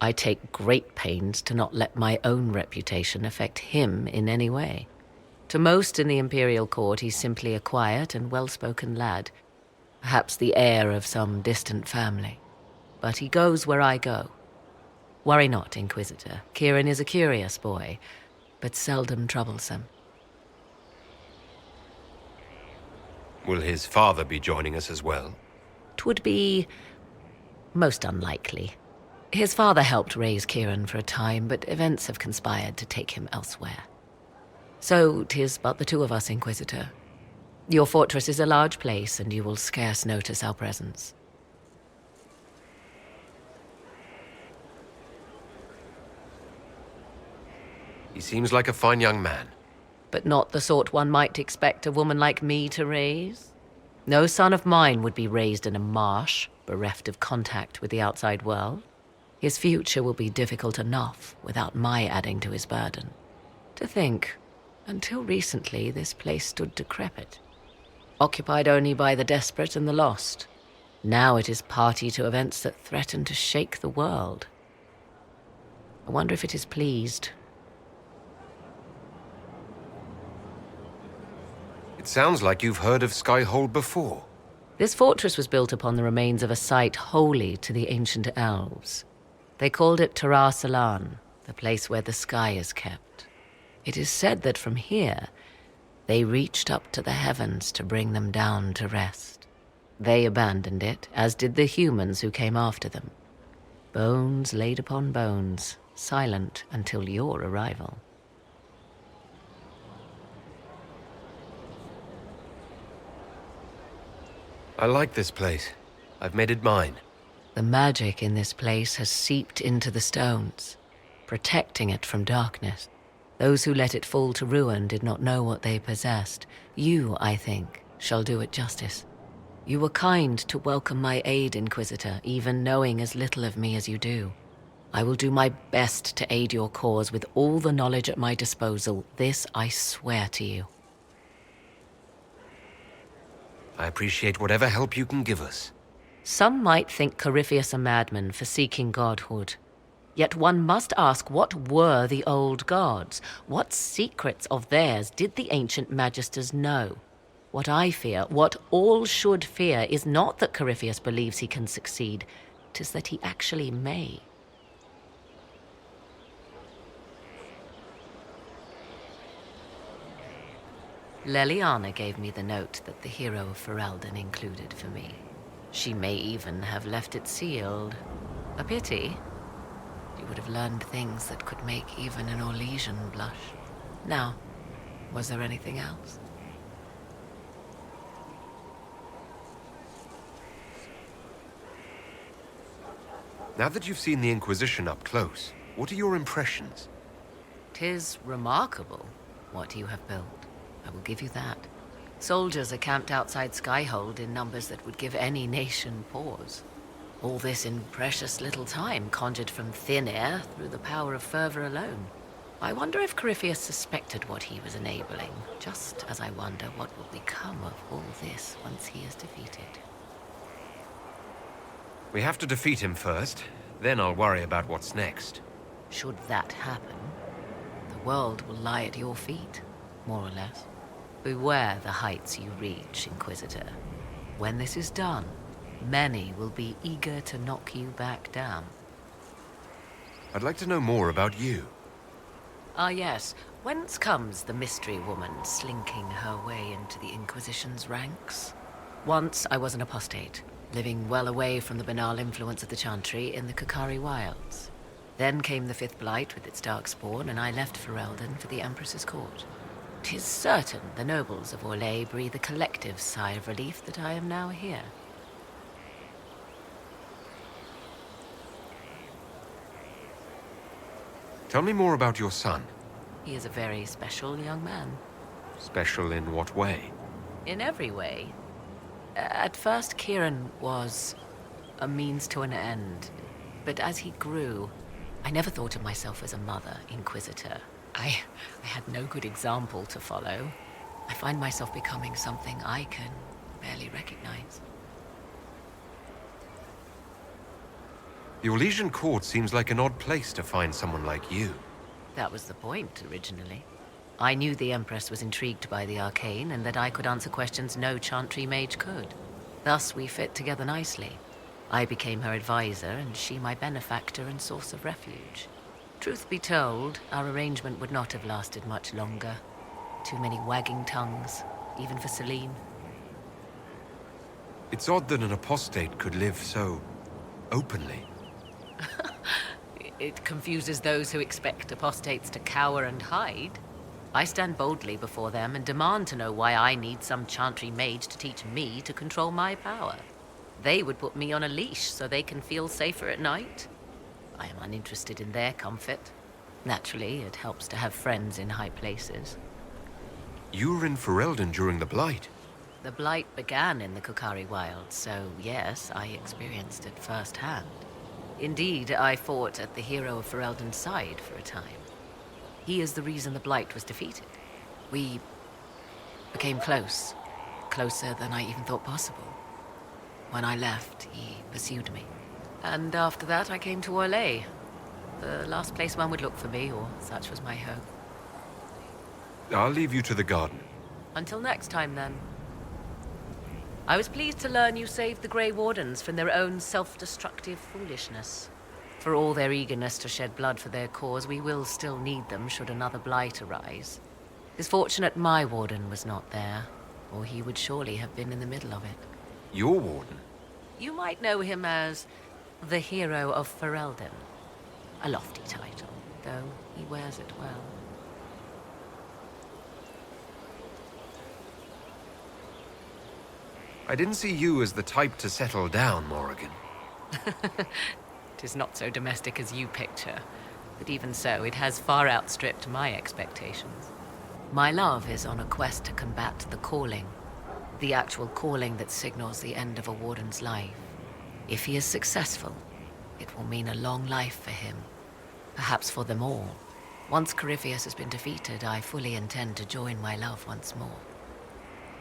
I take great pains to not let my own reputation affect him in any way. To most in the Imperial Court, he's simply a quiet and well-spoken lad, perhaps the heir of some distant family. But he goes where I go. Worry not, Inquisitor. Kieran is a curious boy, but seldom troublesome. Will his father be joining us as well? 'Twould be most unlikely. His father helped raise Kieran for a time, but events have conspired to take him elsewhere. So 'tis but the two of us, Inquisitor. Your fortress is a large place, and you will scarce notice our presence. He seems like a fine young man. But not the sort one might expect a woman like me to raise. No son of mine would be raised in a marsh, bereft of contact with the outside world. His future will be difficult enough without my adding to his burden. To think, until recently this place stood decrepit, occupied only by the desperate and the lost. Now it is party to events that threaten to shake the world. I wonder if it is pleased. It sounds like you've heard of Skyhold before. This fortress was built upon the remains of a site holy to the ancient elves. They called it Tarar Salan, the place where the sky is kept. It is said that from here, they reached up to the heavens to bring them down to rest. They abandoned it, as did the humans who came after them. Bones laid upon bones, silent until your arrival. I like this place. I've made it mine. The magic in this place has seeped into the stones, protecting it from darkness. Those who let it fall to ruin did not know what they possessed. You, I think, shall do it justice. You were kind to welcome my aid, Inquisitor, even knowing as little of me as you do. I will do my best to aid your cause with all the knowledge at my disposal. This I swear to you. I appreciate whatever help you can give us. Some might think Corypheus a madman for seeking godhood. Yet one must ask, what were the old gods? What secrets of theirs did the ancient magisters know? What I fear, what all should fear, is not that Corypheus believes he can succeed. 'Tis that he actually may. Leliana gave me the note that the hero of Ferelden included for me. She may even have left it sealed. A pity. She would have learned things that could make even an Orlesian blush. Now, was there anything else? Now that you've seen the Inquisition up close, what are your impressions? 'Tis remarkable what you have built. I will give you that. Soldiers are camped outside Skyhold in numbers that would give any nation pause. All this in precious little time, conjured from thin air through the power of fervor alone. I wonder if Corypheus suspected what he was enabling, just as I wonder what will become of all this once he is defeated. We have to defeat him first, then I'll worry about what's next. Should that happen, the world will lie at your feet, more or less. Beware the heights you reach, Inquisitor. When this is done, many will be eager to knock you back down. I'd like to know more about you. Ah yes, whence comes the mystery woman slinking her way into the Inquisition's ranks? Once I was an apostate, living well away from the banal influence of the Chantry in the Kukari wilds. Then came the Fifth Blight with its darkspawn, and I left Ferelden for the Empress's court. 'Tis certain the nobles of Orlais breathe a collective sigh of relief that I am now here. Tell me more about your son. He is a very special young man. Special in what way? In every way. At first, Kieran was a means to an end. But as he grew, I never thought of myself as a mother, Inquisitor. I had no good example to follow. I find myself becoming something I can barely recognize. The Orlesian court seems like an odd place to find someone like you. That was the point, originally. I knew the Empress was intrigued by the arcane, and that I could answer questions no Chantry mage could. Thus, we fit together nicely. I became her advisor, and she my benefactor and source of refuge. Truth be told, our arrangement would not have lasted much longer. Too many wagging tongues, even for Celine. It's odd that an apostate could live so openly. It confuses those who expect apostates to cower and hide. I stand boldly before them and demand to know why I need some Chantry mage to teach me to control my power. They would put me on a leash so they can feel safer at night. I am uninterested in their comfort. Naturally, it helps to have friends in high places. You were in Ferelden during the Blight. The Blight began in the Kukari wilds, so yes, I experienced it firsthand. Indeed, I fought at the hero of Ferelden's side for a time. He is the reason the Blight was defeated. We became close. Closer than I even thought possible. When I left, he pursued me. And after that, I came to Orlais. The last place one would look for me, or such was my hope. I'll leave you to the garden. Until next time, then. I was pleased to learn you saved the Grey Wardens from their own self-destructive foolishness. For all their eagerness to shed blood for their cause, we will still need them should another blight arise. It's fortunate my warden was not there, or he would surely have been in the middle of it. Your warden? You might know him as the hero of Ferelden. A lofty title, though he wears it well. I didn't see you as the type to settle down, Morrigan. It is not so domestic as you picture, but even so, it has far outstripped my expectations. My love is on a quest to combat the calling, the actual calling that signals the end of a warden's life. If he is successful, it will mean a long life for him, perhaps for them all. Once Corypheus has been defeated, I fully intend to join my love once more.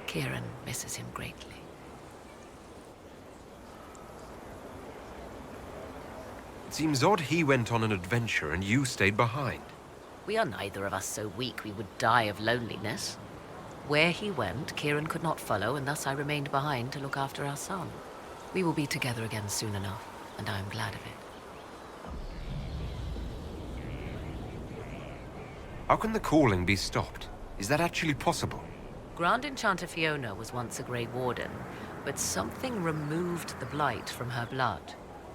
Kieran misses him greatly. It seems odd he went on an adventure and you stayed behind. We are neither of us so weak we would die of loneliness. Where he went, Kieran could not follow, and thus I remained behind to look after our son. We will be together again soon enough, and I am glad of it. How can the calling be stopped? Is that actually possible? Grand Enchanter Fiona was once a Grey Warden, but something removed the blight from her blood.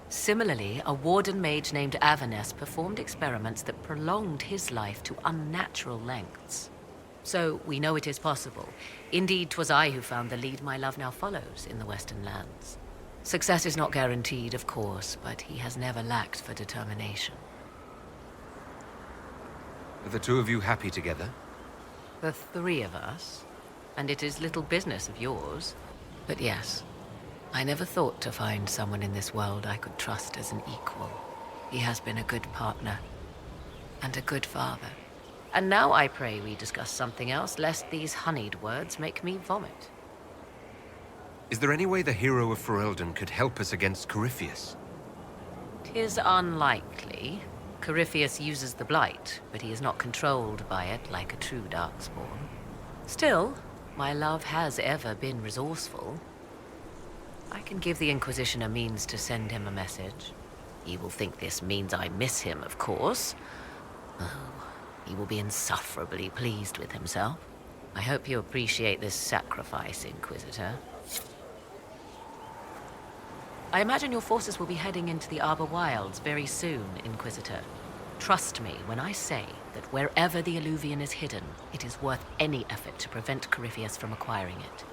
Similarly, a warden mage named Avernus performed experiments that prolonged his life to unnatural lengths. So, we know it is possible. Indeed, 'twas I who found the lead my love now follows in the Western lands. Success is not guaranteed, of course, but he has never lacked for determination. Are the two of you happy together? The three of us, and it is little business of yours. But yes, I never thought to find someone in this world I could trust as an equal. He has been a good partner, and a good father. And now I pray we discuss something else, lest these honeyed words make me vomit. Is there any way the hero of Ferelden could help us against Corypheus? 'Tis unlikely. Corypheus uses the Blight, but he is not controlled by it like a true Darkspawn. Still, my love has ever been resourceful. I can give the Inquisition a means to send him a message. He will think this means I miss him, of course. Oh, he will be insufferably pleased with himself. I hope you appreciate this sacrifice, Inquisitor. I imagine your forces will be heading into the Arbor Wilds very soon, Inquisitor. Trust me when I say that wherever the Alluvian is hidden, it is worth any effort to prevent Corypheus from acquiring it.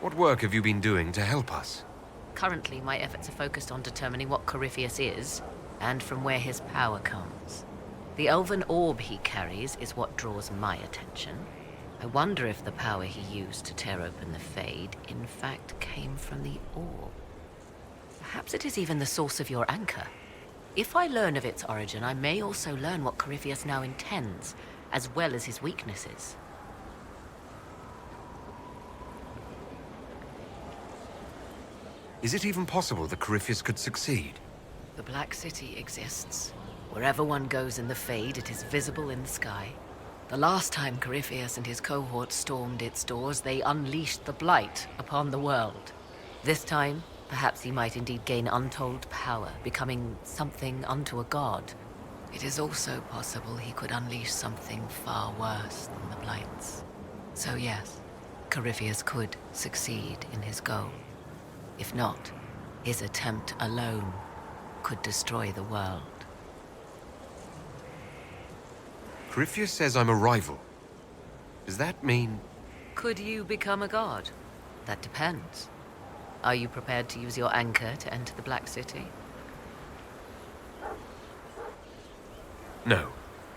What work have you been doing to help us? Currently, my efforts are focused on determining what Corypheus is, and from where his power comes. The elven orb he carries is what draws my attention. I wonder if the power he used to tear open the Fade, in fact, came from the orb. Perhaps it is even the source of your anchor. If I learn of its origin, I may also learn what Corypheus now intends, as well as his weaknesses. Is it even possible that Corypheus could succeed? The Black City exists. Wherever one goes in the Fade, it is visible in the sky. The last time Corypheus and his cohort stormed its doors, they unleashed the Blight upon the world. This time, perhaps he might indeed gain untold power, becoming something unto a god. It is also possible he could unleash something far worse than the Blights. So yes, Corypheus could succeed in his goal. If not, his attempt alone could destroy the world. Corypheus says I'm a rival. Does that mean... Could you become a god? That depends. Are you prepared to use your anchor to enter the Black City? No,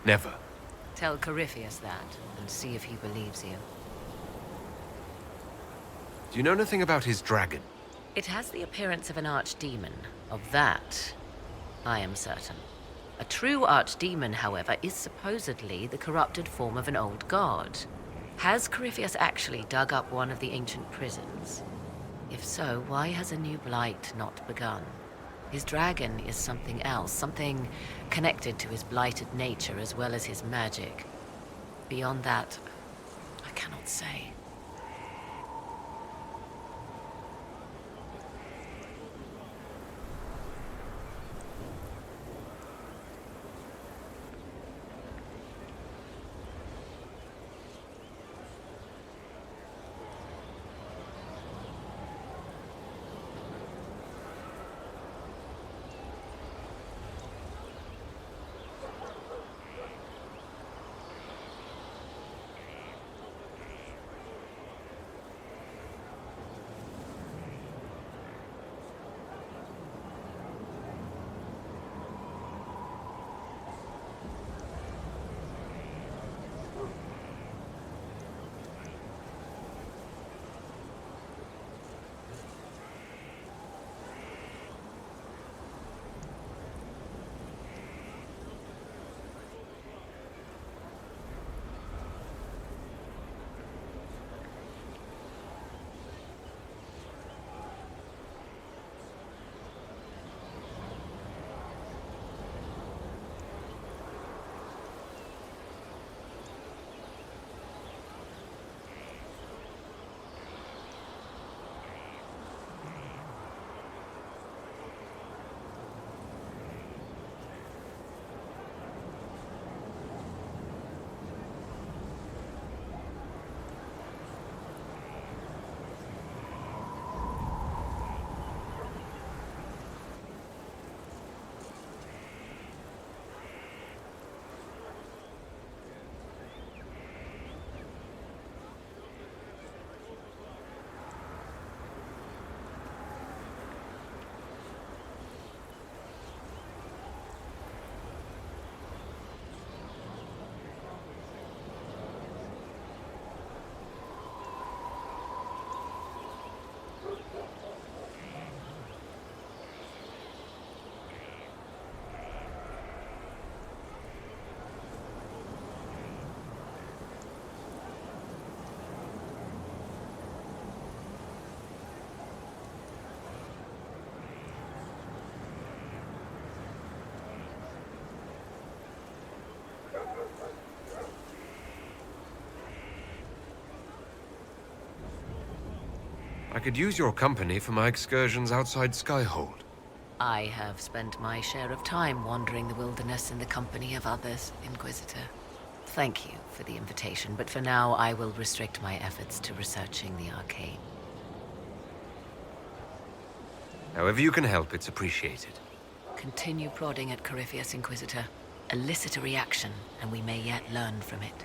never. Tell Corypheus that, and see if he believes you. Do you know anything about his dragon? It has the appearance of an archdemon. Of that, I am certain. A true archdemon, however, is supposedly the corrupted form of an old god. Has Corypheus actually dug up one of the ancient prisons? If so, why has a new blight not begun? His dragon is something else, something connected to his blighted nature as well as his magic. Beyond that, I cannot say. I could use your company for my excursions outside Skyhold. I have spent my share of time wandering the wilderness in the company of others, Inquisitor. Thank you for the invitation, but for now I will restrict my efforts to researching the arcane. However you can help, it's appreciated. Continue prodding at Corypheus, Inquisitor. Elicit a reaction, and we may yet learn from it.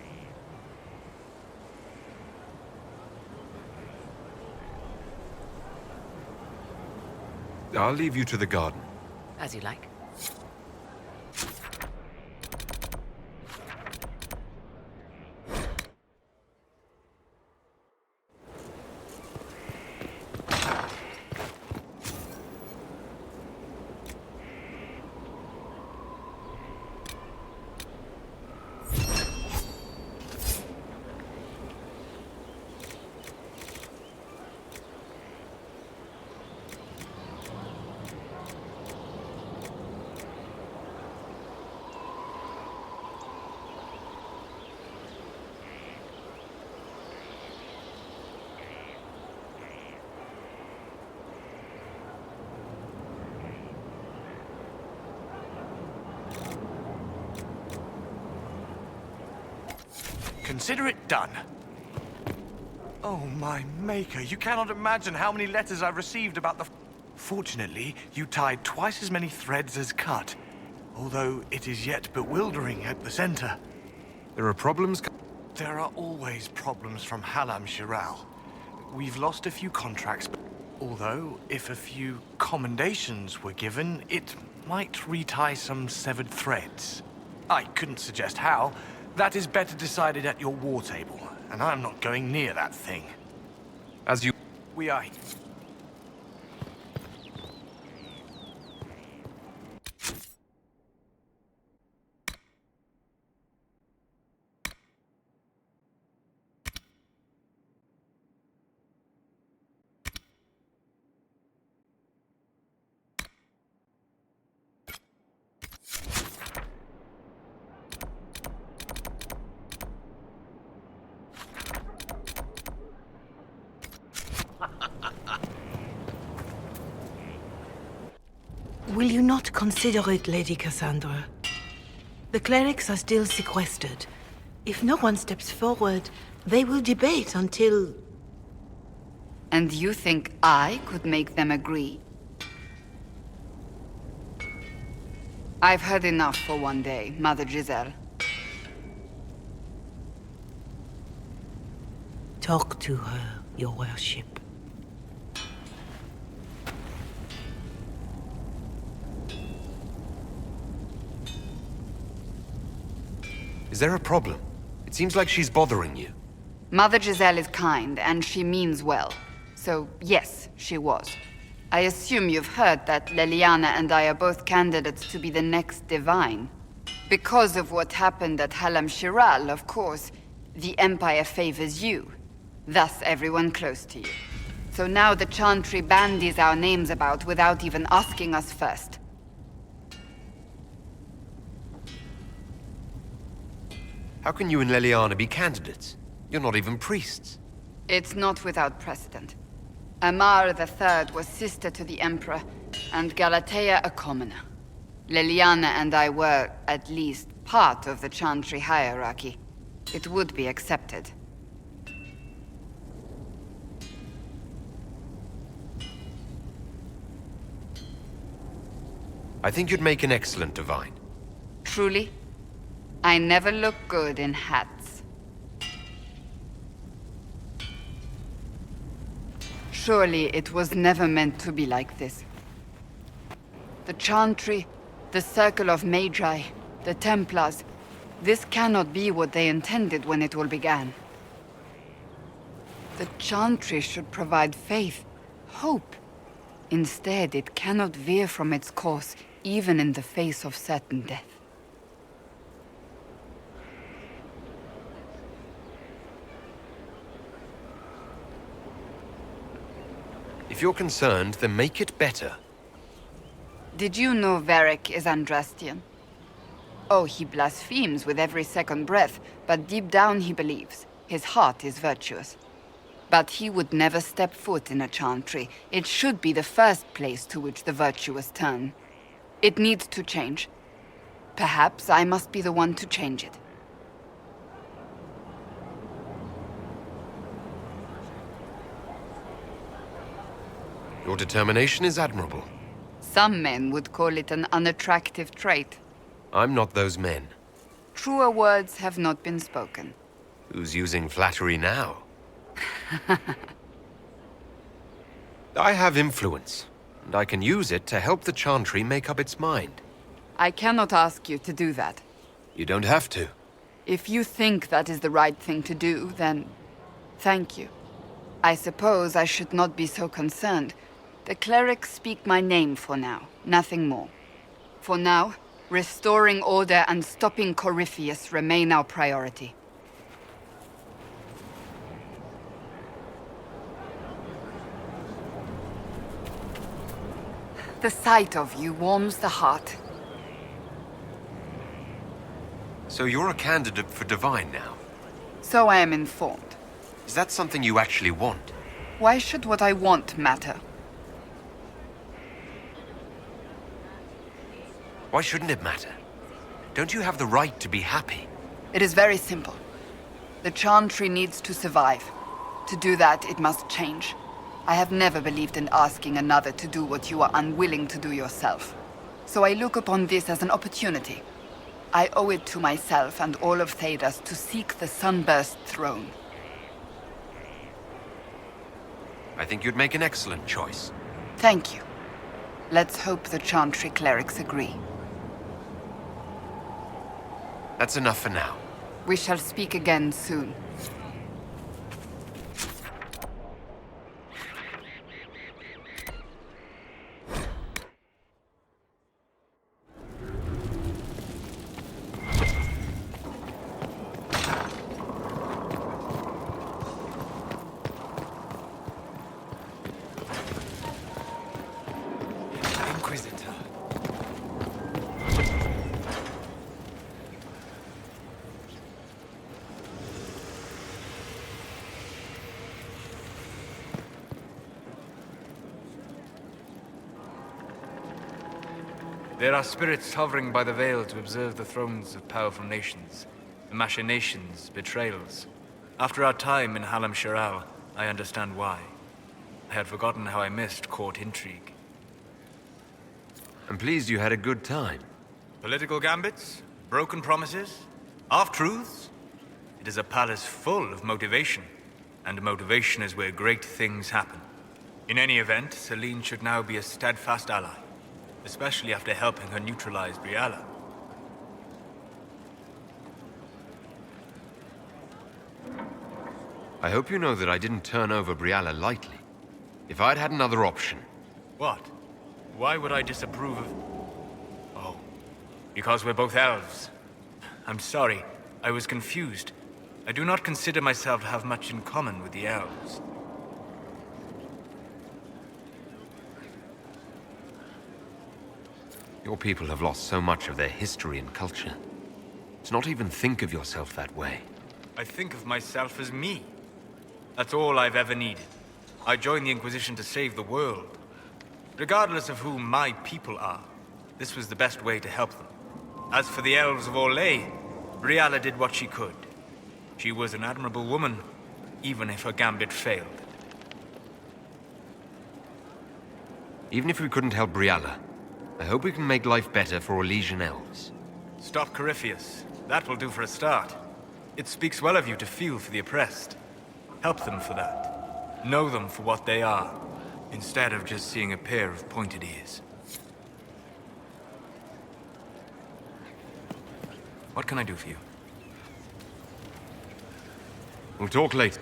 I'll leave you to the garden. As you like. Consider it done. Oh, my maker, you cannot imagine how many letters I've received about the... Fortunately, you tied twice as many threads as cut, although it is yet bewildering at the center. There are problems... There are always problems from Halam Shiral. We've lost a few contracts, although if a few commendations were given, it might retie some severed threads. I couldn't suggest how. That is better decided at your war table, and I'm not going near that thing. As you... We are... Will you not consider it, Lady Cassandra? The clerics are still sequestered. If no one steps forward, they will debate until... And you think I could make them agree? I've heard enough for one day, Mother Giselle. Talk to her, your worship. Is there a problem? It seems like she's bothering you. Mother Giselle is kind, and she means well. So, yes, she was. I assume you've heard that Leliana and I are both candidates to be the next Divine. Because of what happened at Halam Shiral, of course, the Empire favors you. Thus, everyone close to you. So now the Chantry bandies our names about without even asking us first. How can you and Leliana be candidates? You're not even priests. It's not without precedent. Amar III was sister to the Emperor, and Galatea a commoner. Leliana and I were, at least, part of the Chantry hierarchy. It would be accepted. I think you'd make an excellent Divine. Truly? I never look good in hats. Surely it was never meant to be like this. The Chantry, the Circle of Magi, the Templars, this cannot be what they intended when it all began. The Chantry should provide faith, hope. Instead, it cannot veer from its course, even in the face of certain death. If you're concerned, then make it better. Did you know Varric is Andrastian? Oh, he blasphemes with every second breath, but deep down he believes. His heart is virtuous. But he would never step foot in a chantry. It should be the first place to which the virtuous turn. It needs to change. Perhaps I must be the one to change it. Your determination is admirable. Some men would call it an unattractive trait. I'm not those men. Truer words have not been spoken. Who's using flattery now? I have influence, and I can use it to help the Chantry make up its mind. I cannot ask you to do that. You don't have to. If you think that is the right thing to do, then thank you. I suppose I should not be so concerned. The clerics speak my name for now, nothing more. For now, restoring order and stopping Corypheus remain our priority. The sight of you warms the heart. So you're a candidate for Divine now? So I am informed. Is that something you actually want? Why should what I want matter? Why shouldn't it matter? Don't you have the right to be happy? It is very simple. The Chantry needs to survive. To do that, it must change. I have never believed in asking another to do what you are unwilling to do yourself. So I look upon this as an opportunity. I owe it to myself and all of Thedas to seek the Sunburst throne. I think you'd make an excellent choice. Thank you. Let's hope the Chantry clerics agree. That's enough for now. We shall speak again soon. Inquisitor. There are spirits hovering by the veil to observe the thrones of powerful nations, the machinations, betrayals. After our time in Halam Shiral, I understand why. I had forgotten how I missed court intrigue. I'm pleased you had a good time. Political gambits, broken promises, half-truths. It is a palace full of motivation, and motivation is where great things happen. In any event, Selene should now be a steadfast ally, especially after helping her neutralize Briala. I hope you know that I didn't turn over Briala lightly. If I'd had another option... What? Why would I disapprove of... Oh, because we're both elves. I'm sorry, I was confused. I do not consider myself to have much in common with the elves. Your people have lost so much of their history and culture. To not even think of yourself that way. I think of myself as me. That's all I've ever needed. I joined the Inquisition to save the world. Regardless of who my people are, this was the best way to help them. As for the elves of Orlais, Briala did what she could. She was an admirable woman, even if her gambit failed. Even if we couldn't help Briala, I hope we can make life better for Orlesian elves. Stop Corypheus. That will do for a start. It speaks well of you to feel for the oppressed. Help them for that. Know them for what they are, instead of just seeing a pair of pointed ears. What can I do for you? We'll talk later.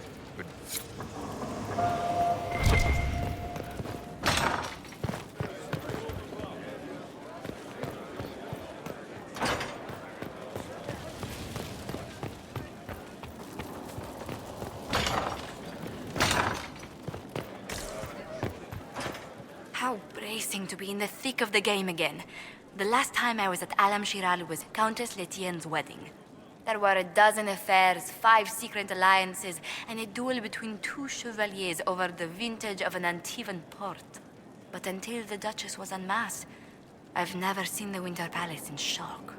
How bracing to be in the thick of the game again. The last time I was at Alam Shiral was Countess Letienne's wedding. There were a dozen affairs, 5 secret alliances, and a duel between 2 chevaliers over the vintage of an Antivan port. But until the Duchess was unmasked, I've never seen the Winter Palace in shock.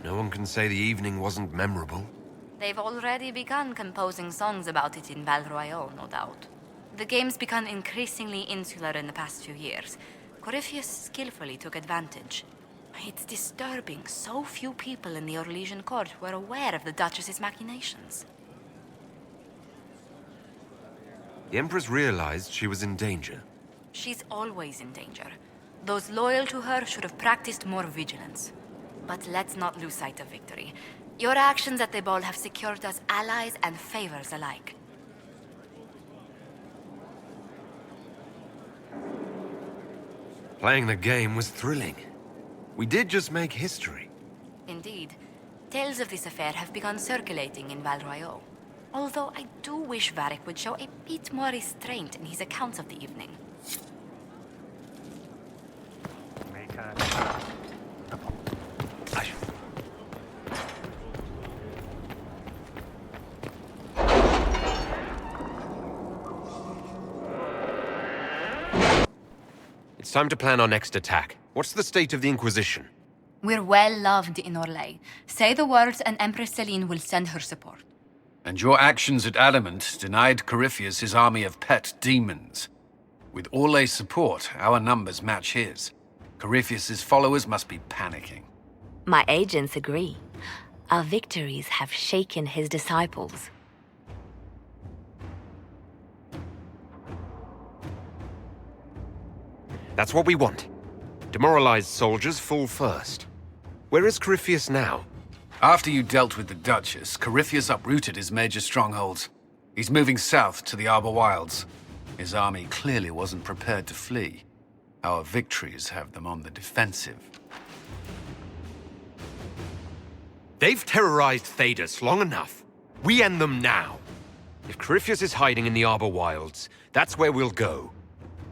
No one can say the evening wasn't memorable. They've already begun composing songs about it in Val Royale, no doubt. The game's become increasingly insular in the past few years. Corypheus skillfully took advantage. It's disturbing so few people in the Orlesian court were aware of the Duchess's machinations. The Empress realized she was in danger. She's always in danger. Those loyal to her should have practiced more vigilance. But let's not lose sight of victory. Your actions at the ball have secured us allies and favors alike. Playing the game was thrilling. We did just make history. Indeed. Tales of this affair have begun circulating in Val Royale. Although I do wish Varric would show a bit more restraint in his accounts of the evening. It's time to plan our next attack. What's the state of the Inquisition? We're well loved in Orlais. Say the words and Empress Celine will send her support. And your actions at Adamant denied Corypheus his army of pet demons. With Orlais' support, our numbers match his. Corypheus's followers must be panicking. My agents agree. Our victories have shaken his disciples. That's what we want. Demoralized soldiers fall first. Where is Corypheus now? After you dealt with the Duchess, Corypheus uprooted his major strongholds. He's moving south to the Arbor Wilds. His army clearly wasn't prepared to flee. Our victories have them on the defensive. They've terrorized Thedas long enough. We end them now. If Corypheus is hiding in the Arbor Wilds, that's where we'll go.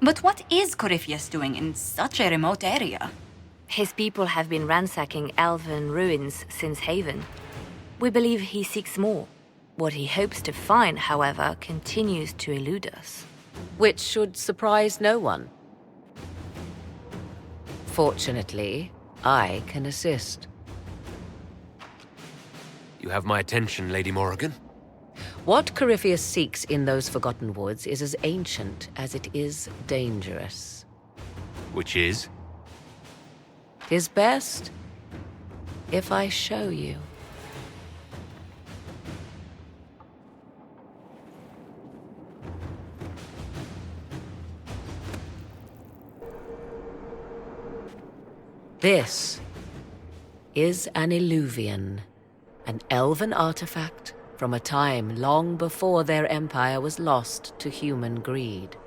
But what is Corypheus doing in such a remote area? His people have been ransacking elven ruins since Haven. We believe he seeks more. What he hopes to find, however, continues to elude us. Which should surprise no one. Fortunately, I can assist. You have my attention, Lady Morrigan. What Corypheus seeks in those Forgotten Woods is as ancient as it is dangerous. Which is? His best, if I show you. This is an Illuvian, an elven artifact from a time long before their empire was lost to human greed.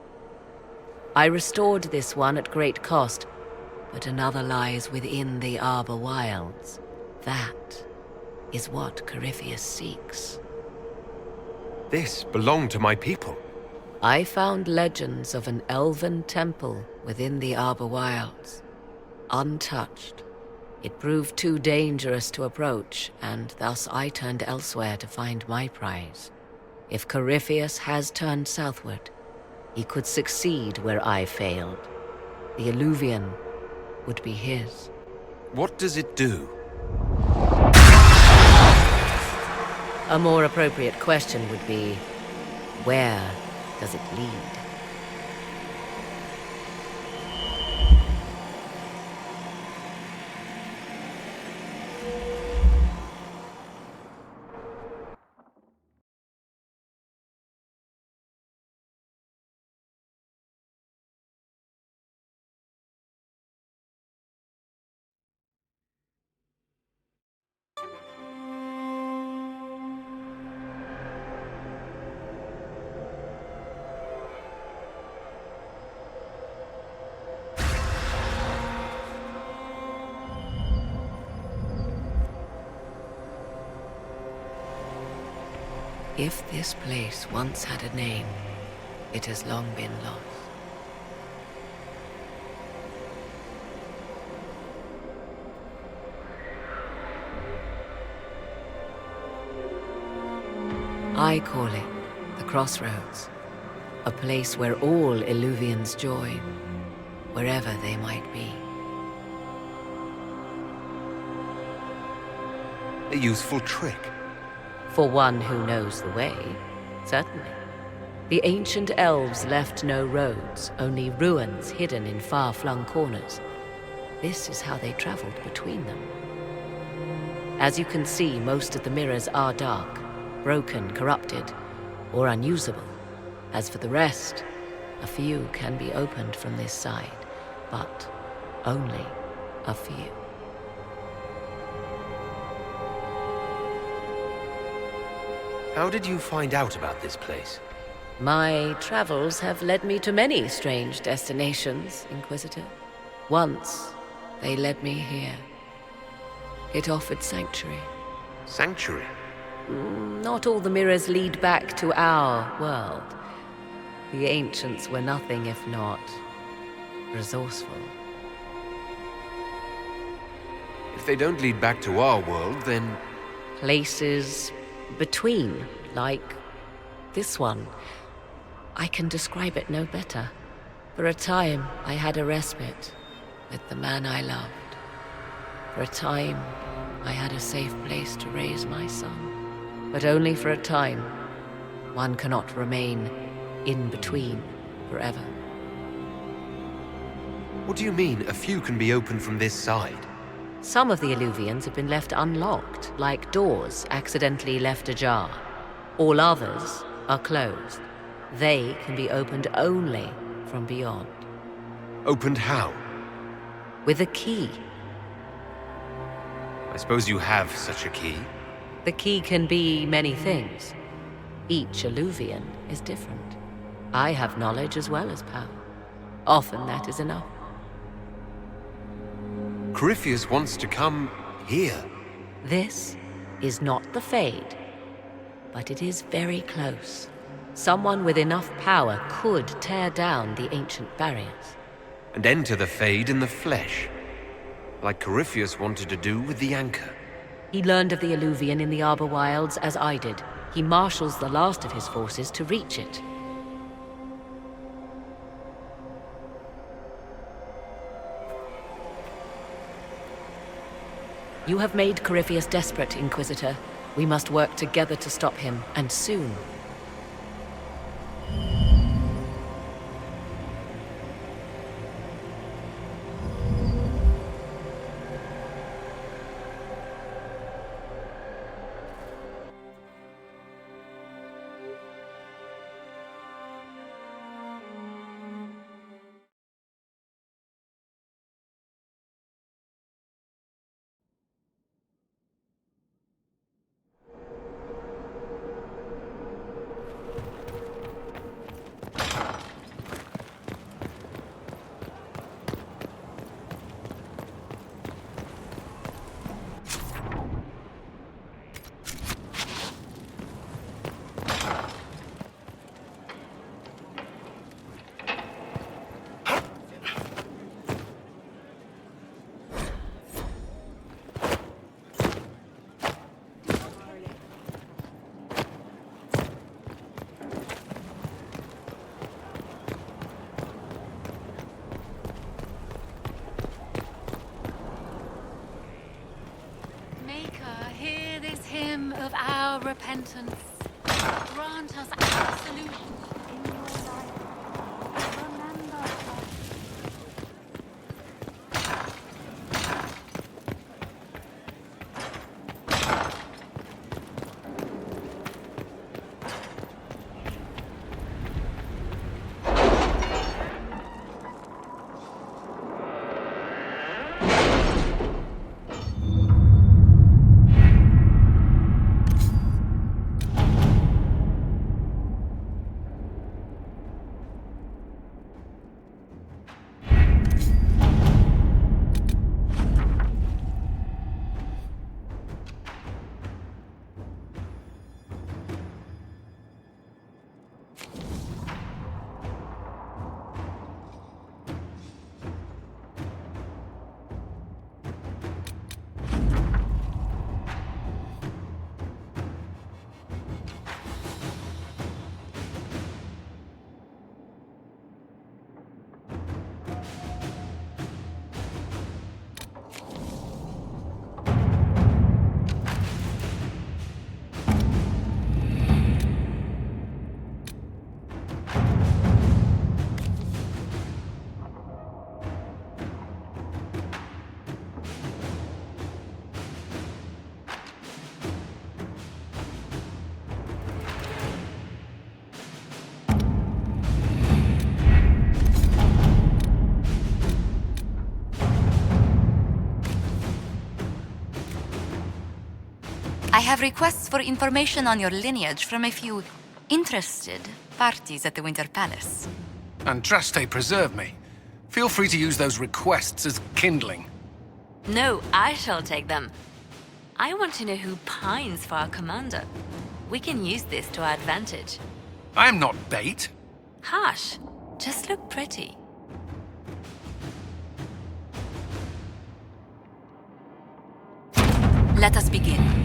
I restored this one at great cost, but another lies within the Arbor Wilds. That is what Corypheus seeks. This belonged to my people. I found legends of an elven temple within the Arbor Wilds, untouched. It proved too dangerous to approach, and thus I turned elsewhere to find my prize. If Corypheus has turned southward, he could succeed where I failed. The Illuvian would be his. What does it do? A more appropriate question would be, where does it lead? If this place once had a name, it has long been lost. I call it the Crossroads, a place where all Illuvians join, wherever they might be. A useful trick. For one who knows the way, certainly. The ancient elves left no roads, only ruins hidden in far-flung corners. This is how they traveled between them. As you can see, most of the mirrors are dark, broken, corrupted, or unusable. As for the rest, a few can be opened from this side, but only a few. How did you find out about this place? My travels have led me to many strange destinations, Inquisitor. Once, they led me here. It offered sanctuary. Sanctuary? Not all the mirrors lead back to our world. The ancients were nothing if not resourceful. If they don't lead back to our world, then... Places between, like this one. I can describe it no better. For a time, I had a respite with the man I loved. For a time, I had a safe place to raise my son. But only for a time. One cannot remain in between forever. What do you mean, a few can be opened from this side? Some of the Illuvians have been left unlocked, like doors accidentally left ajar. All others are closed. They can be opened only from beyond. Opened how? With a key. I suppose you have such a key? The key can be many things. Each Illuvian is different. I have knowledge as well as power. Often that is enough. Corypheus wants to come here. This is not the Fade, but it is very close. Someone with enough power could tear down the ancient barriers. And enter the Fade in the flesh. Like Corypheus wanted to do with the Anchor. He learned of the Illuvian in the Arbor Wilds as I did. He marshals the last of his forces to reach it. You have made Corypheus desperate, Inquisitor. We must work together to stop him, and soon. Hymn of our repentance. Grant us absolution in your life. Remember us. I have requests for information on your lineage from a few interested parties at the Winter Palace. Andraste preserve me. Feel free to use those requests as kindling. No, I shall take them. I want to know who pines for our commander. We can use this to our advantage. I am not bait. Hush. Just look pretty. Let us begin.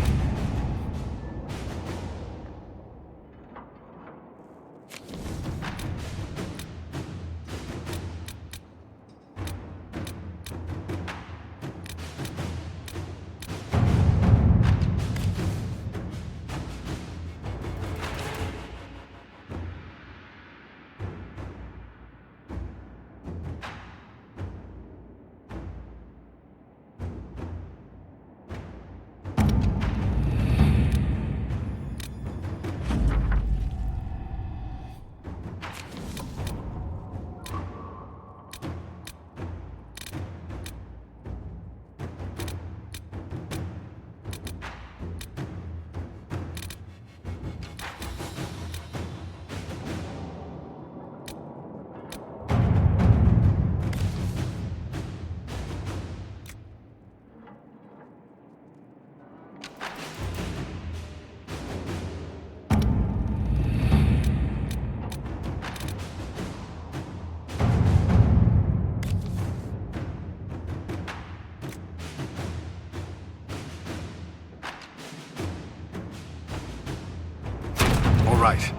All right.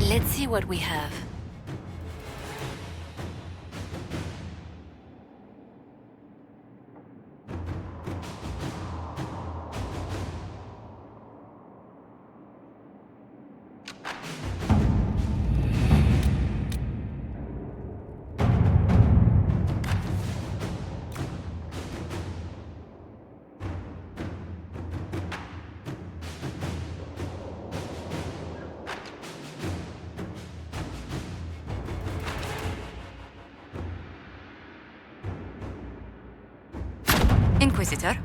Let's see what we have. Inquisitor?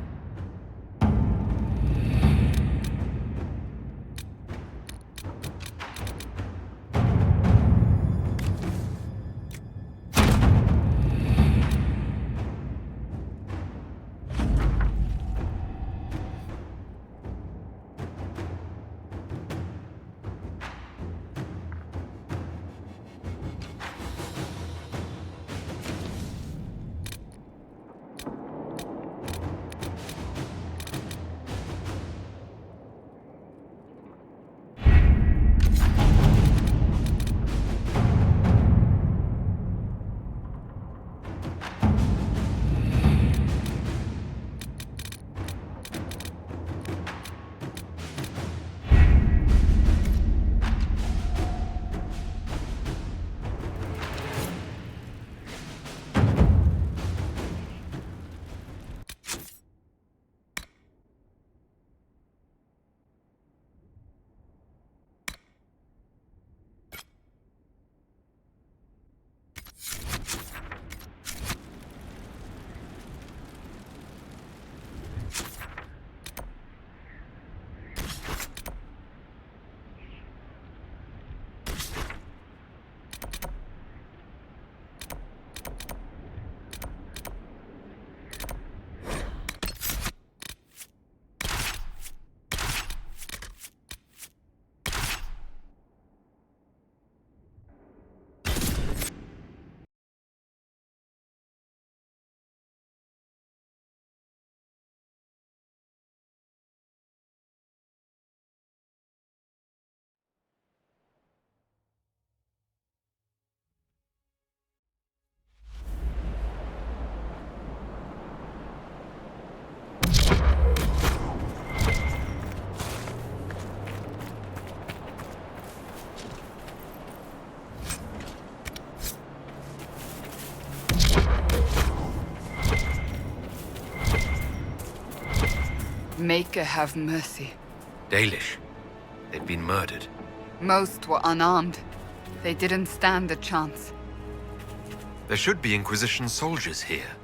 Maker have mercy. Dalish. They'd been murdered. Most were unarmed. They didn't stand a chance. There should be Inquisition soldiers here.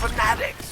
fanatics!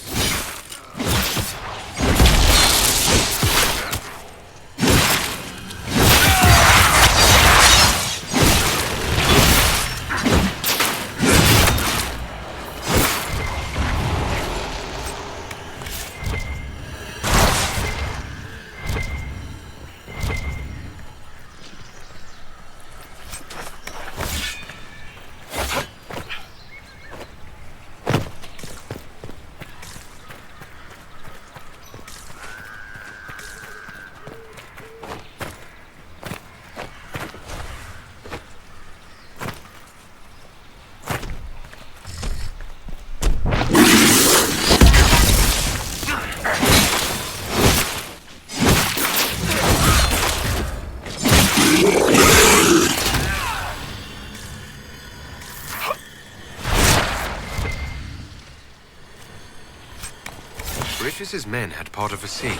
Griffiths' men had part of a seal.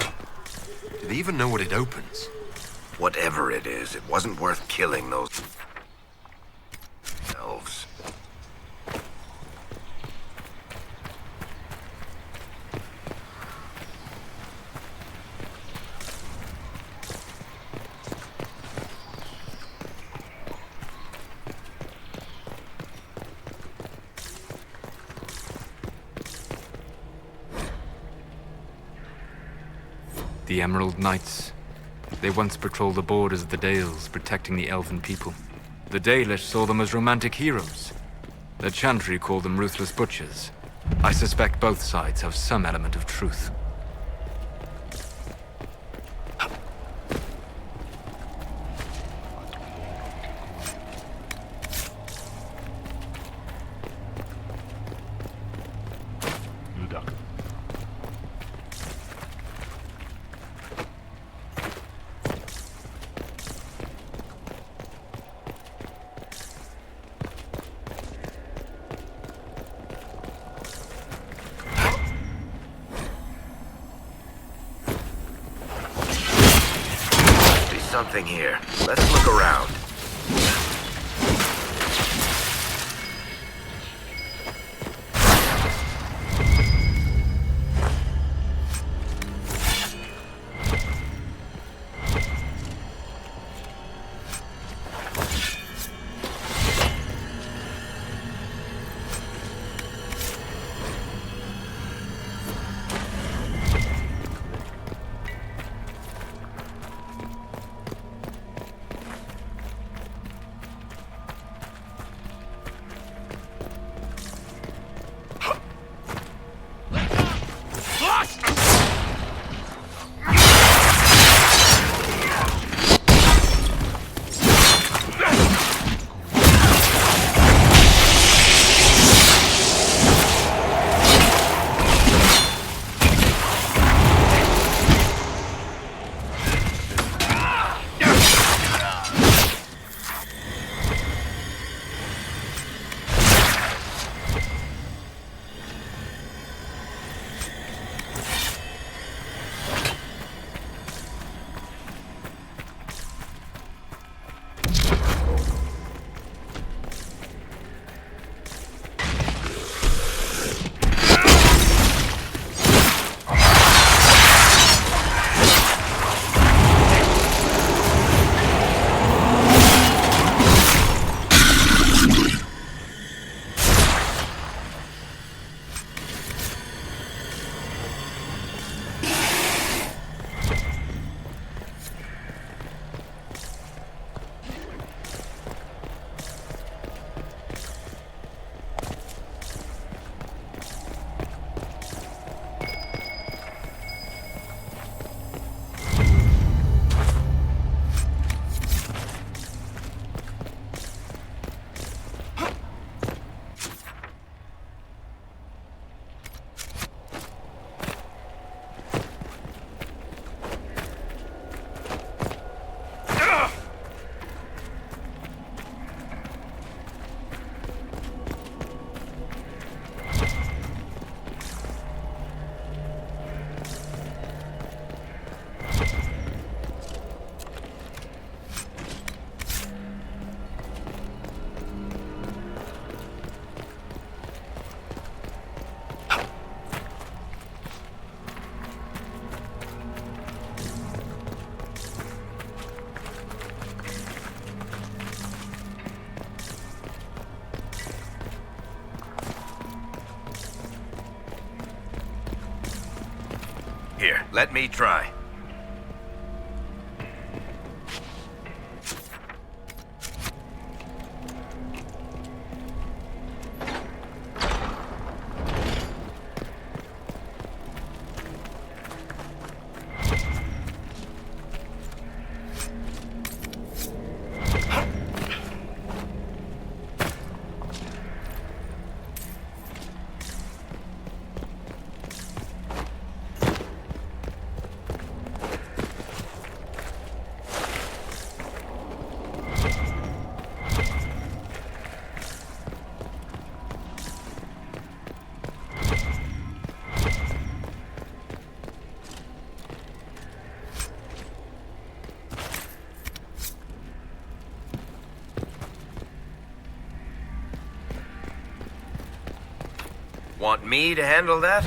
Do they even know what it opens? Whatever it is, it wasn't worth killing those elves. The Emerald Knights. They once patrolled the borders of the Dales, protecting the elven people. The Dalish saw them as romantic heroes. The Chantry called them ruthless butchers. I suspect both sides have some element of truth. Something here. Let's look around. Here, let me try. Want me to handle that?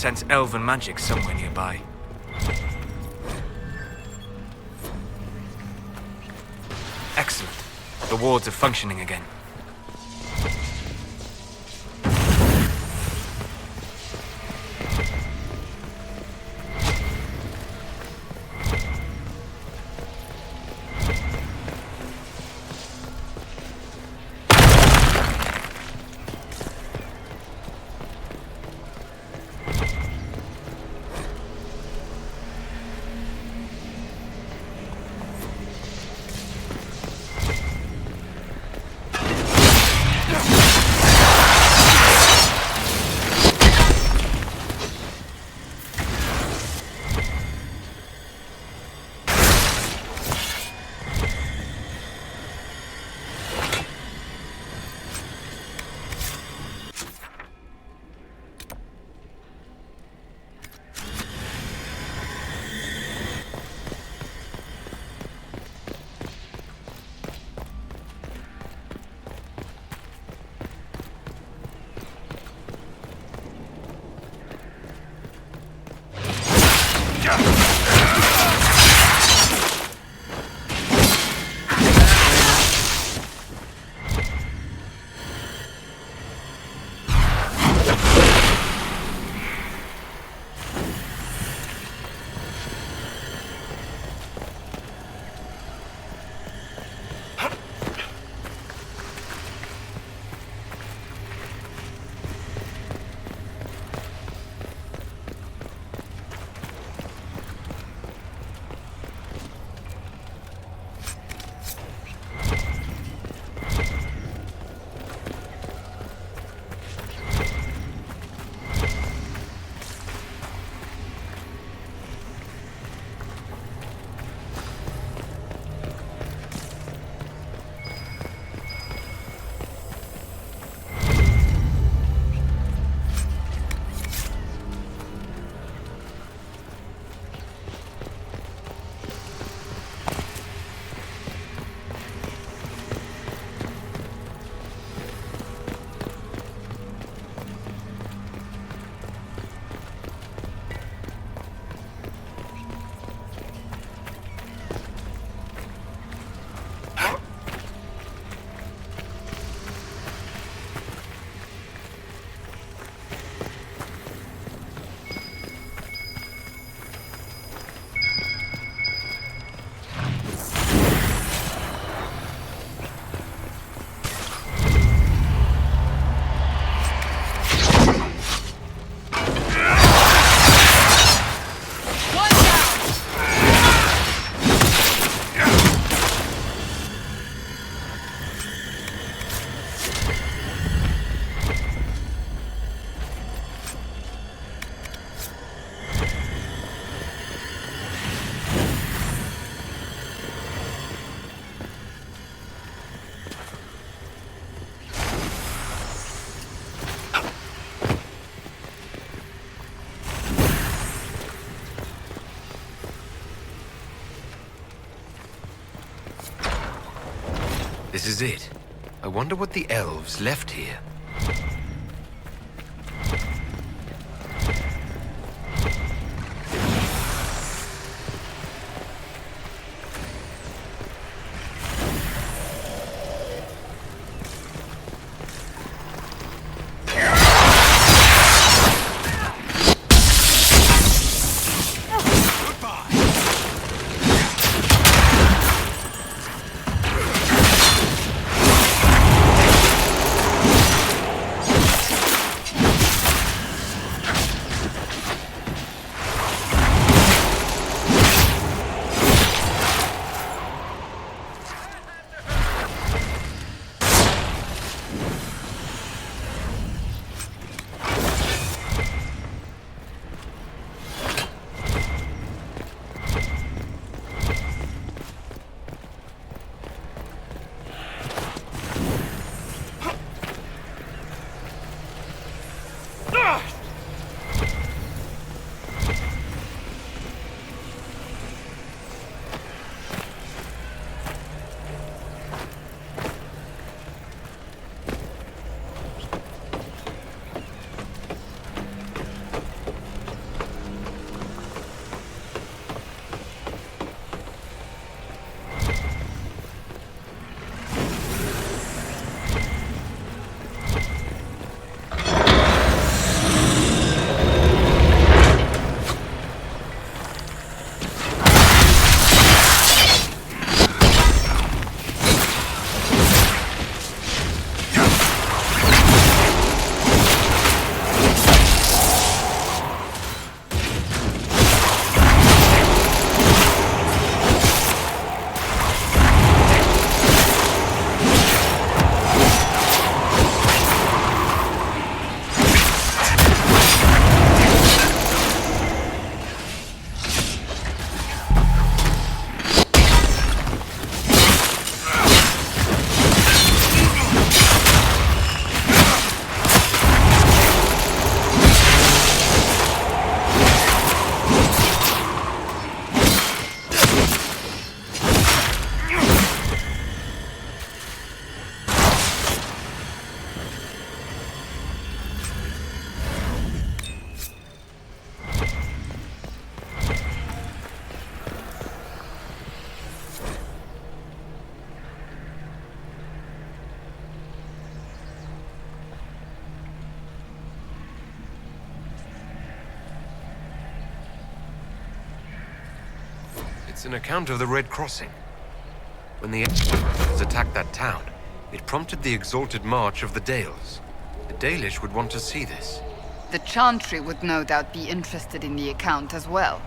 sense elven magic somewhere nearby. Excellent. The wards are functioning again. This is it. I wonder what the elves left here. It's an account of the Red Crossing. When the Emperors attacked that town, it prompted the exalted march of the Dales. The Dalish would want to see this. The Chantry would no doubt be interested in the account as well.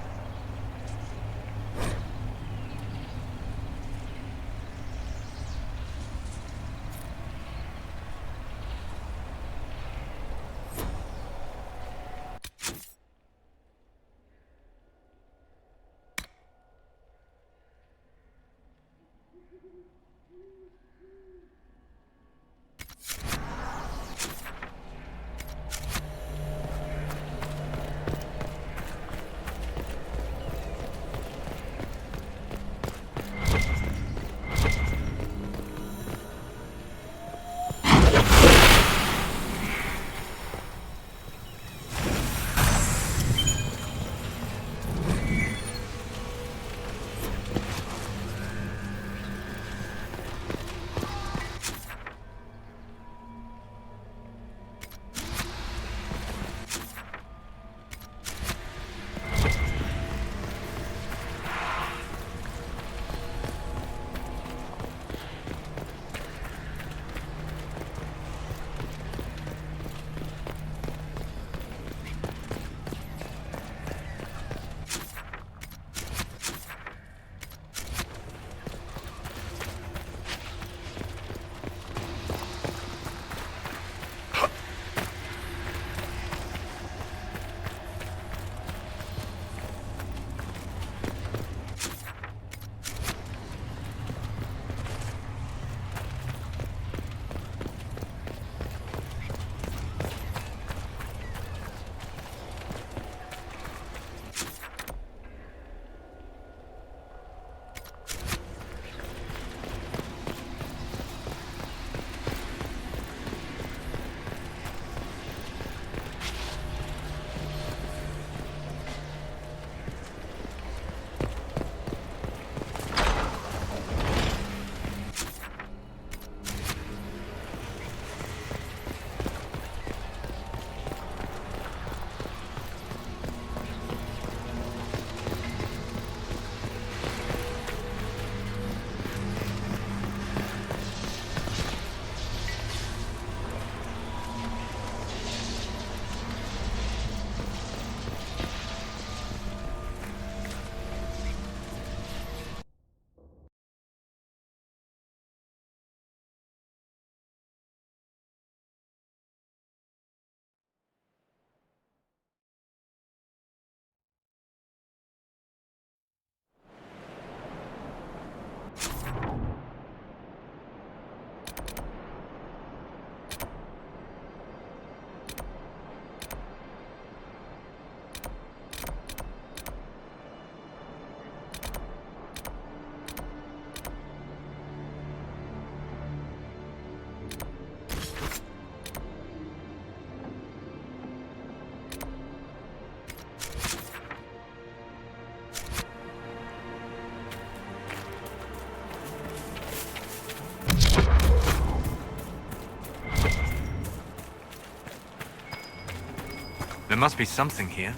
There must be something here.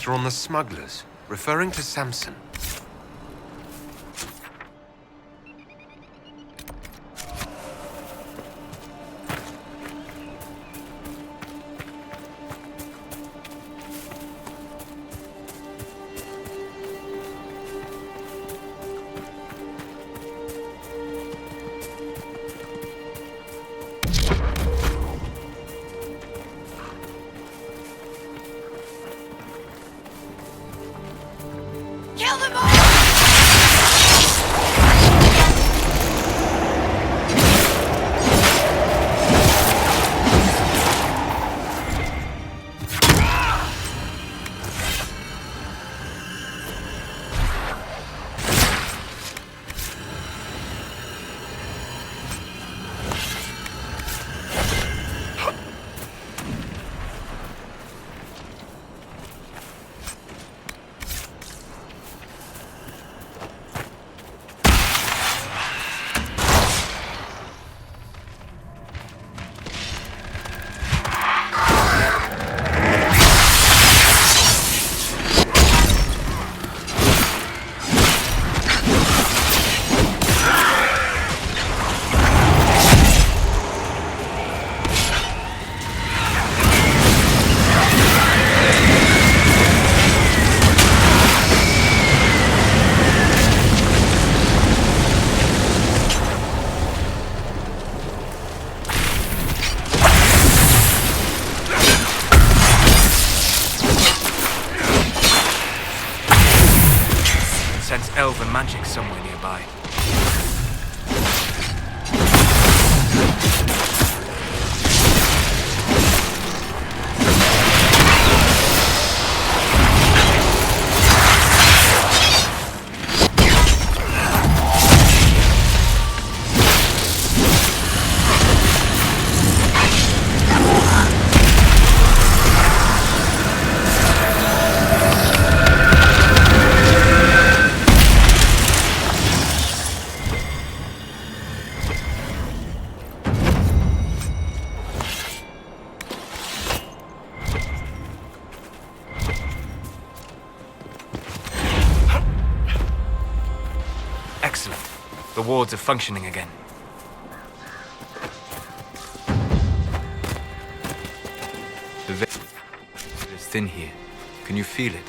letter on the smugglers, referring to Samson. Kill them all! Sense elven magic somewhere nearby. Excellent. The wards are functioning again. The veil is thin here. Can you feel it?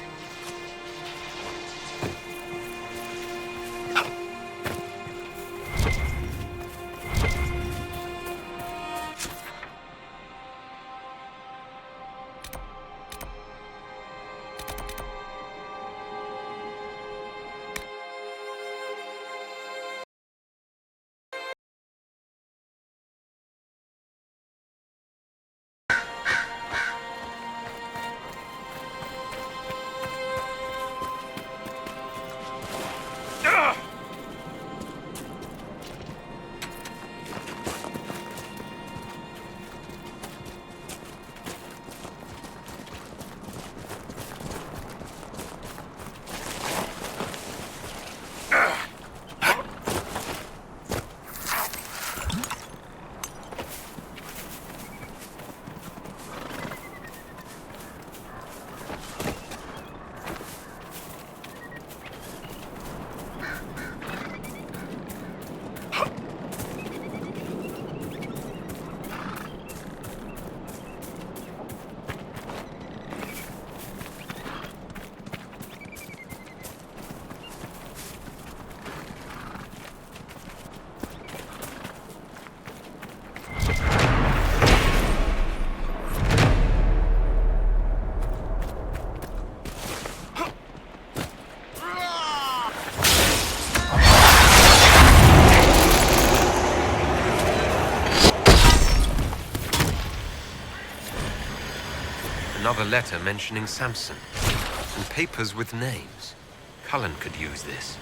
Another letter mentioning Samson, and papers with names. Cullen could use this.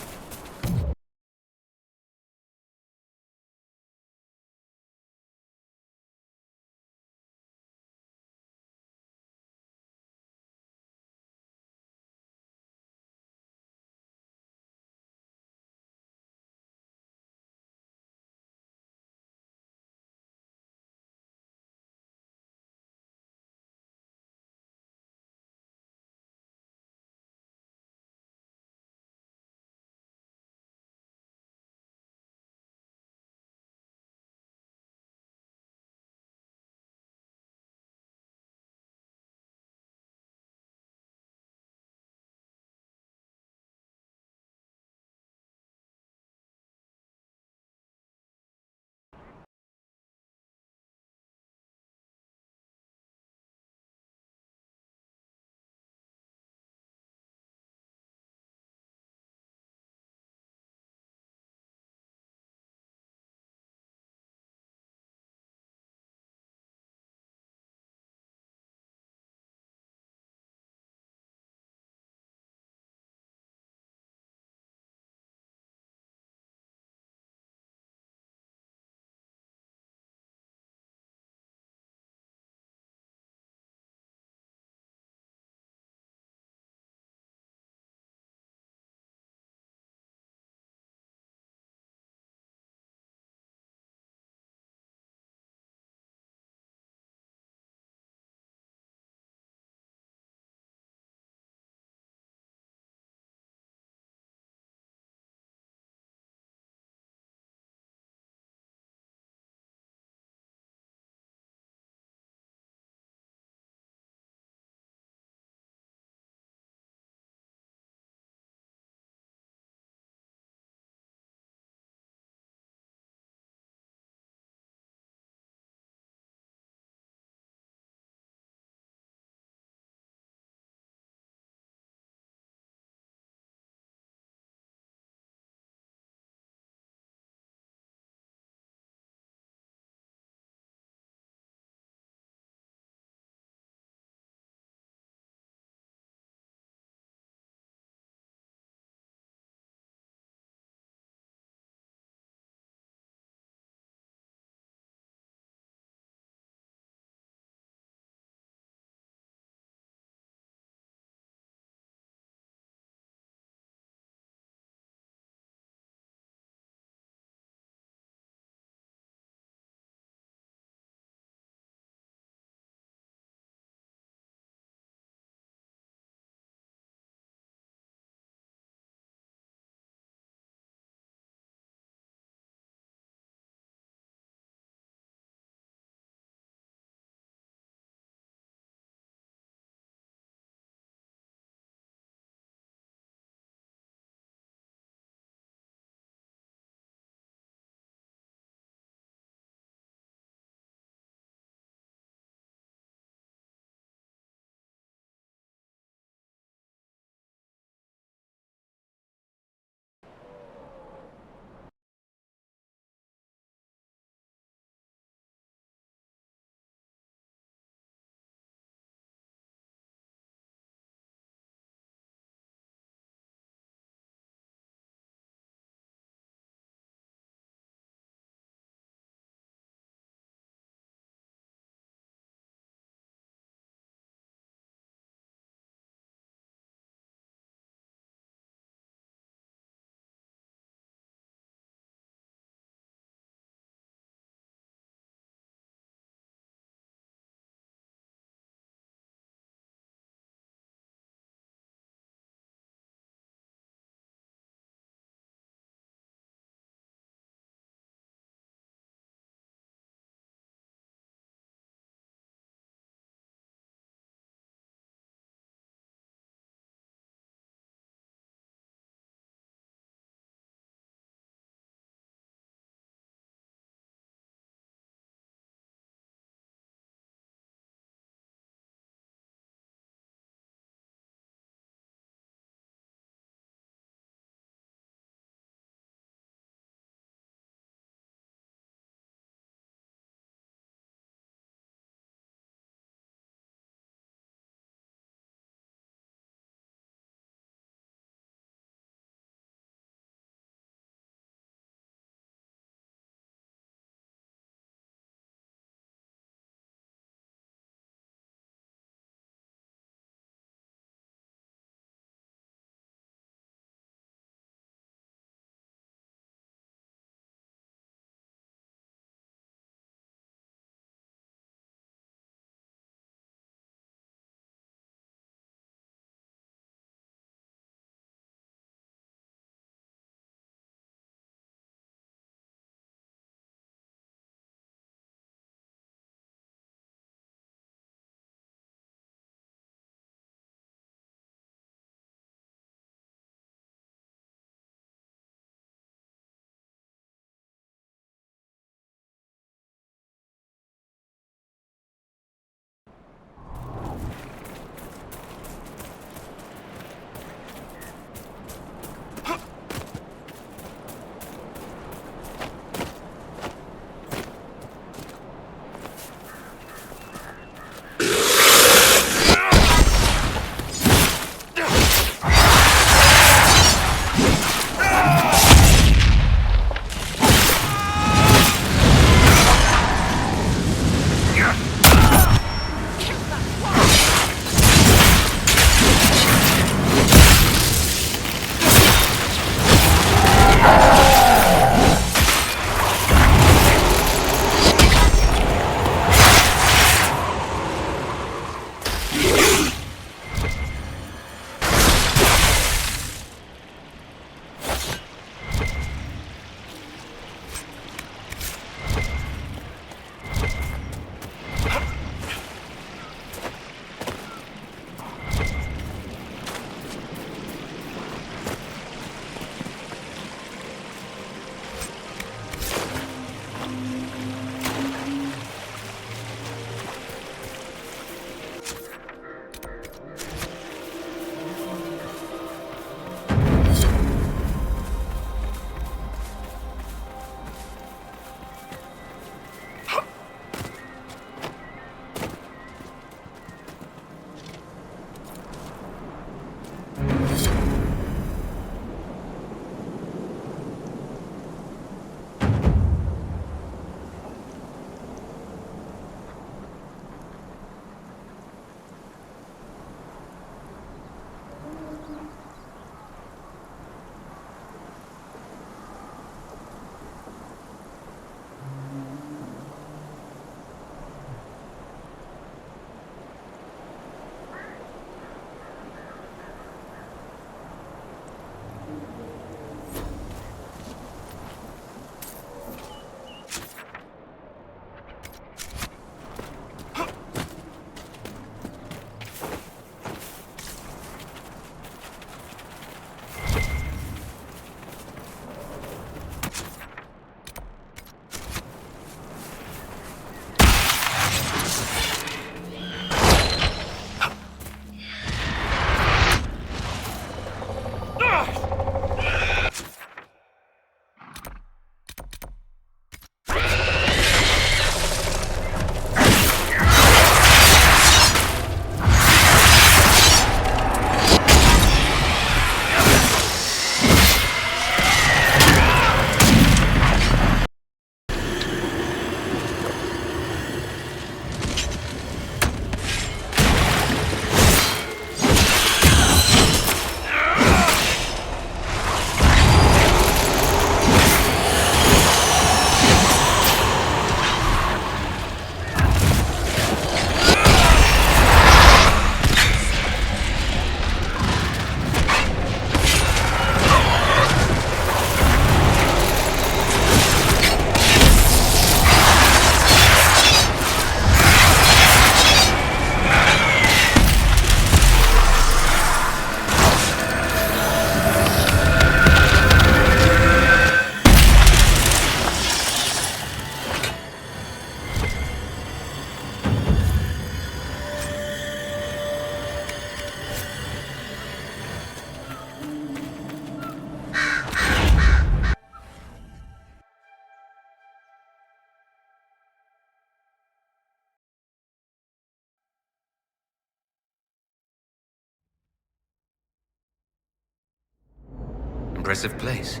impressive place.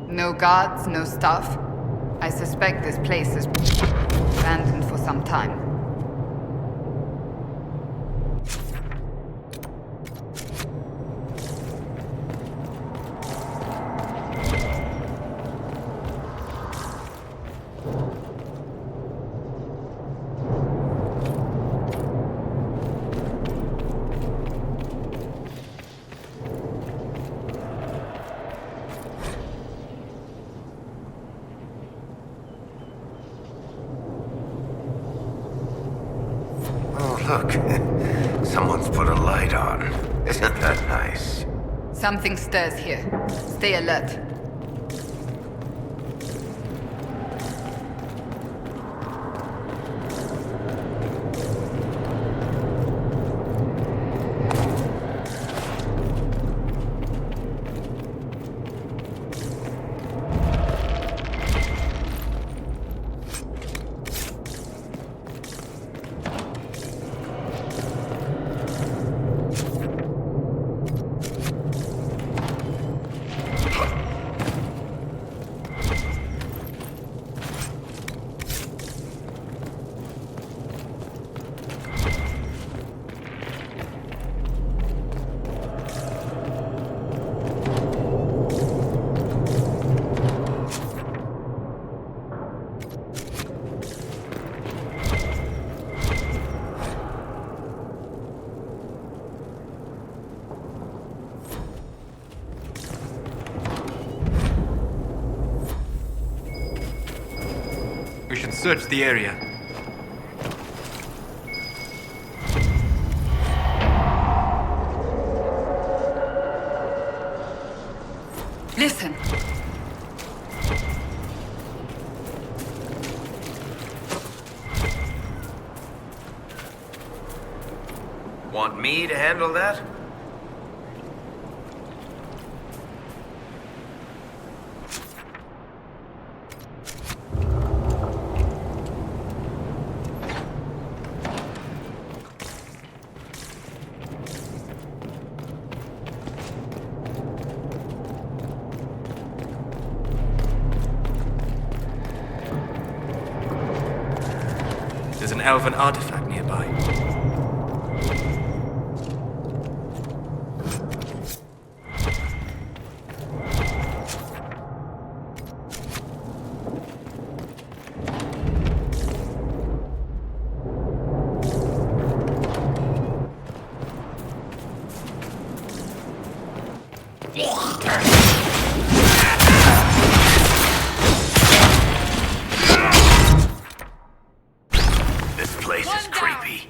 No guards, no staff. I suspect this place is abandoned for some time. Look, someone's put a light on. Isn't that nice? Something stirs here. Stay alert. We should search the area. Listen. Want me to handle that? There's an elven artifact nearby. This place is creepy.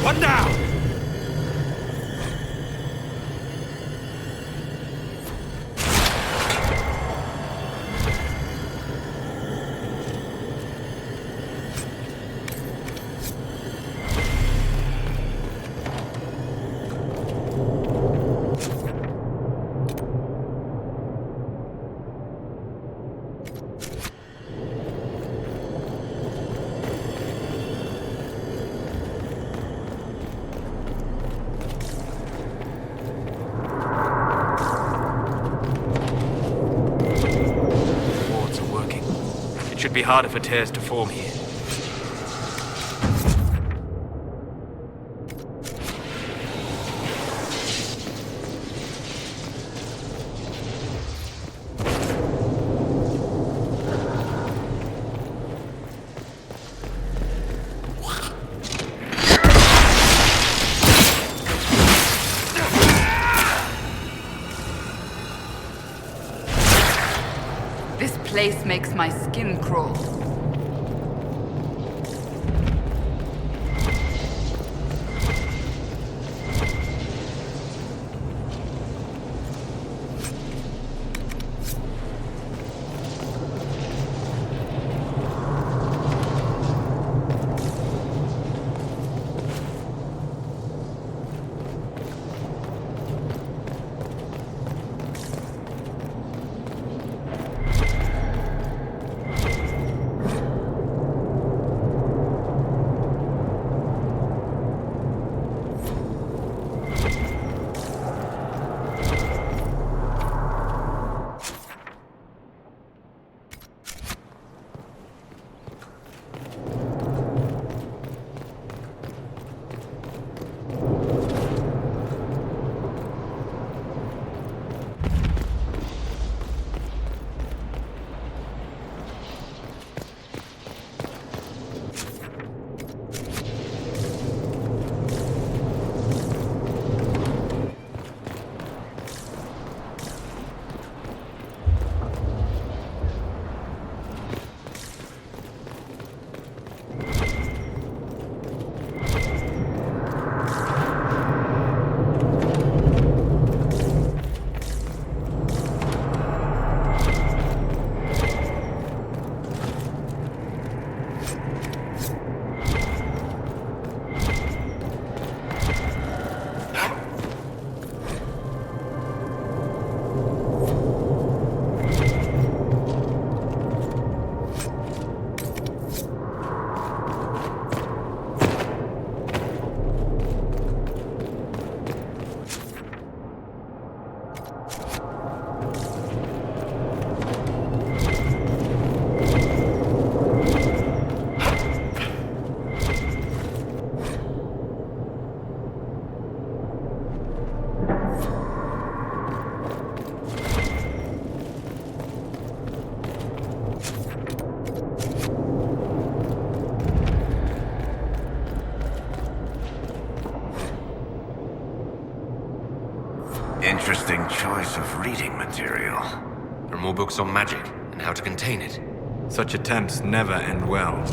One down! It should be harder for tears to form here. This place makes my skin crawl. interesting choice of reading material. There are more books on magic and how to contain it. Such attempts never end well.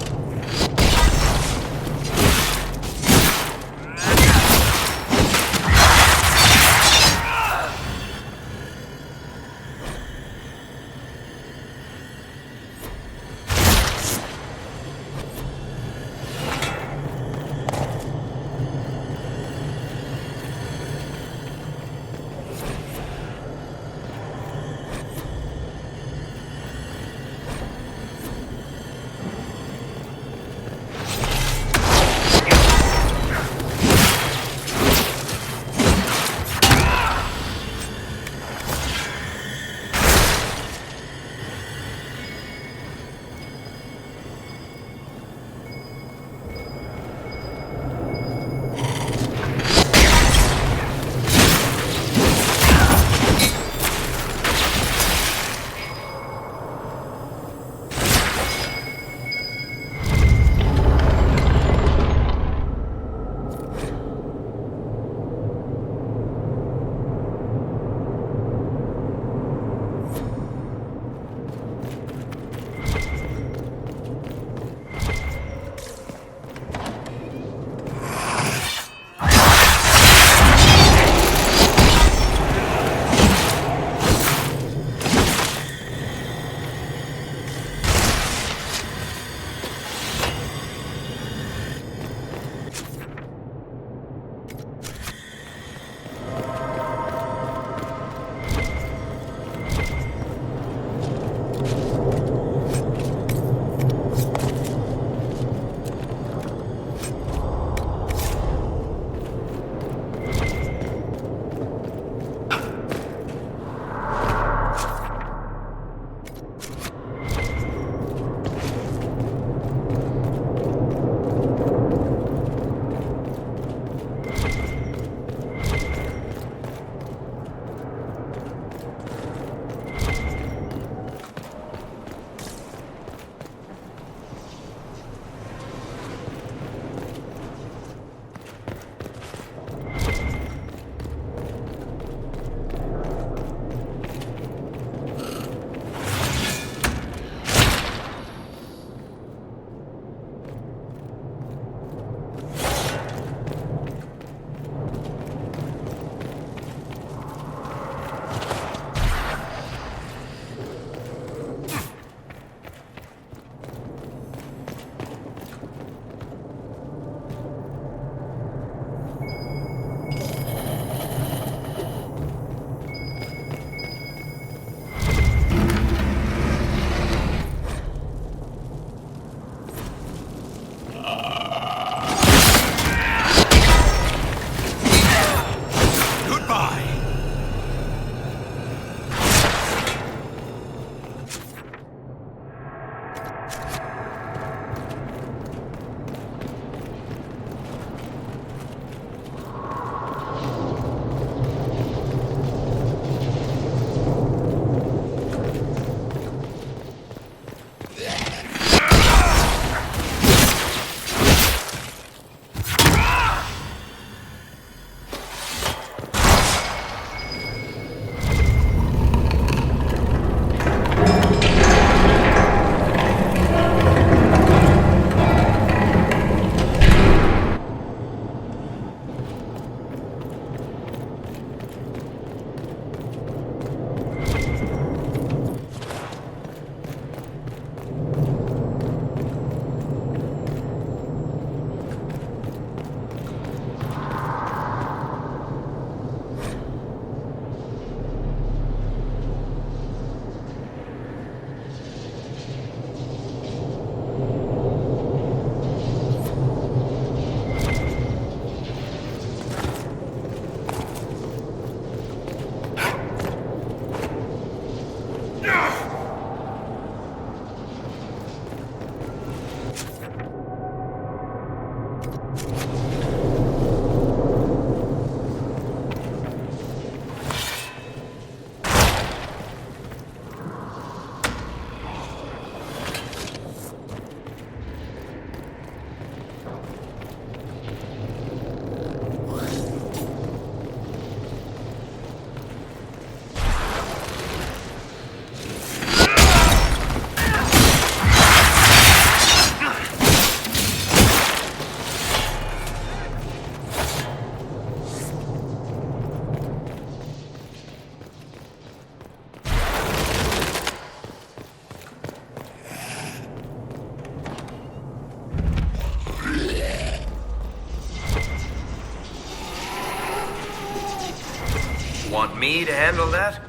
Want me to handle that?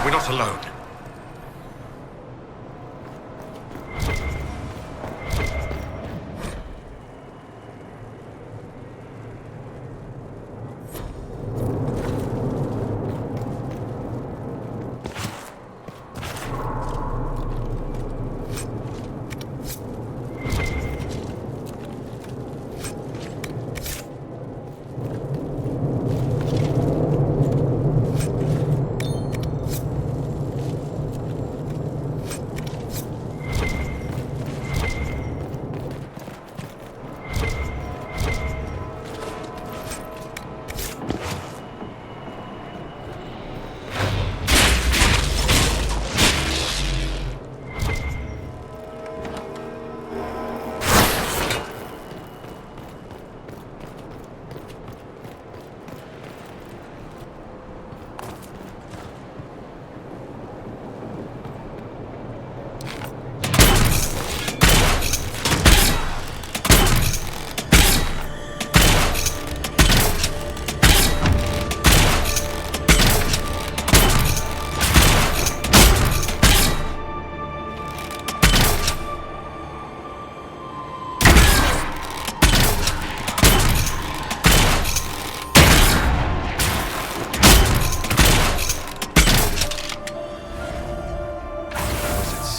We're not alone.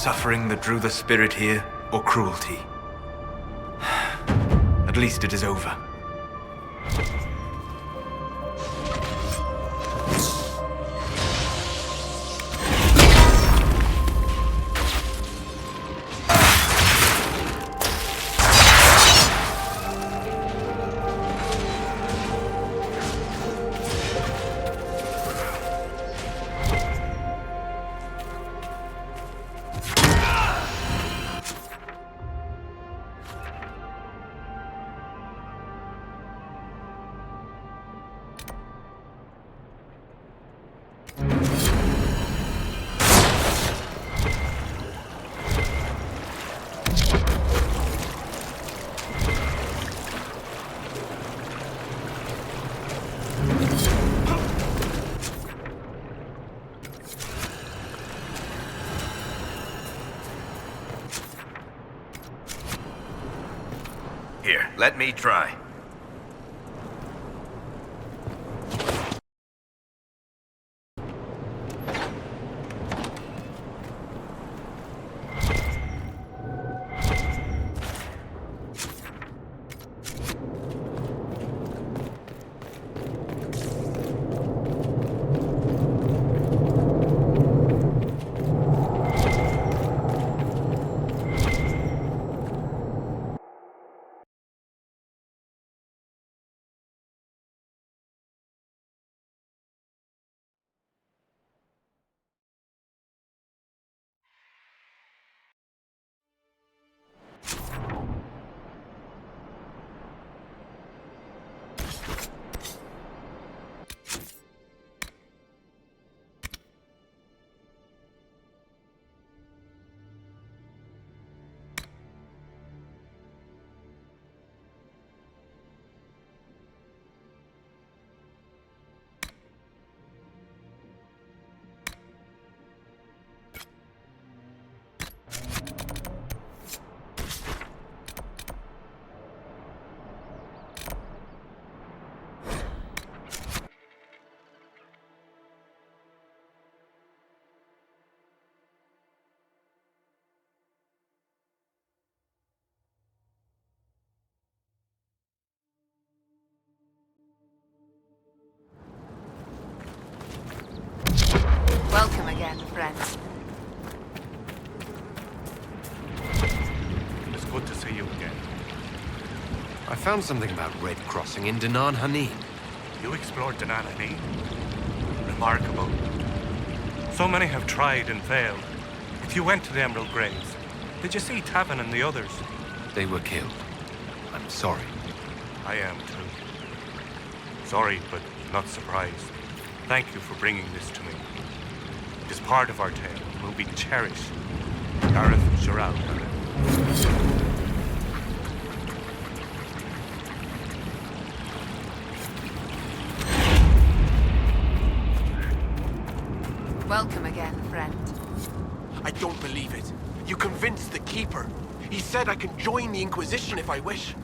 Suffering that drew the spirit here, or cruelty? At least it is over. Here, let me try. Welcome again, friends. see you again. I found something about Red Crossing in Danan Hanin. You explored Danan Hanin? Remarkable. So many have tried and failed. If you went to the Emerald Graves, did you see Tavin and the others? They were killed. I'm sorry. I am too. Sorry, but not surprised. Thank you for bringing this to me. It is part of our tale, and will be cherished. Gareth Shiral. Welcome again, friend. I don't believe it. You convinced the Keeper. He said I can join the Inquisition if I wish.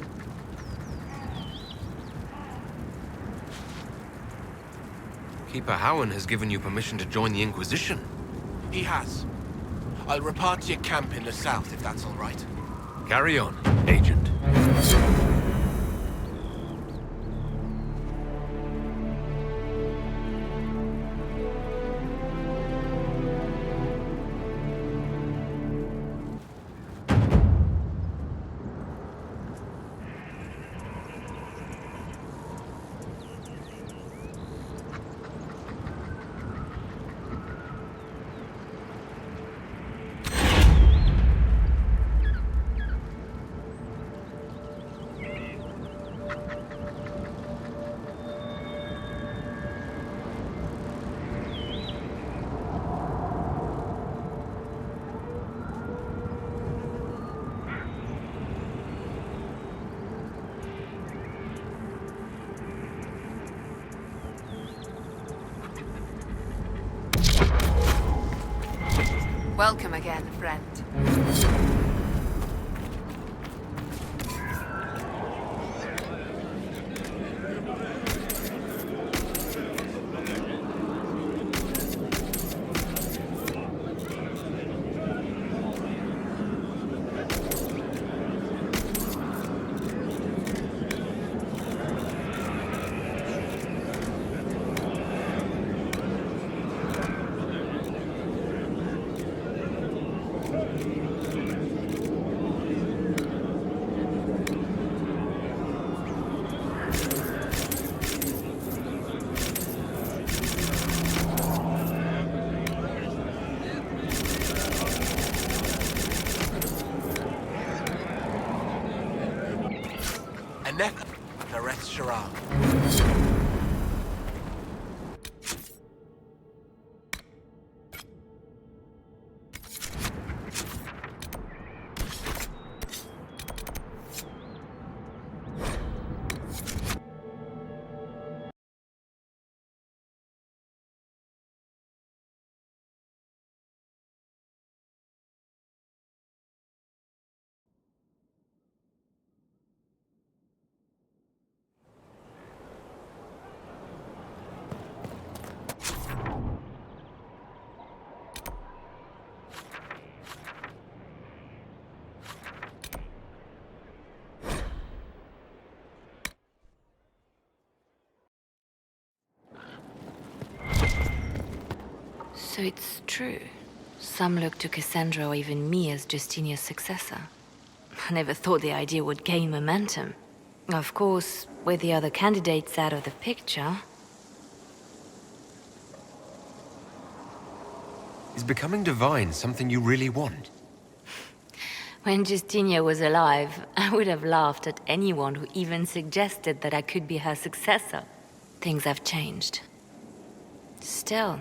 Keeper Howan has given you permission to join the Inquisition. He has. I'll report to your camp in the south, if that's all right. Carry on, Agent. Welcome again, friend. Nareth Shiral. So it's true. Some look to Cassandra or even me as Justinia's successor. I never thought the idea would gain momentum. Of course, with the other candidates out of the picture... Is becoming divine something you really want? When Justinia was alive, I would have laughed at anyone who even suggested that I could be her successor. Things have changed. Still,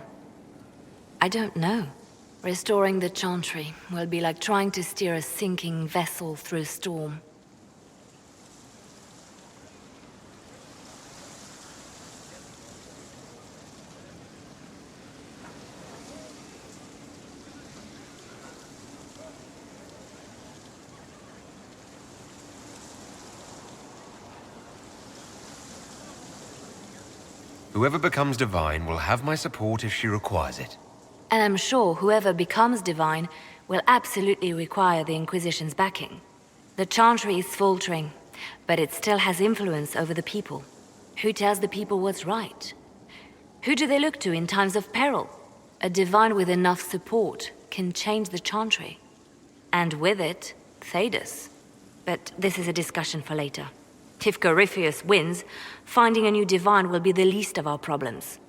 I don't know. Restoring the Chantry will be like trying to steer a sinking vessel through a storm. Whoever becomes divine will have my support if she requires it. And I'm sure whoever becomes divine will absolutely require the Inquisition's backing. The Chantry is faltering, but it still has influence over the people. Who tells the people what's right? Who do they look to in times of peril? A divine with enough support can change the Chantry. And with it, Thedas. But this is a discussion for later. If Corypheus wins, finding a new divine will be the least of our problems.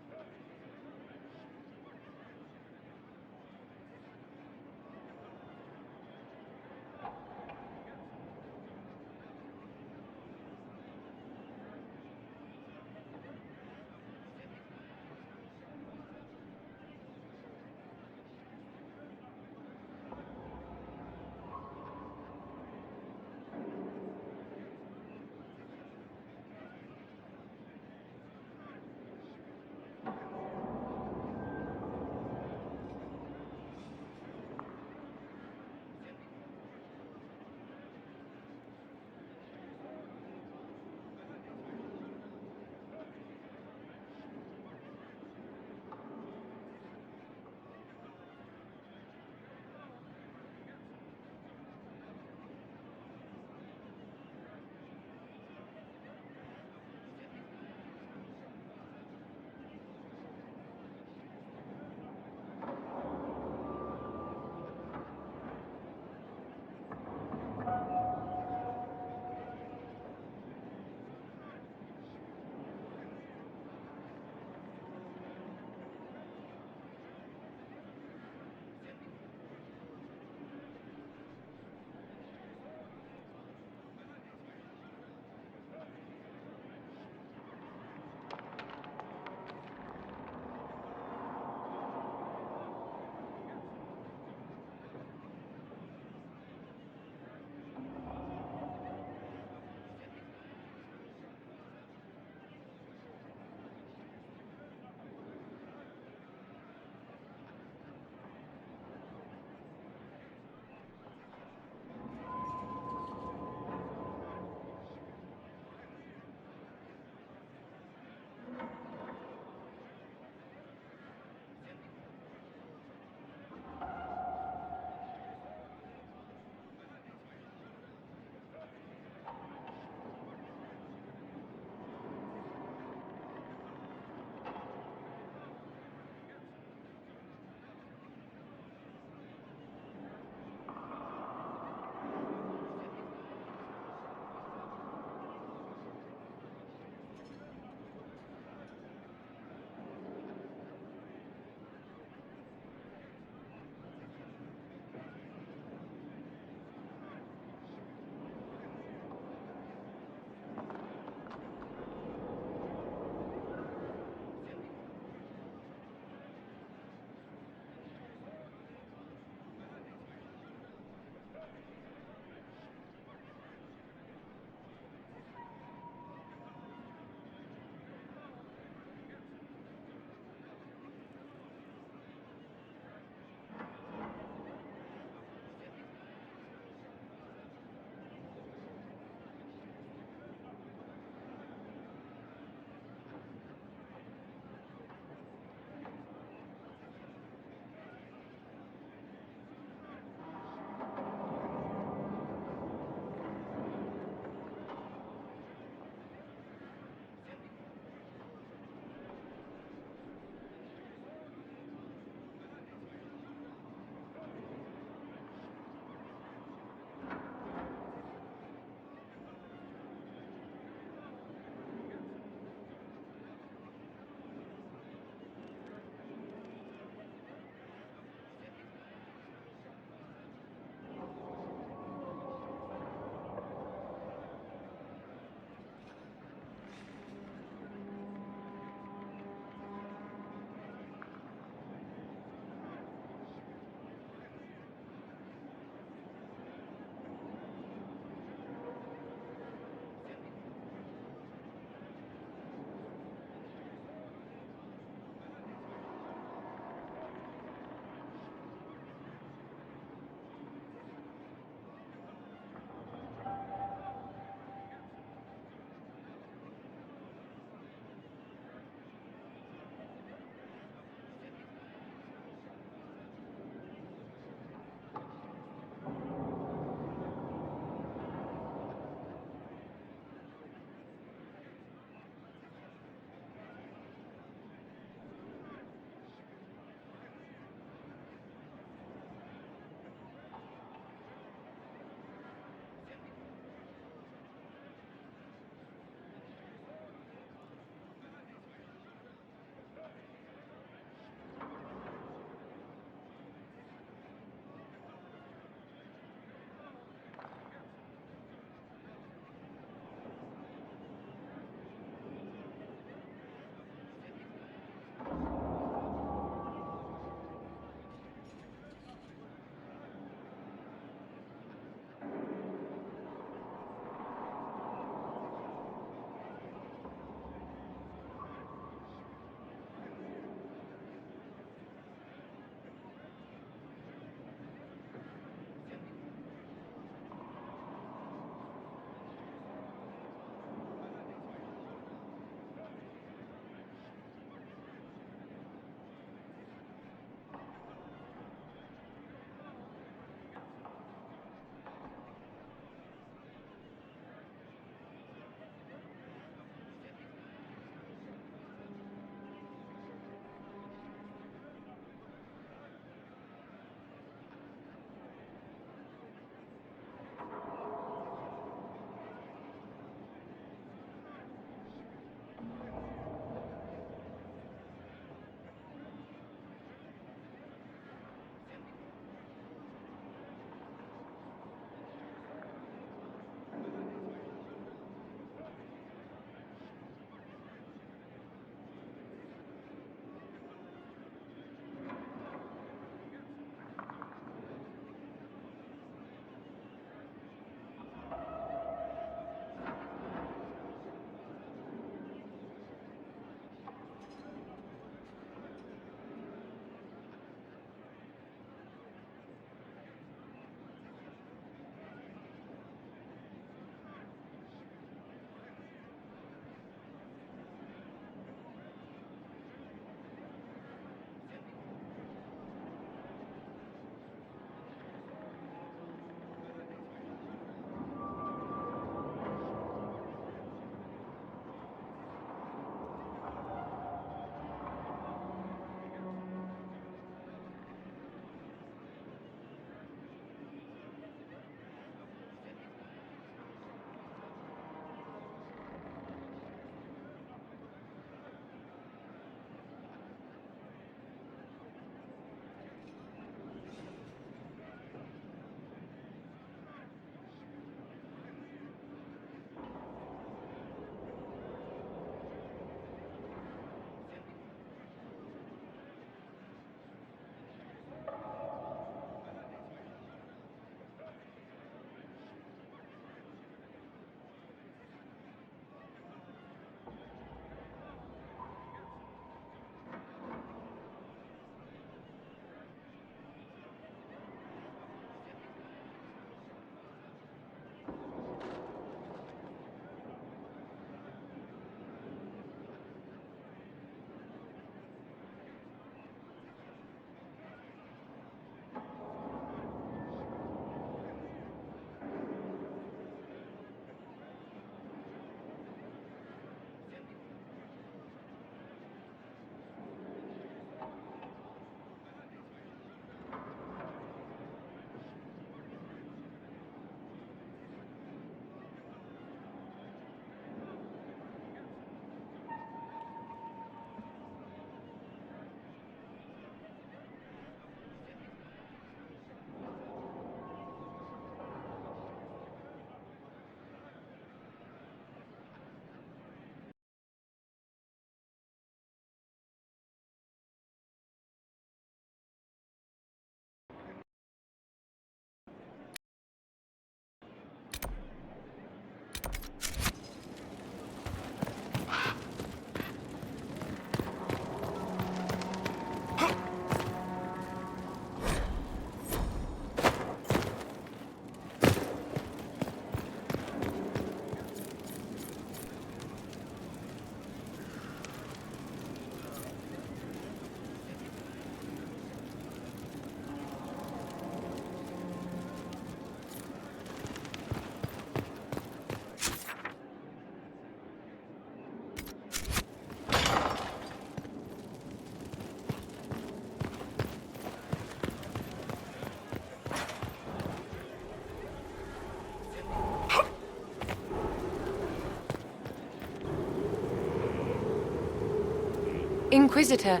Inquisitor,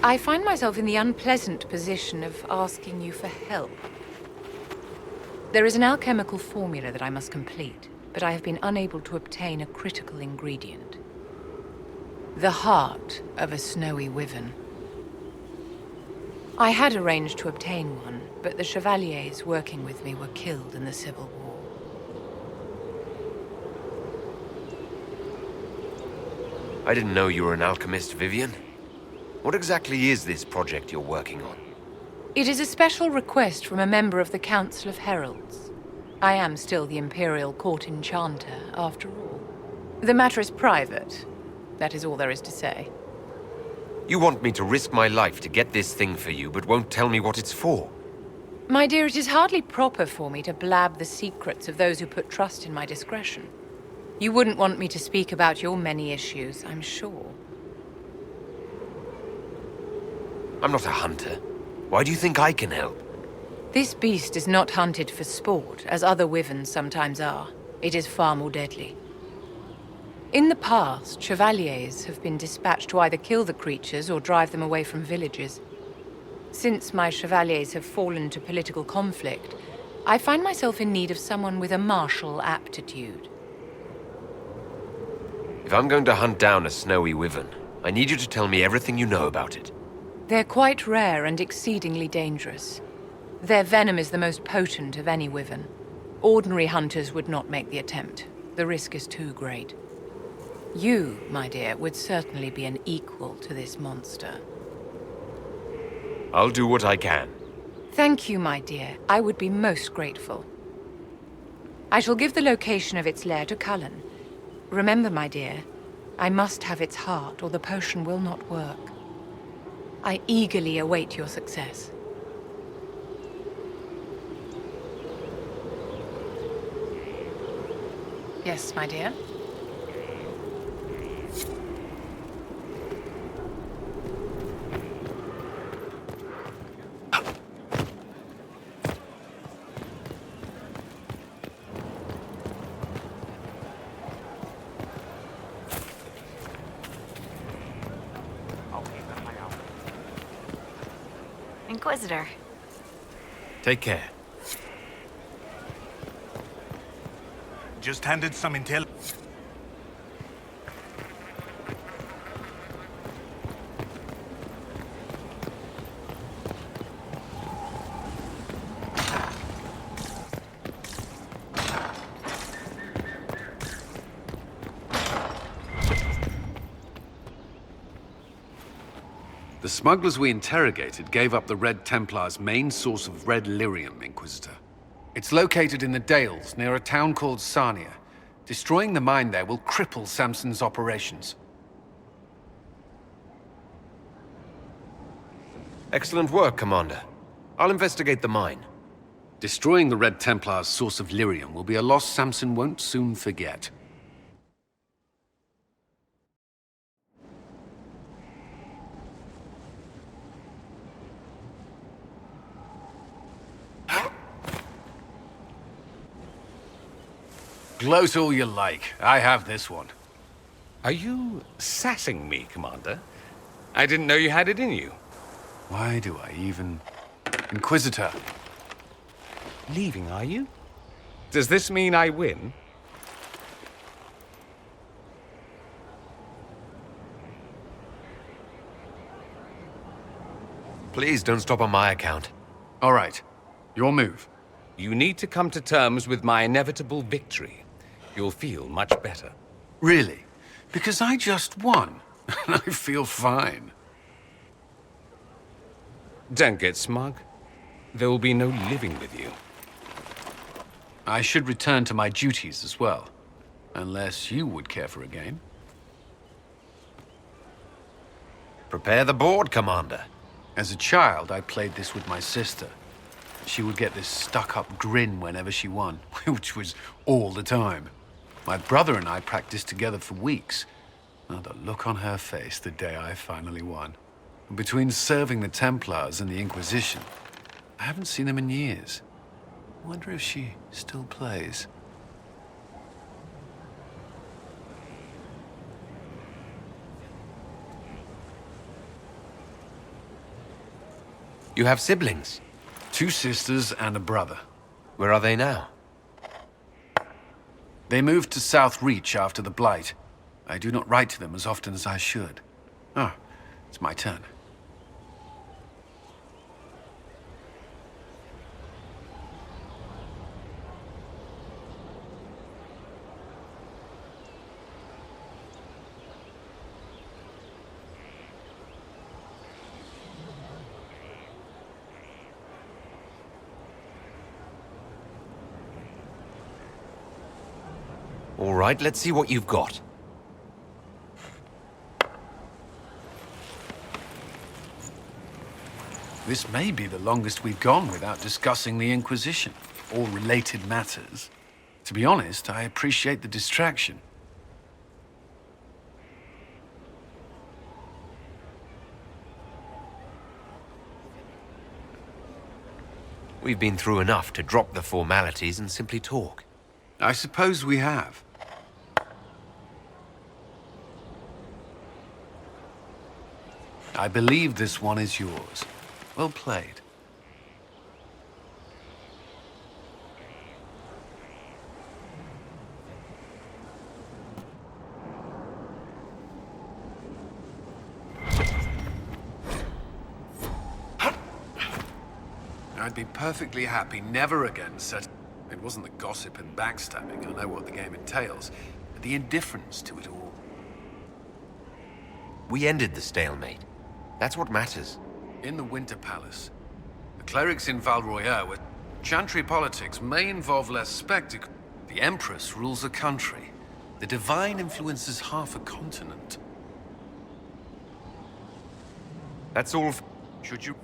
I find myself in the unpleasant position of asking you for help. There is an alchemical formula that I must complete, but I have been unable to obtain a critical ingredient. The heart of a snowy wyvern. I had arranged to obtain one, but the chevaliers working with me were killed in the Civil War. I didn't know you were an alchemist, Vivian. What exactly is this project you're working on? It is a special request from a member of the Council of Heralds. I am still the Imperial Court Enchanter, after all. The matter is private. That is all there is to say. You want me to risk my life to get this thing for you, but won't tell me what it's for? My dear, it is hardly proper for me to blab the secrets of those who put trust in my discretion. You wouldn't want me to speak about your many issues, I'm sure. I'm not a hunter. Why do you think I can help? This beast is not hunted for sport, as other wyverns sometimes are. It is far more deadly. In the past, chevaliers have been dispatched to either kill the creatures or drive them away from villages. Since my chevaliers have fallen to political conflict, I find myself in need of someone with a martial aptitude. If I'm going to hunt down a snowy wyvern, I need you to tell me everything you know about it. They're quite rare and exceedingly dangerous. Their venom is the most potent of any wyvern. Ordinary hunters would not make the attempt. The risk is too great. You, my dear, would certainly be an equal to this monster. I'll do what I can. Thank you, my dear. I would be most grateful. I shall give the location of its lair to Cullen. Remember, my dear, I must have its heart or the potion will not work. I eagerly await your success. Yes, my dear? Inquisitor. Take care. Just handed some intel. The smugglers we interrogated gave up the Red Templar's main source of red lyrium, Inquisitor. It's located in the Dales, near a town called Sarnia. Destroying the mine there will cripple Samson's operations. Excellent work, Commander. I'll investigate the mine. Destroying the Red Templar's source of lyrium will be a loss Samson won't soon forget. Gloat all you like. I have this one. Are you sassing me, Commander? I didn't know you had it in you. Why do I even... Inquisitor. Leaving, are you? Does this mean I win? Please don't stop on my account. All right. Your move. You need to come to terms with my inevitable victory. You'll feel much better. Really? Because I just won. And I feel fine. Don't get smug. There will be no living with you. I should return to my duties as well. Unless you would care for a game. Prepare the board, Commander. As a child, I played this with my sister. She would get this stuck-up grin whenever she won, which was all the time. My brother and I practiced together for weeks. Oh, the look on her face the day I finally won. Between serving the Templars and the Inquisition, I haven't seen them in years. I wonder if she still plays. You have siblings? 2 sisters and a brother. Where are they now? They moved to South Reach after the Blight. I do not write to them as often as I should. Ah, it's my turn. All right, let's see what you've got. This may be the longest we've gone without discussing the Inquisition, or related matters. To be honest, I appreciate the distraction. We've been through enough to drop the formalities and simply talk. I suppose we have. I believe this one is yours. Well played. I'd be perfectly happy never again set... It wasn't the gossip and backstabbing, I know what the game entails, but the indifference to it all. We ended the stalemate. That's what matters. In the Winter Palace, the clerics in Val Royeaux were... Chantry politics may involve less spectacle. The Empress rules a country. The Divine influences half a continent. That's all. Should you...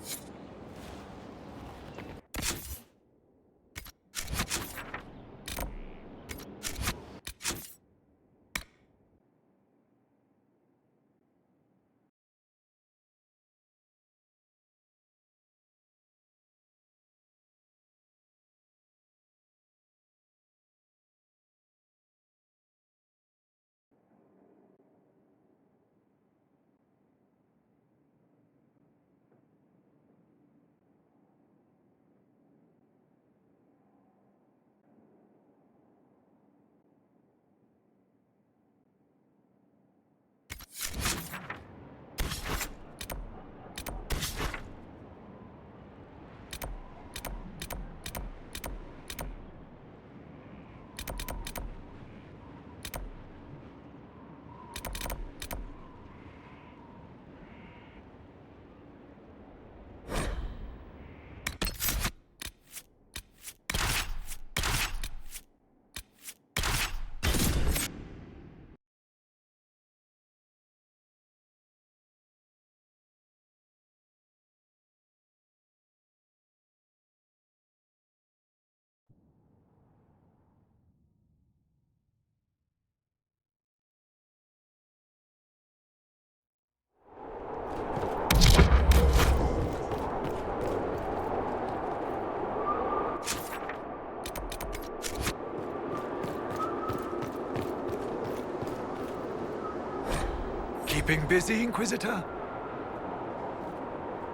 Keeping busy, Inquisitor?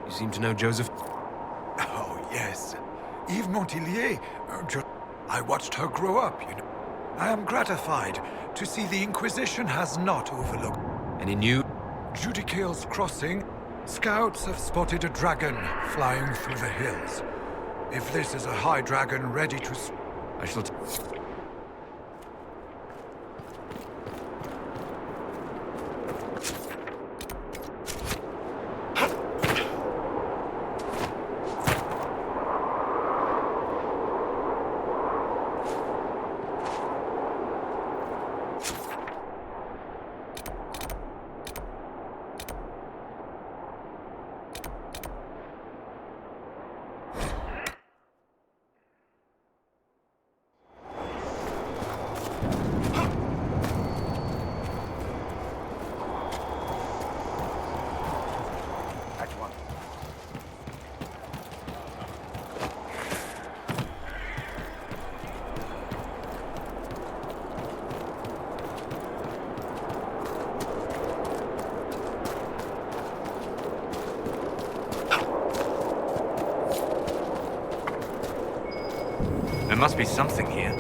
You seem to know Joseph. Oh, yes. Eve Montillier. I watched her grow up, you know. I am gratified to see the Inquisition has not overlooked. Any new? Judicale's Crossing. Scouts have spotted a dragon flying through the hills. If this is a high dragon ready to... I shall... must be something here.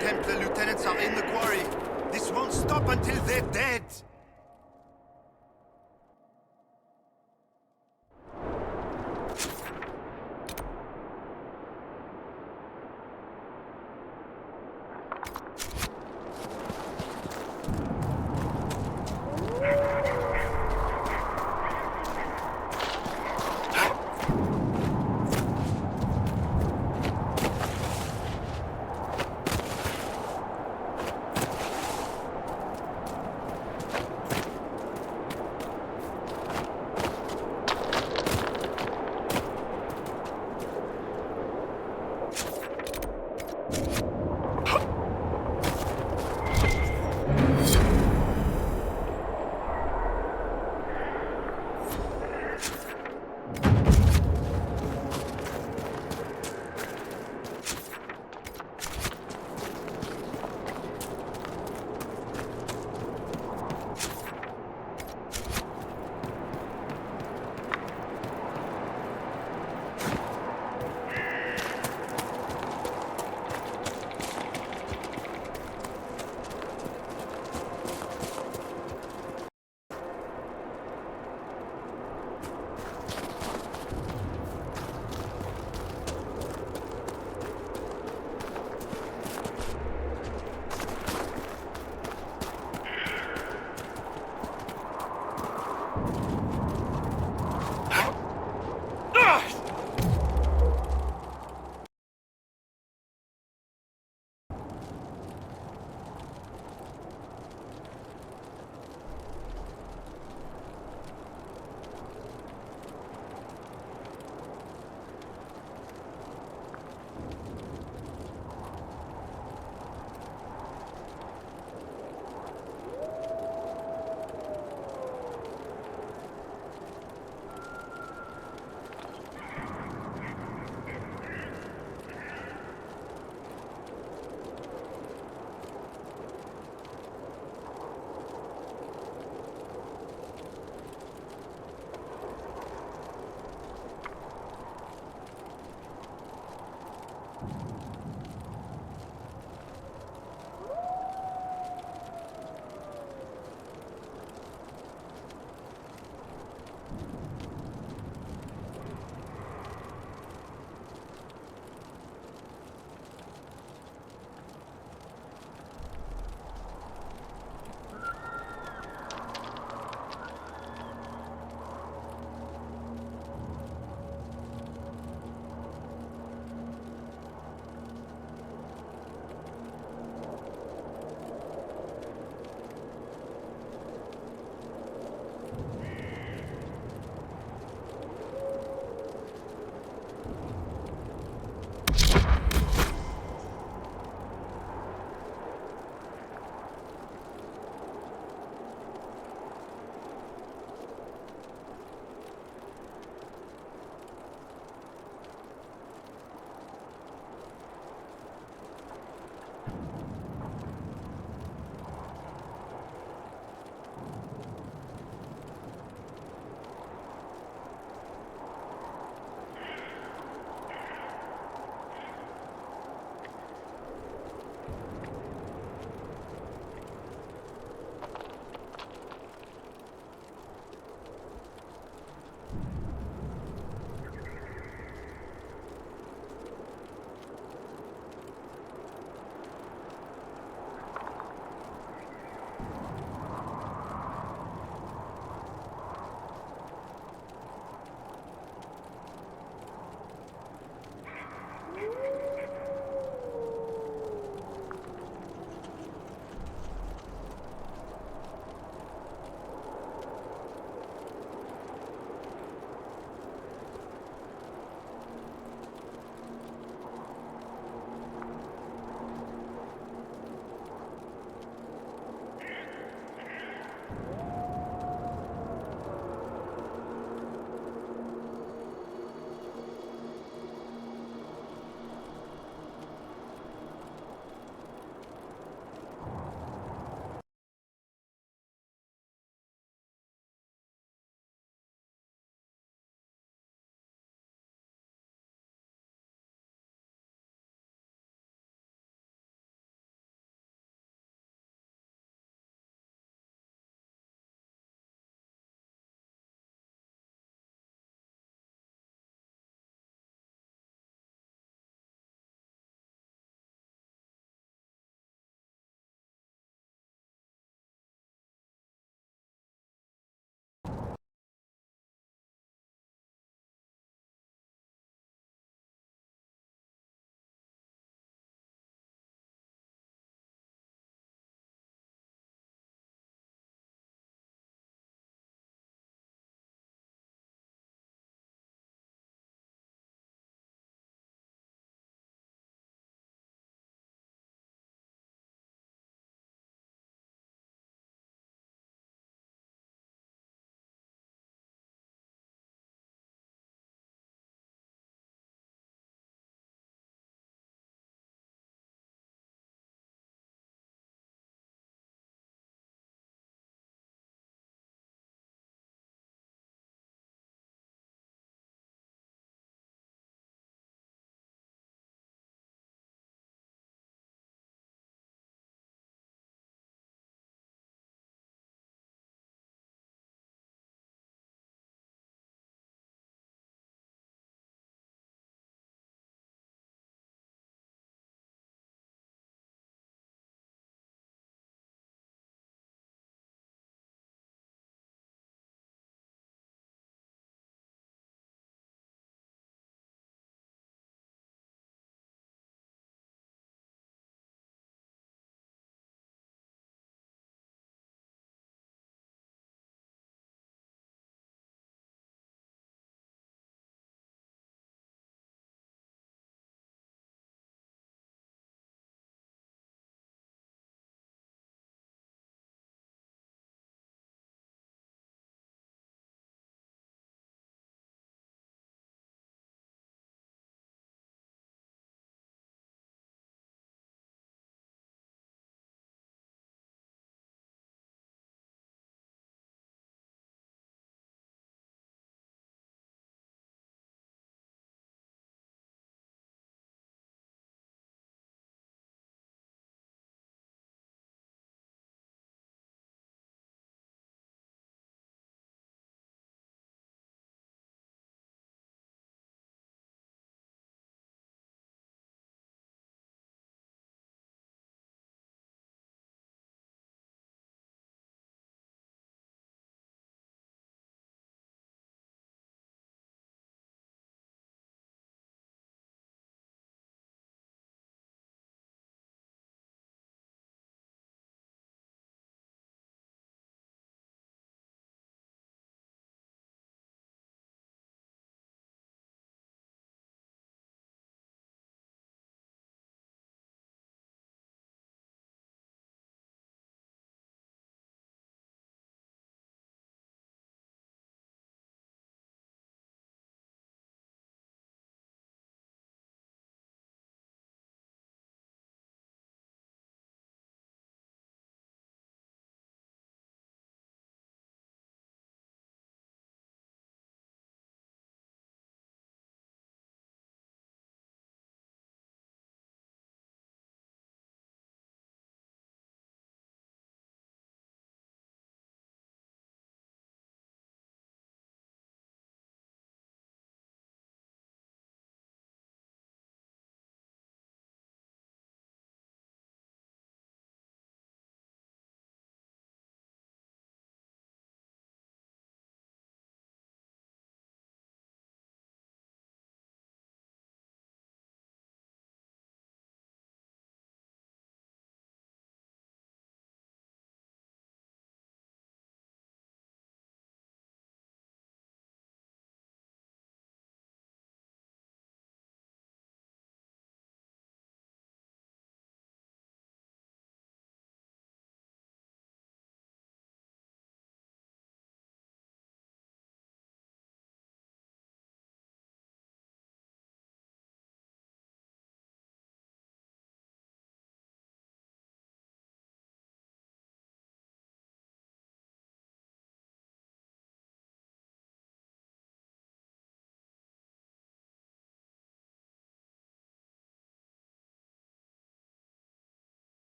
Templar lieutenants are in the quarry. This won't stop until they're dead.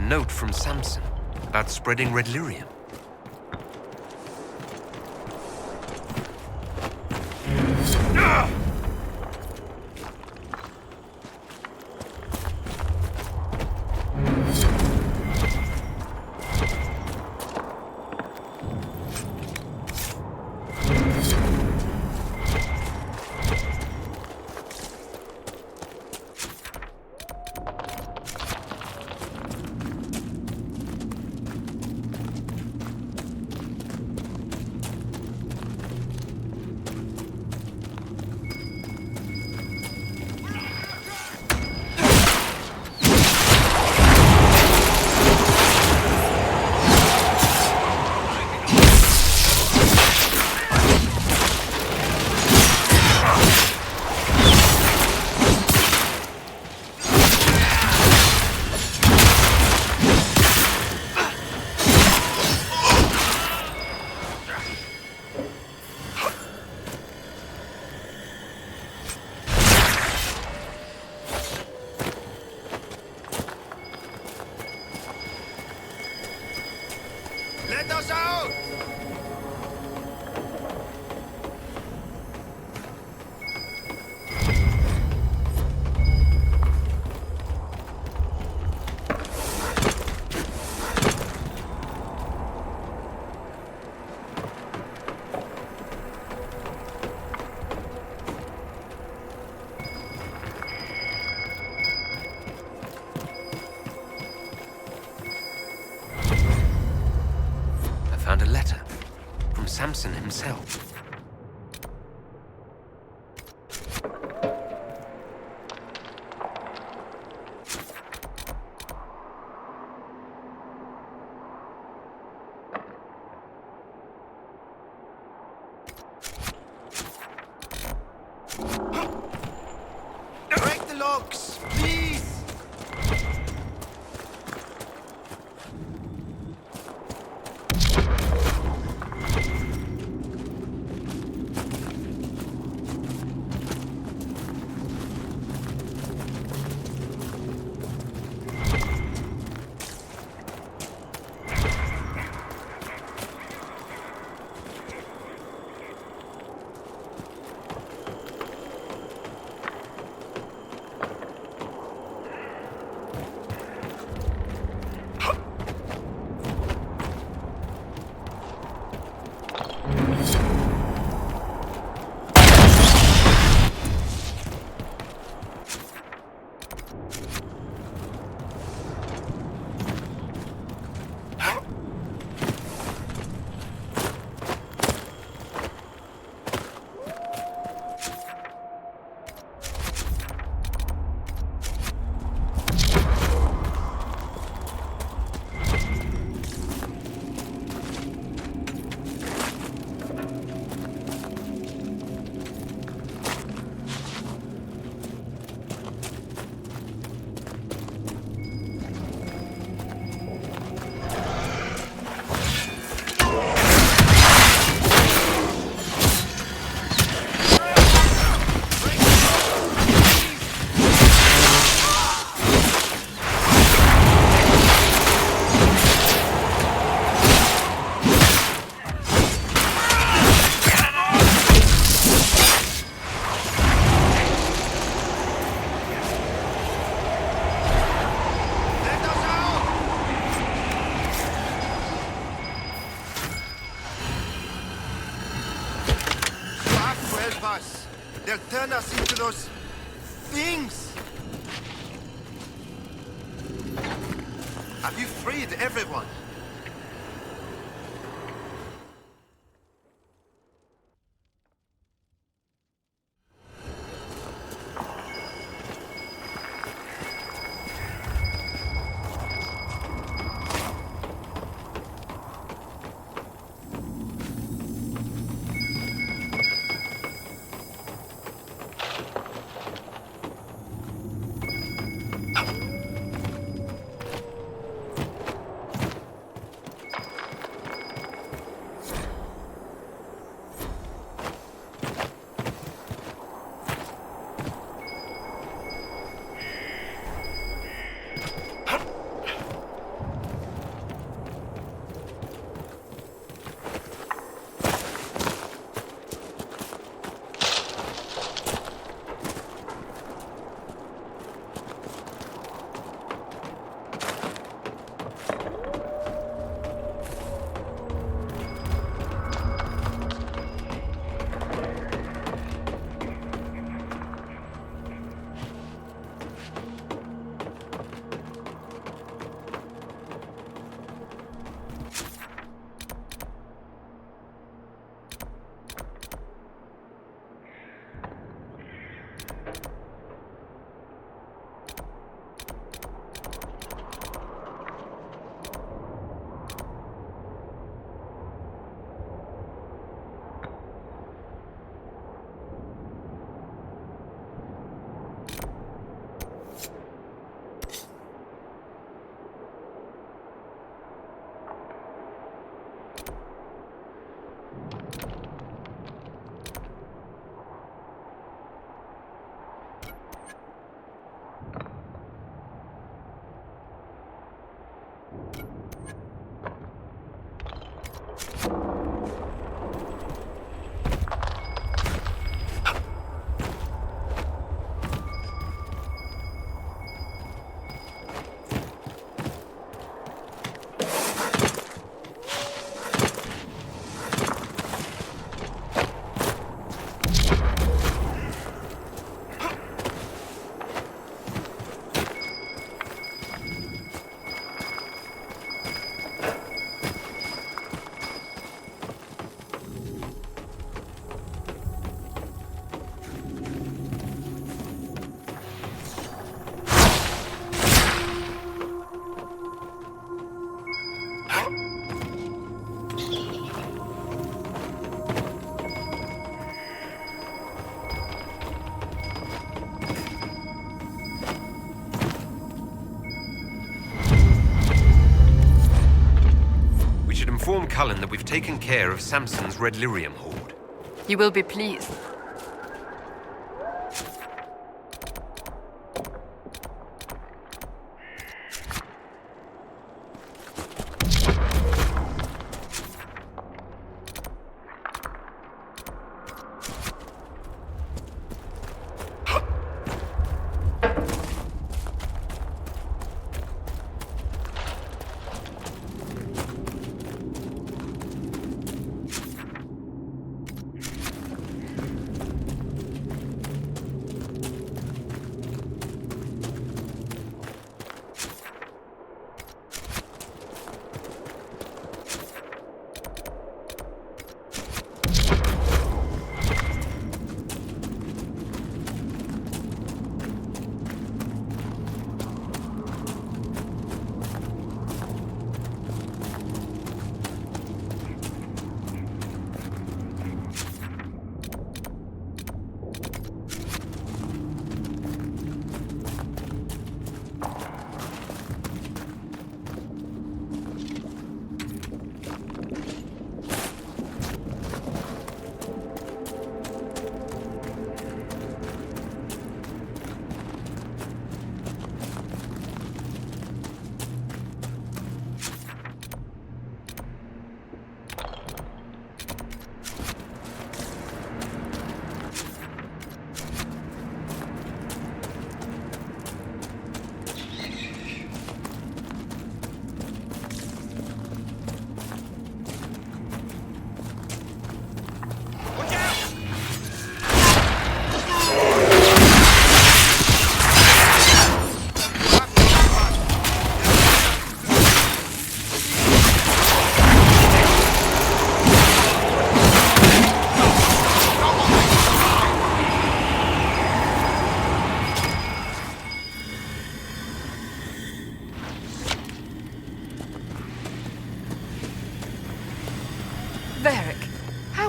note from Samson about spreading red lyrium. Let us out! Found a letter from Samson himself. Break the locks, please! Us. They'll turn us into those things. Have you freed everyone? Cullen that we've taken care of Samson's Red Lyrium hoard. You will be pleased.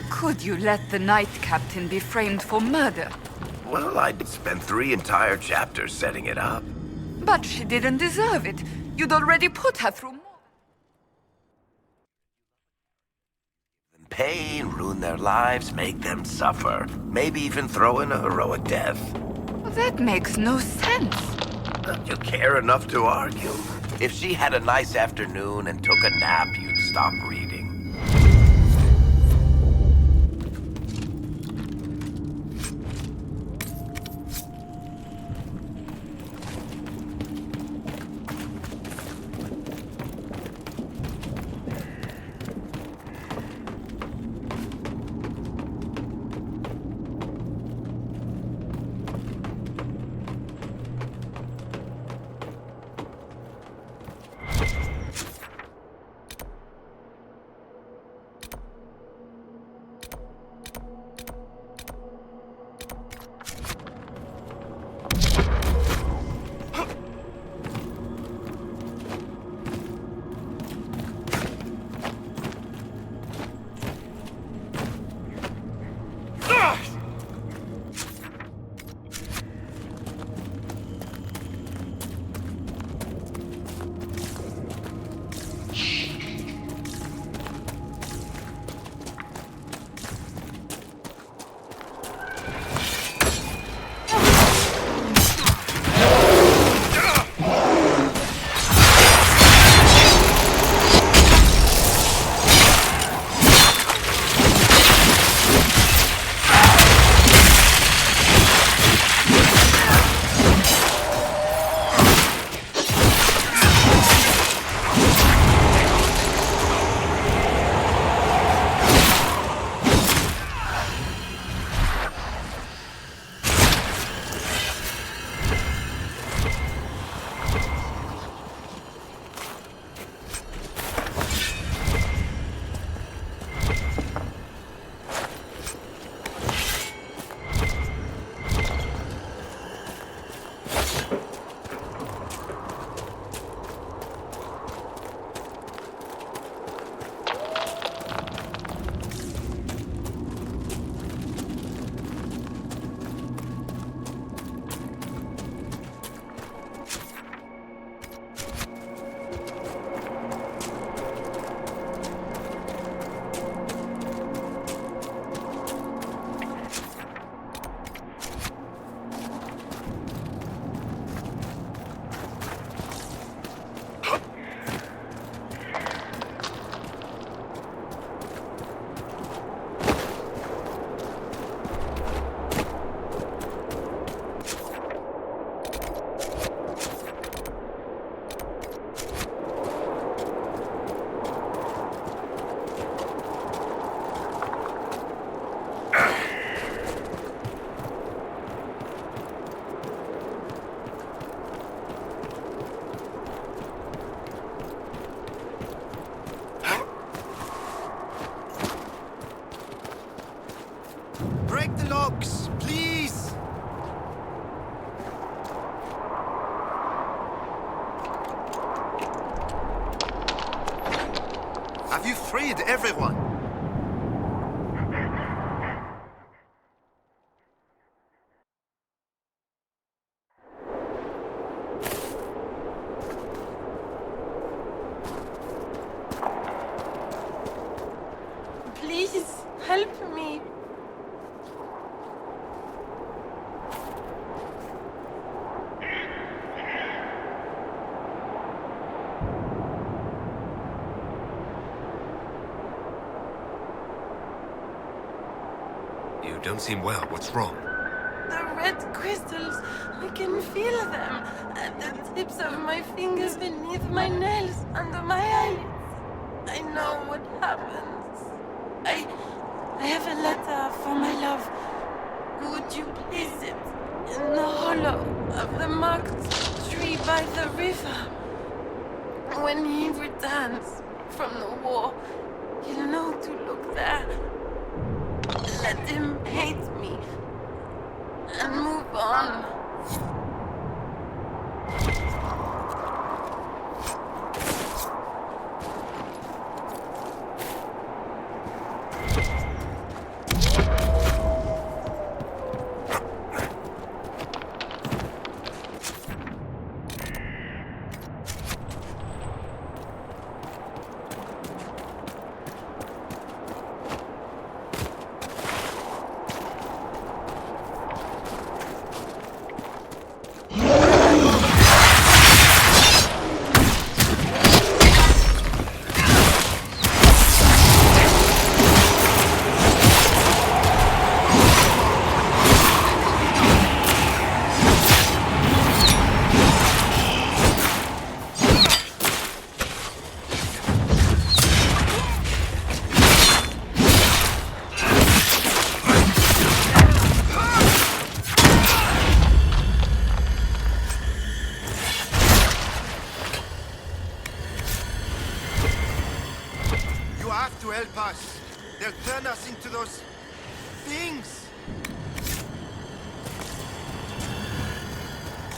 Could you let the Knight Captain be framed for murder? Well, I'd spent 3 entire chapters setting it up. But she didn't deserve it. You'd already put her through more. Pain, ruin their lives, make them suffer. Maybe even throw in a heroic death. That makes no sense. You care enough to argue. If she had a nice afternoon and took a nap, you'd stop reading. freed everyone. Please, help me. You don't seem well. What's wrong? The red crystals, I can feel them at the tips of my fingers, beneath my nails, under my eyelids. I know what happens. I have a letter for my love. Would you place it in the hollow of the marked tree by the river? When he returns from the war, he'll know to look there. Let him hate me and move on. You have to help us. They'll turn us into those things.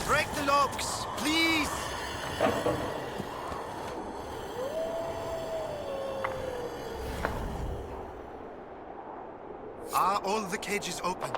Break the locks, please. Are all the cages open?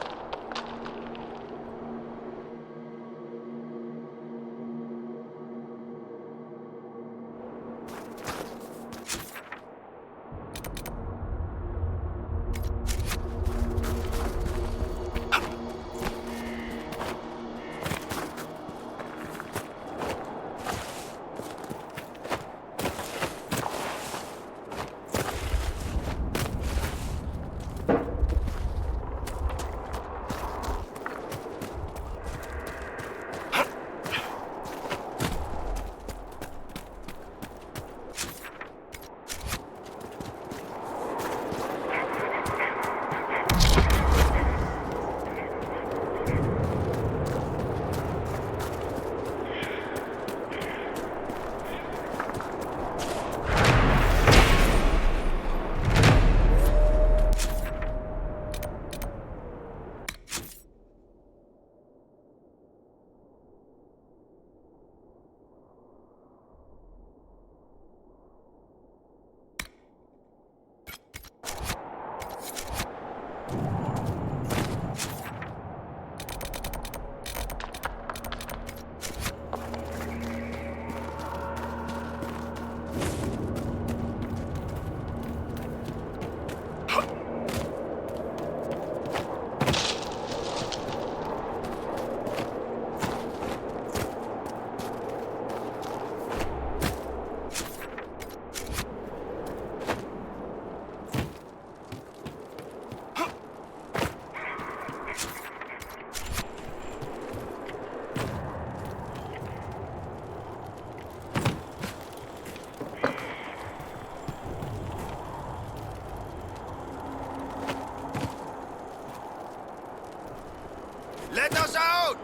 Let us out!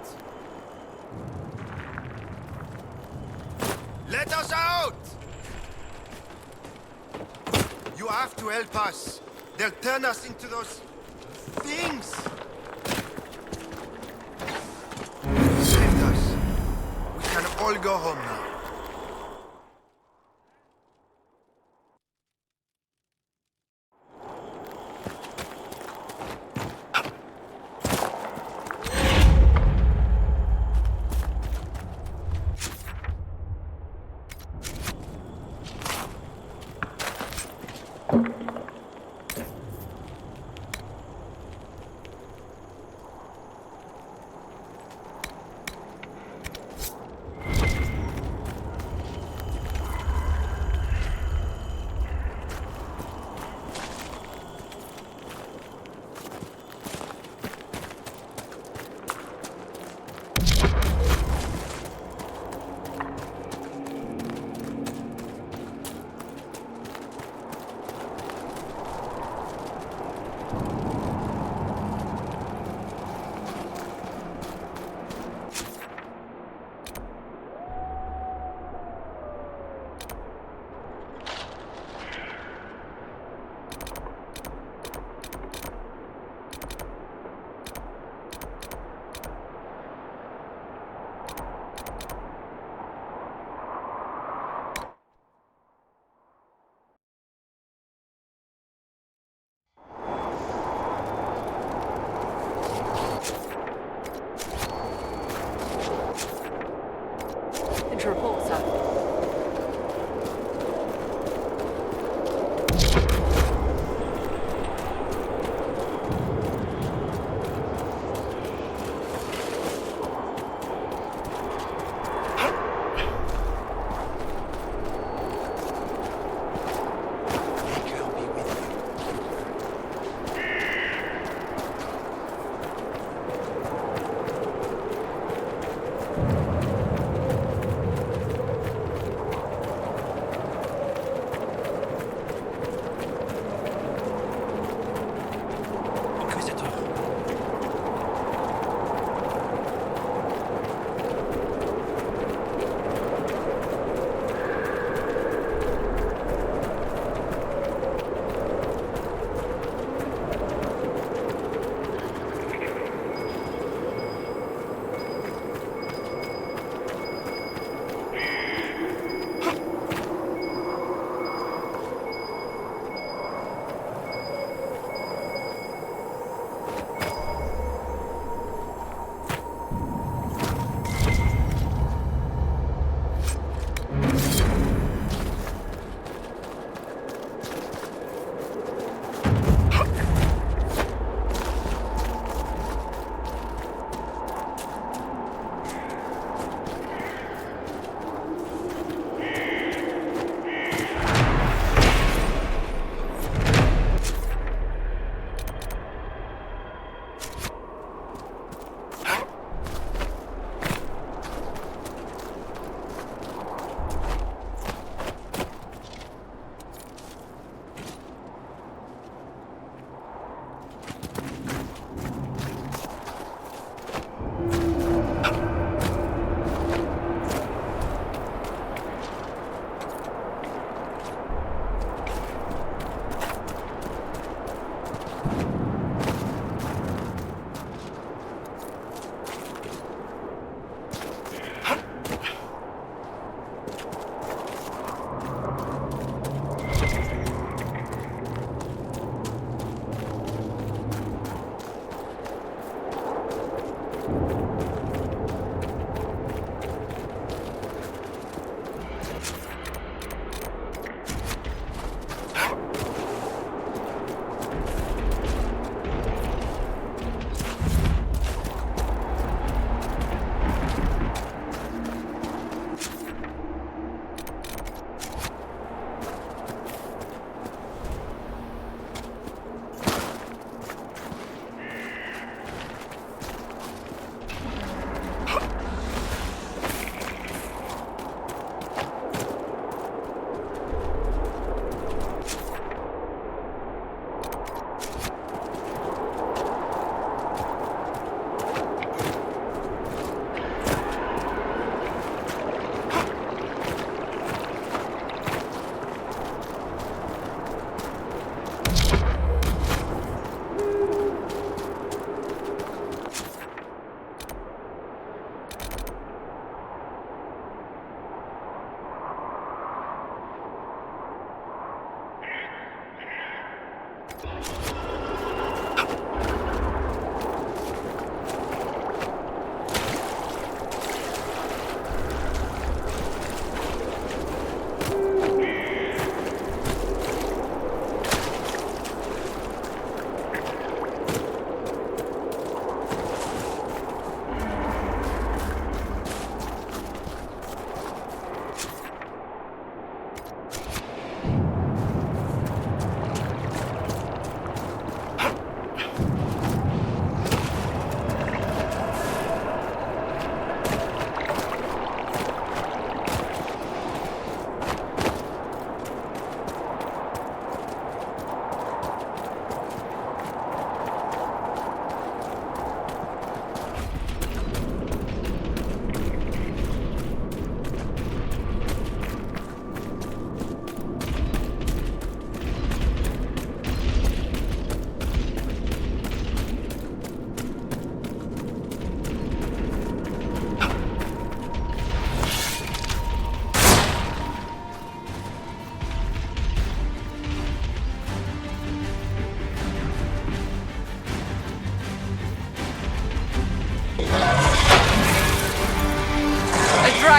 Let us out! You have to help us. They'll turn us into those things. Saved us. We can all go home now. To report, sir.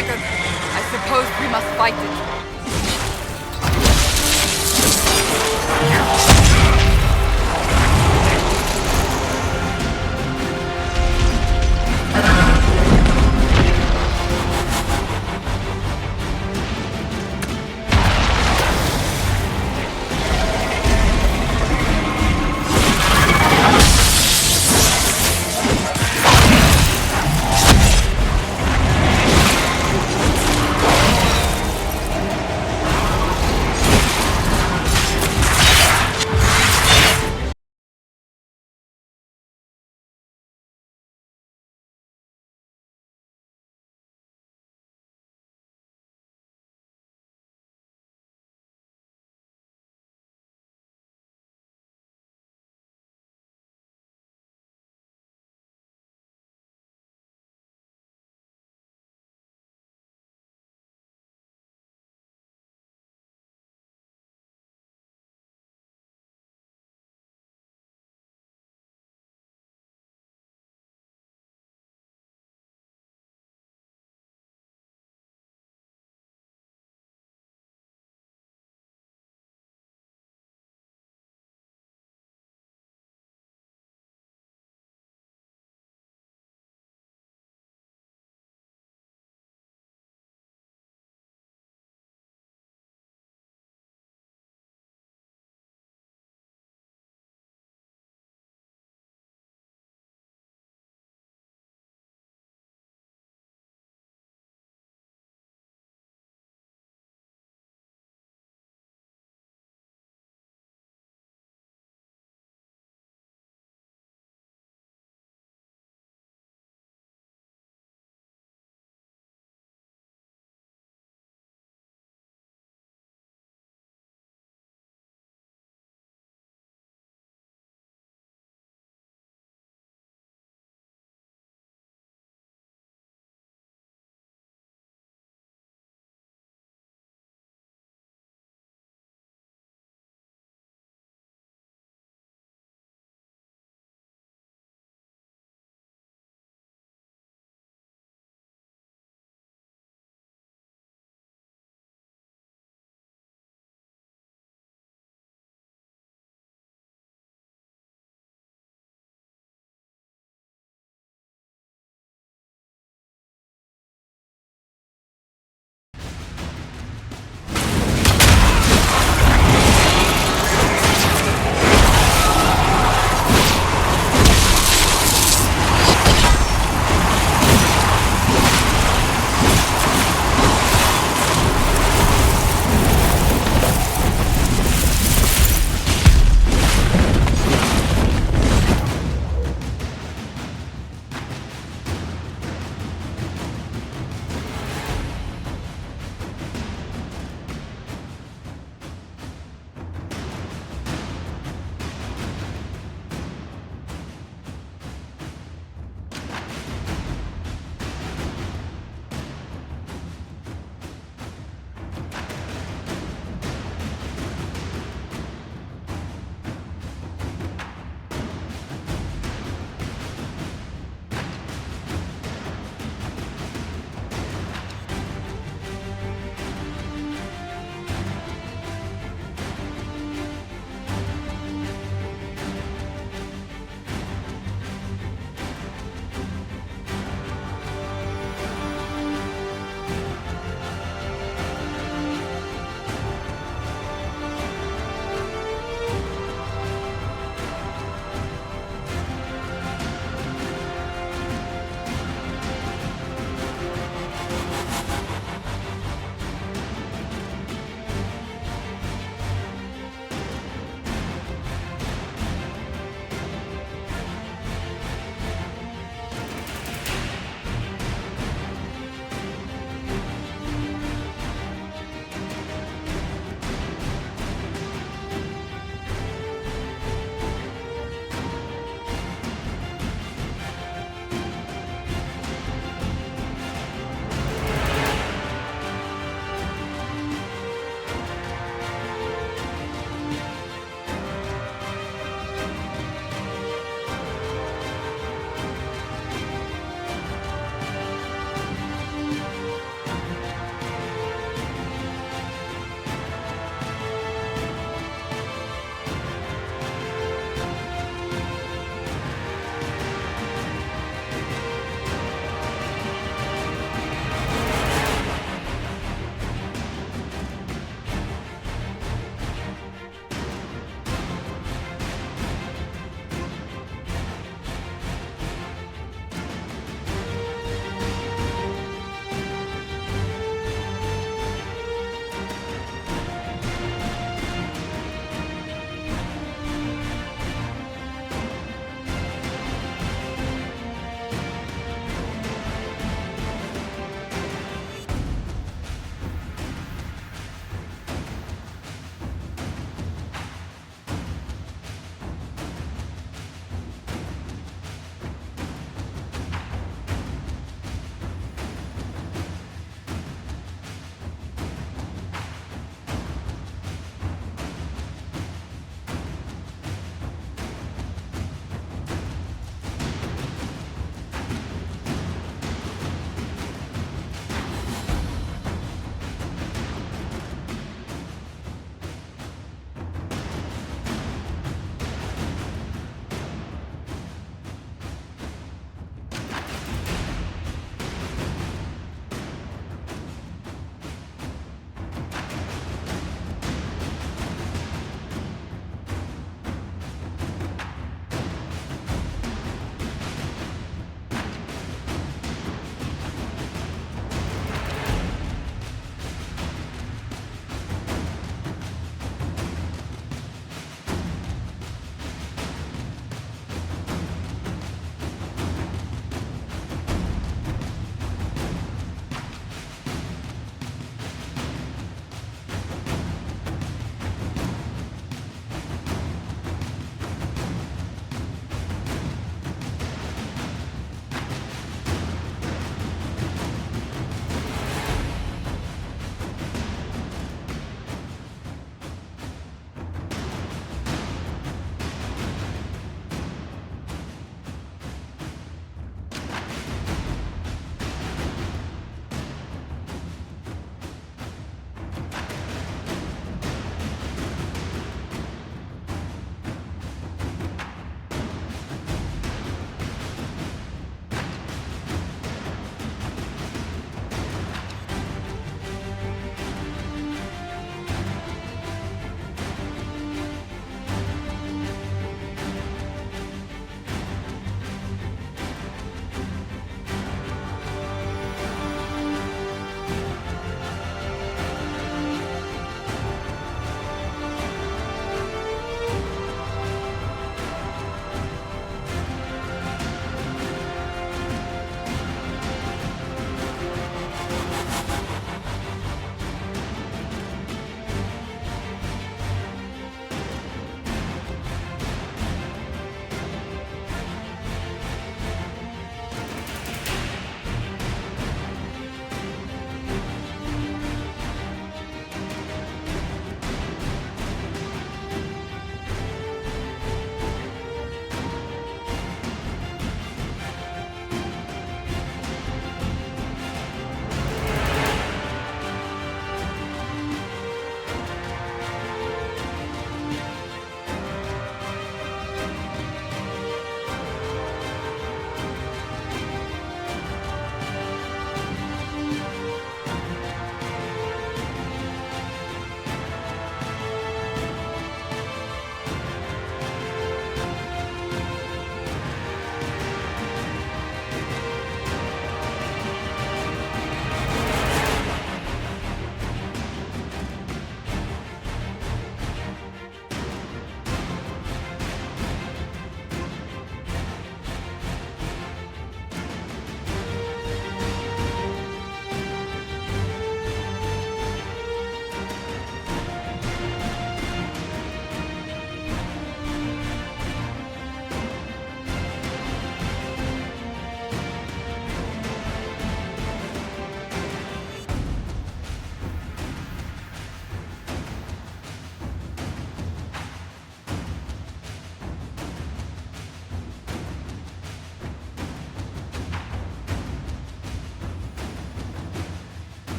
dragon. I suppose we must fight it.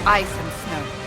ice and snow.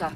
Sir.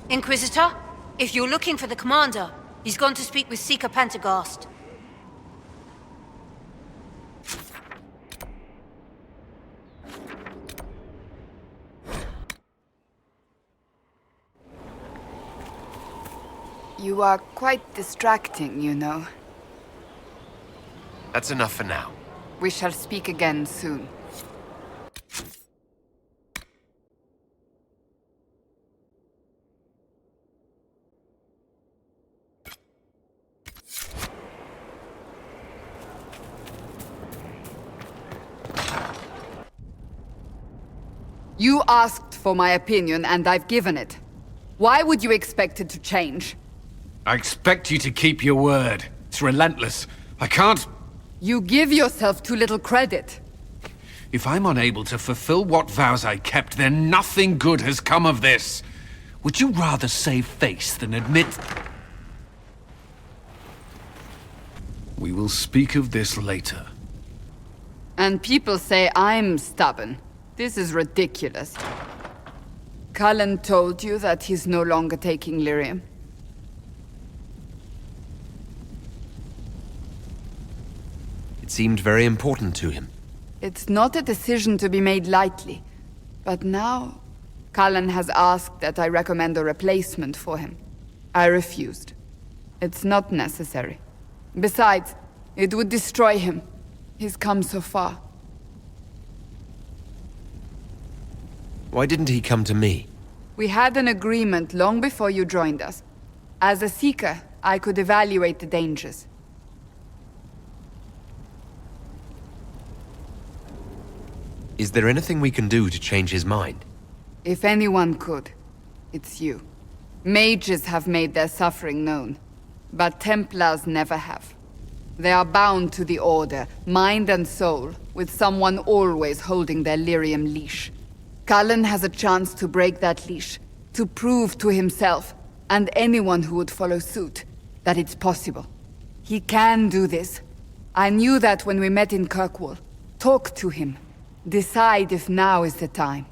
Inquisitor, if you're looking for the commander, he's gone to speak with Seeker Pentecost. You are quite distracting, you know. That's enough for now. We shall speak again soon. You asked for my opinion, and I've given it. Why would you expect it to change? I expect you to keep your word. It's relentless. I can't... You give yourself too little credit. If I'm unable to fulfill what vows I kept, then nothing good has come of this. Would you rather save face than admit... We will speak of this later. And people say I'm stubborn. This is ridiculous. Cullen told you that he's no longer taking lyrium. It seemed very important to him. It's not a decision to be made lightly. But now, Cullen has asked that I recommend a replacement for him. I refused. It's not necessary. Besides, it would destroy him. He's come so far. Why didn't he come to me? We had an agreement long before you joined us. As a Seeker, I could evaluate the dangers. Is there anything we can do to change his mind? If anyone could, it's you. Mages have made their suffering known, but Templars never have. They are bound to the Order, mind and soul, with someone always holding their lyrium leash. Cullen has a chance to break that leash, to prove to himself, and anyone who would follow suit, that it's possible. He can do this. I knew that when we met in Kirkwall. Talk to him. Decide if now is the time.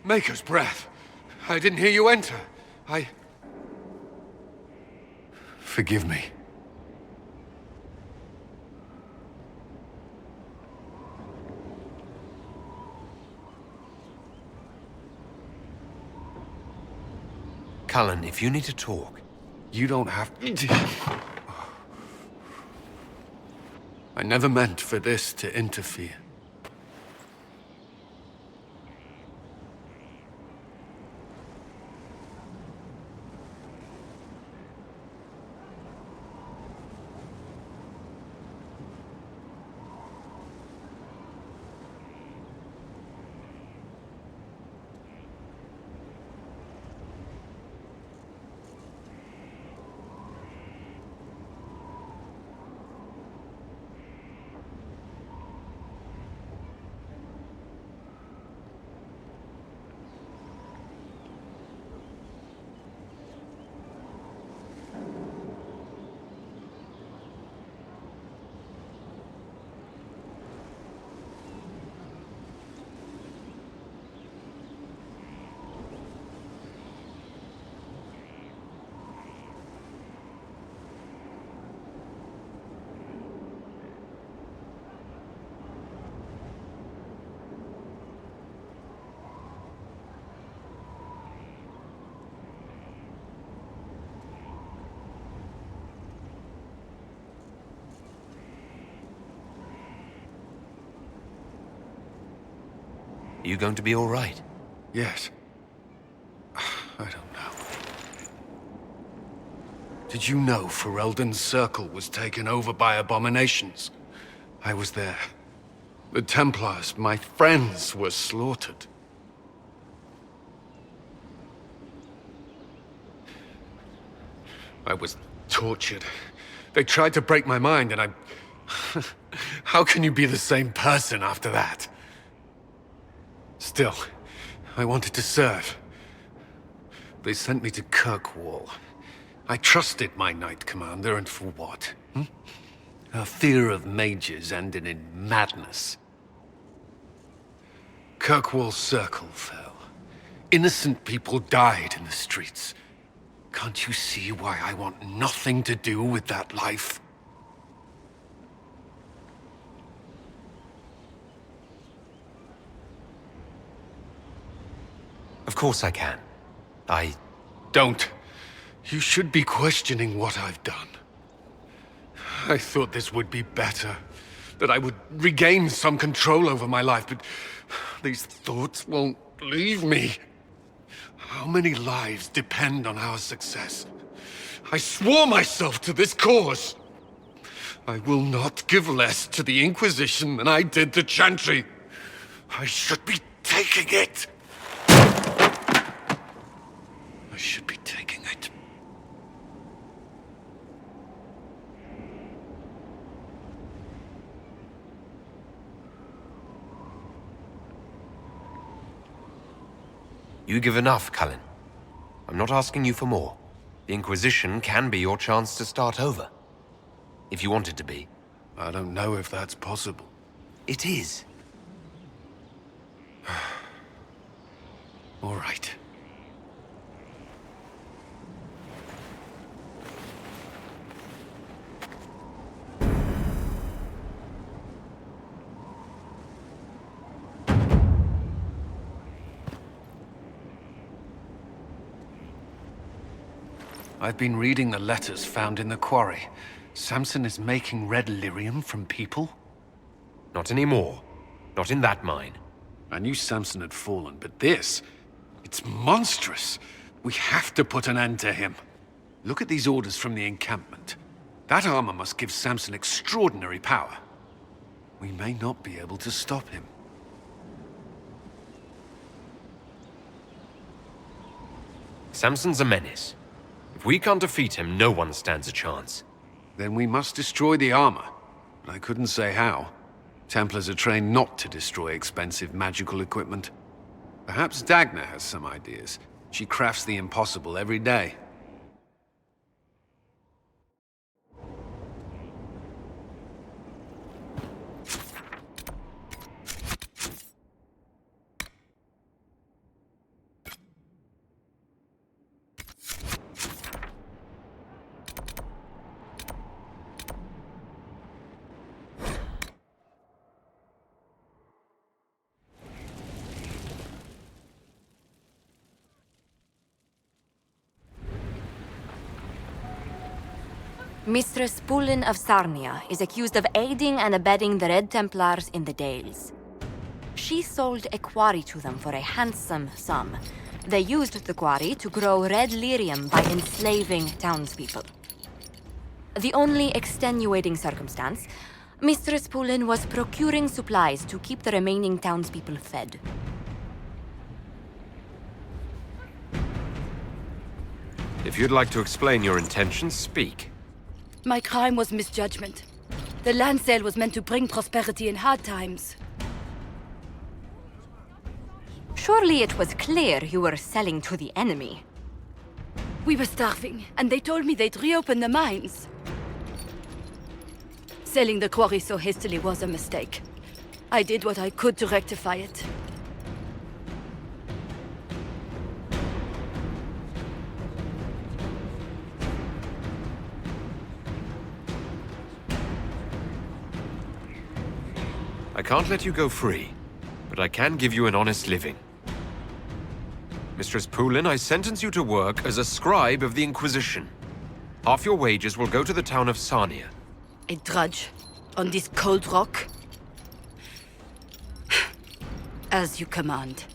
Maker's breath. I didn't hear you enter. Forgive me. Cullen, if you need to talk... You don't have... I never meant for this to interfere. Are you going to be all right? Yes. I don't know. Did you know Ferelden's circle was taken over by abominations? I was there. The Templars, my friends, were slaughtered. I was tortured. They tried to break my mind, and I... How can you be the same person after that? Still, I wanted to serve. They sent me to Kirkwall. I trusted my Knight Commander, and for what? Her fear of mages ended in madness. Kirkwall's circle fell. Innocent people died in the streets. Can't you see why I want nothing to do with that life? Of course I can. Don't. You should be questioning what I've done. I thought this would be better. That I would regain some control over my life, but these thoughts won't leave me. How many lives depend on our success? I swore myself to this cause. I will not give less to the Inquisition than I did to Chantry. I should be taking it. I should be taking it. You give enough, Cullen. I'm not asking you for more. The Inquisition can be your chance to start over. If you want it to be. I don't know if that's possible. It is. All right. I've been reading the letters found in the quarry. Samson is making red lyrium from people? Not anymore. Not in that mine. I knew Samson had fallen, but this... it's monstrous. We have to put an end to him. Look at these orders from the encampment. That armor must give Samson extraordinary power. We may not be able to stop him. Samson's a menace. If we can't defeat him, no one stands a chance. Then we must destroy the armor. But I couldn't say how. Templars are trained not to destroy expensive magical equipment. Perhaps Dagna has some ideas. She crafts the impossible every day. Mistress Pulin of Sarnia is accused of aiding and abetting the Red Templars in the Dales. She sold a quarry to them for a handsome sum. They used the quarry to grow red lyrium by enslaving townspeople. The only extenuating circumstance, Mistress Pulin was procuring supplies to keep the remaining townspeople fed. If you'd like to explain your intentions, speak. My crime was misjudgment. The land sale was meant to bring prosperity in hard times. Surely it was clear you were selling to the enemy. We were starving, and they told me they'd reopen the mines. Selling the quarry so hastily was a mistake. I did what I could to rectify it. I can't let you go free, but I can give you an honest living. Mistress Pulin, I sentence you to work as a scribe of the Inquisition. Half your wages will go to the town of Sarnia. A drudge on this cold rock? As you command.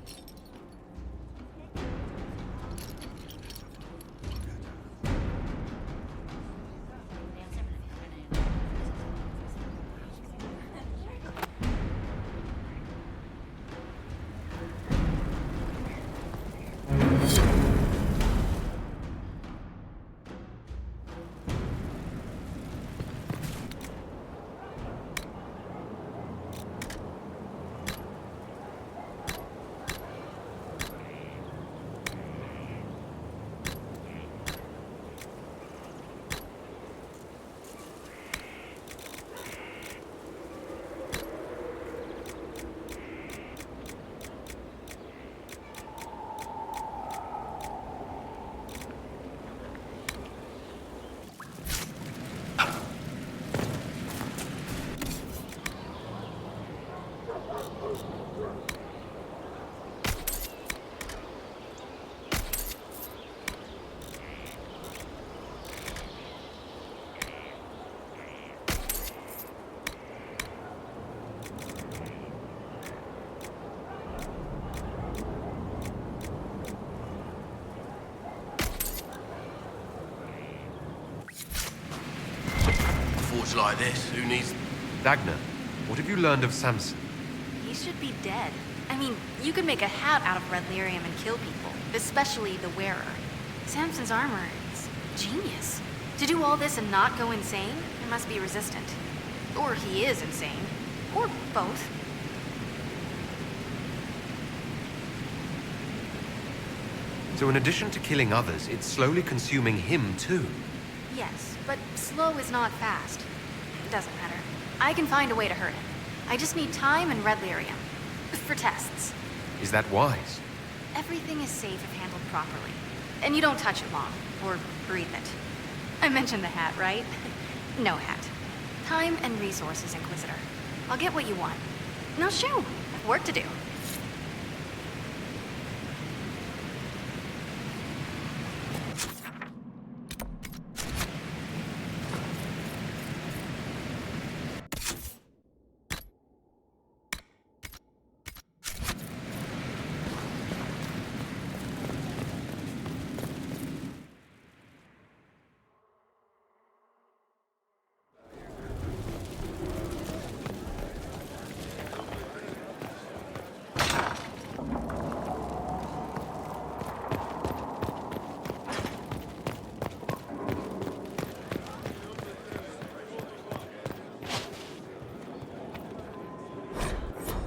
Forge like this, who needs... Dagna, what have you learned of Samson? He should be dead. I mean, you could make a hat out of red lyrium and kill people, especially the wearer. Samson's armor is genius. To do all this and not go insane, it must be resistant. Or he is insane. Or both. So in addition to killing others, it's slowly consuming him too. Yes, but slow is not fast. It doesn't matter. I can find a way to hurt him. I just need time and red lyrium. For tests. Is that wise? Everything is safe if handled properly. And you don't touch it long, or breathe it. I mentioned the hat, right? No hat. Time and resources, Inquisitor. I'll get what you want. Now shoo! Work to do.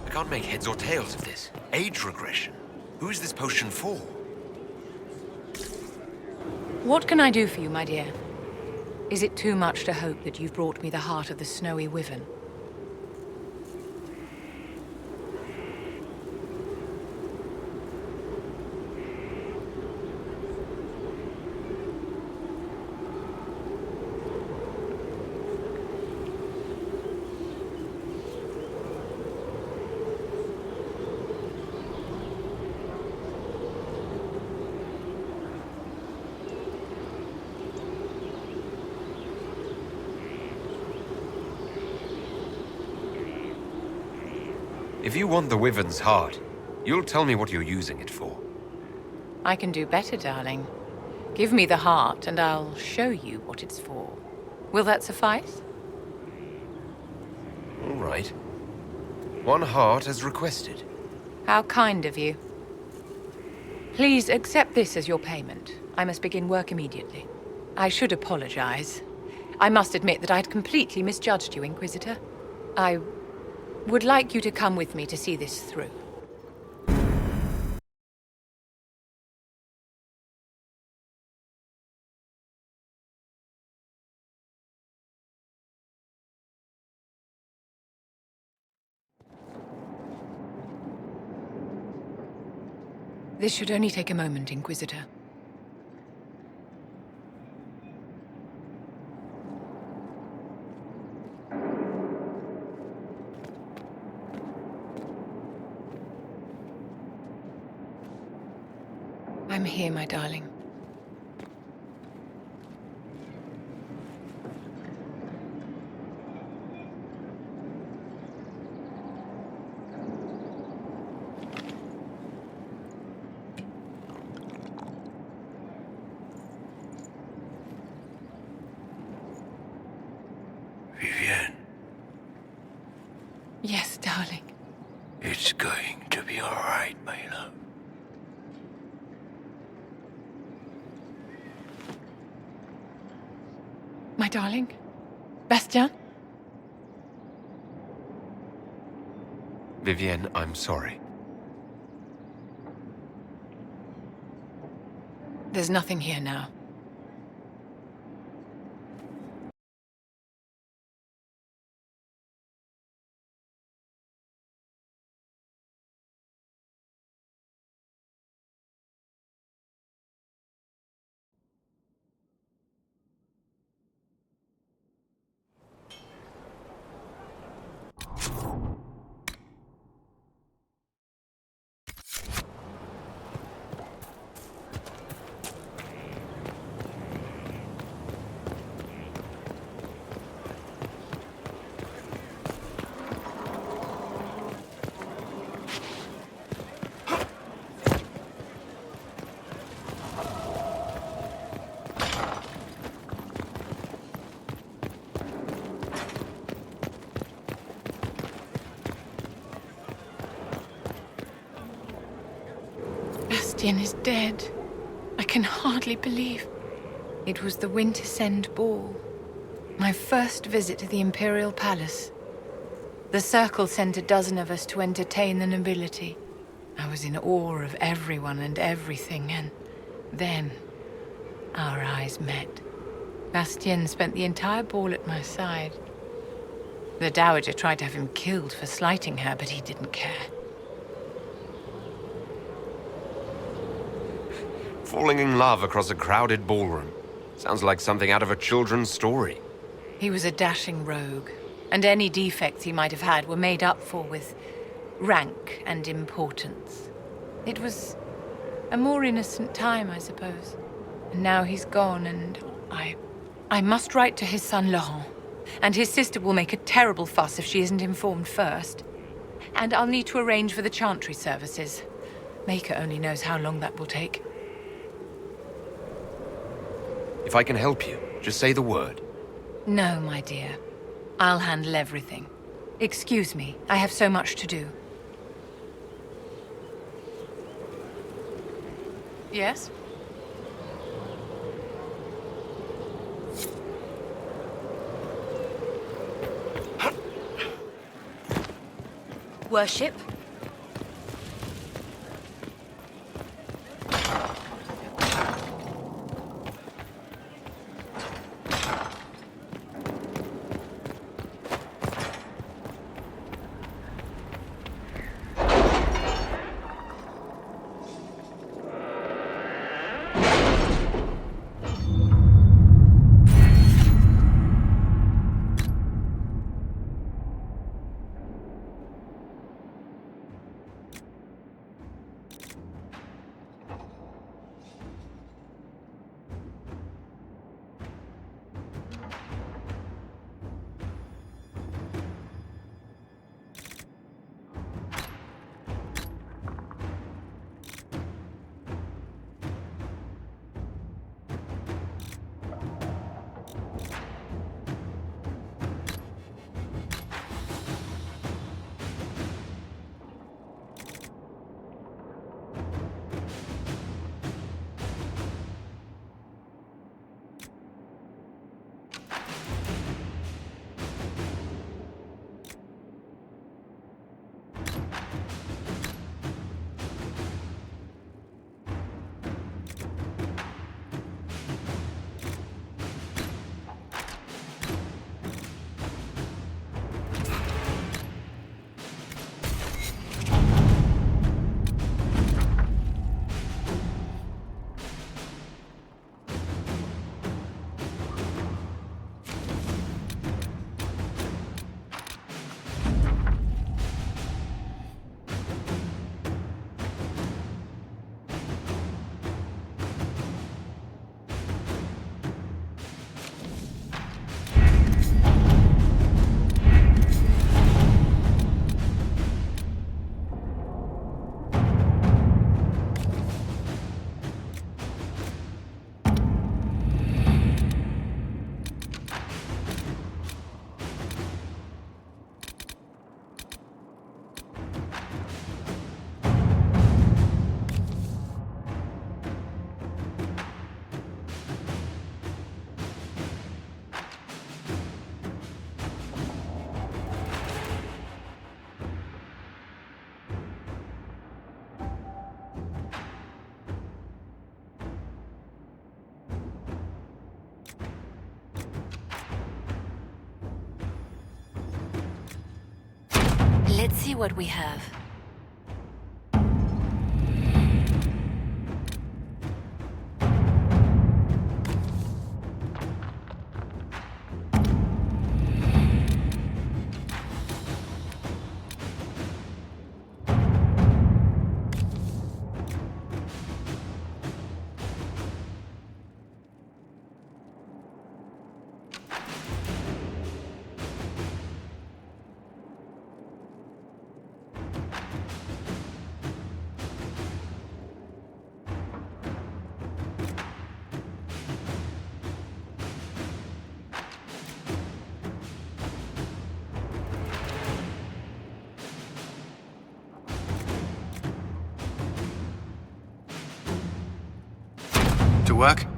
I can't make heads or tails of this. Age regression. Who is this potion for? What can I do for you, my dear? Is it too much to hope that you've brought me the heart of the snowy wyvern? If you want the Wyvern's heart, you'll tell me what you're using it for. I can do better, darling. Give me the heart, and I'll show you what it's for. Will that suffice? All right. 1 heart as requested. How kind of you. Please accept this as your payment. I must begin work immediately. I should apologize. I must admit that I'd completely misjudged you, Inquisitor. I would like you to come with me to see this through. This should only take a moment, Inquisitor. I'm here, my darling. Vivienne, Yes, darling. it's going to be all right, my love. My darling? Bastien? Vivienne, I'm sorry. There's nothing here now. Bastien is dead. I can hardly believe. It was the Wintersend Ball. My first visit to the Imperial Palace. The Circle sent a dozen of us to entertain the nobility. I was in awe of everyone and everything, and then our eyes met. Bastien spent the entire ball at my side. The Dowager tried to have him killed for slighting her, but he didn't care. Falling in love across a crowded ballroom. Sounds like something out of a children's story. He was a dashing rogue, and any defects he might have had were made up for with rank and importance. It was a more innocent time, I suppose. And now he's gone, and I must write to his son Laurent. And his sister will make a terrible fuss if she isn't informed first. And I'll need to arrange for the chantry services. Maker only knows how long that will take. If I can help you, just say the word. No, my dear. I'll handle everything. Excuse me, I have so much to do. Yes? Worship? Let's see what we have. To work?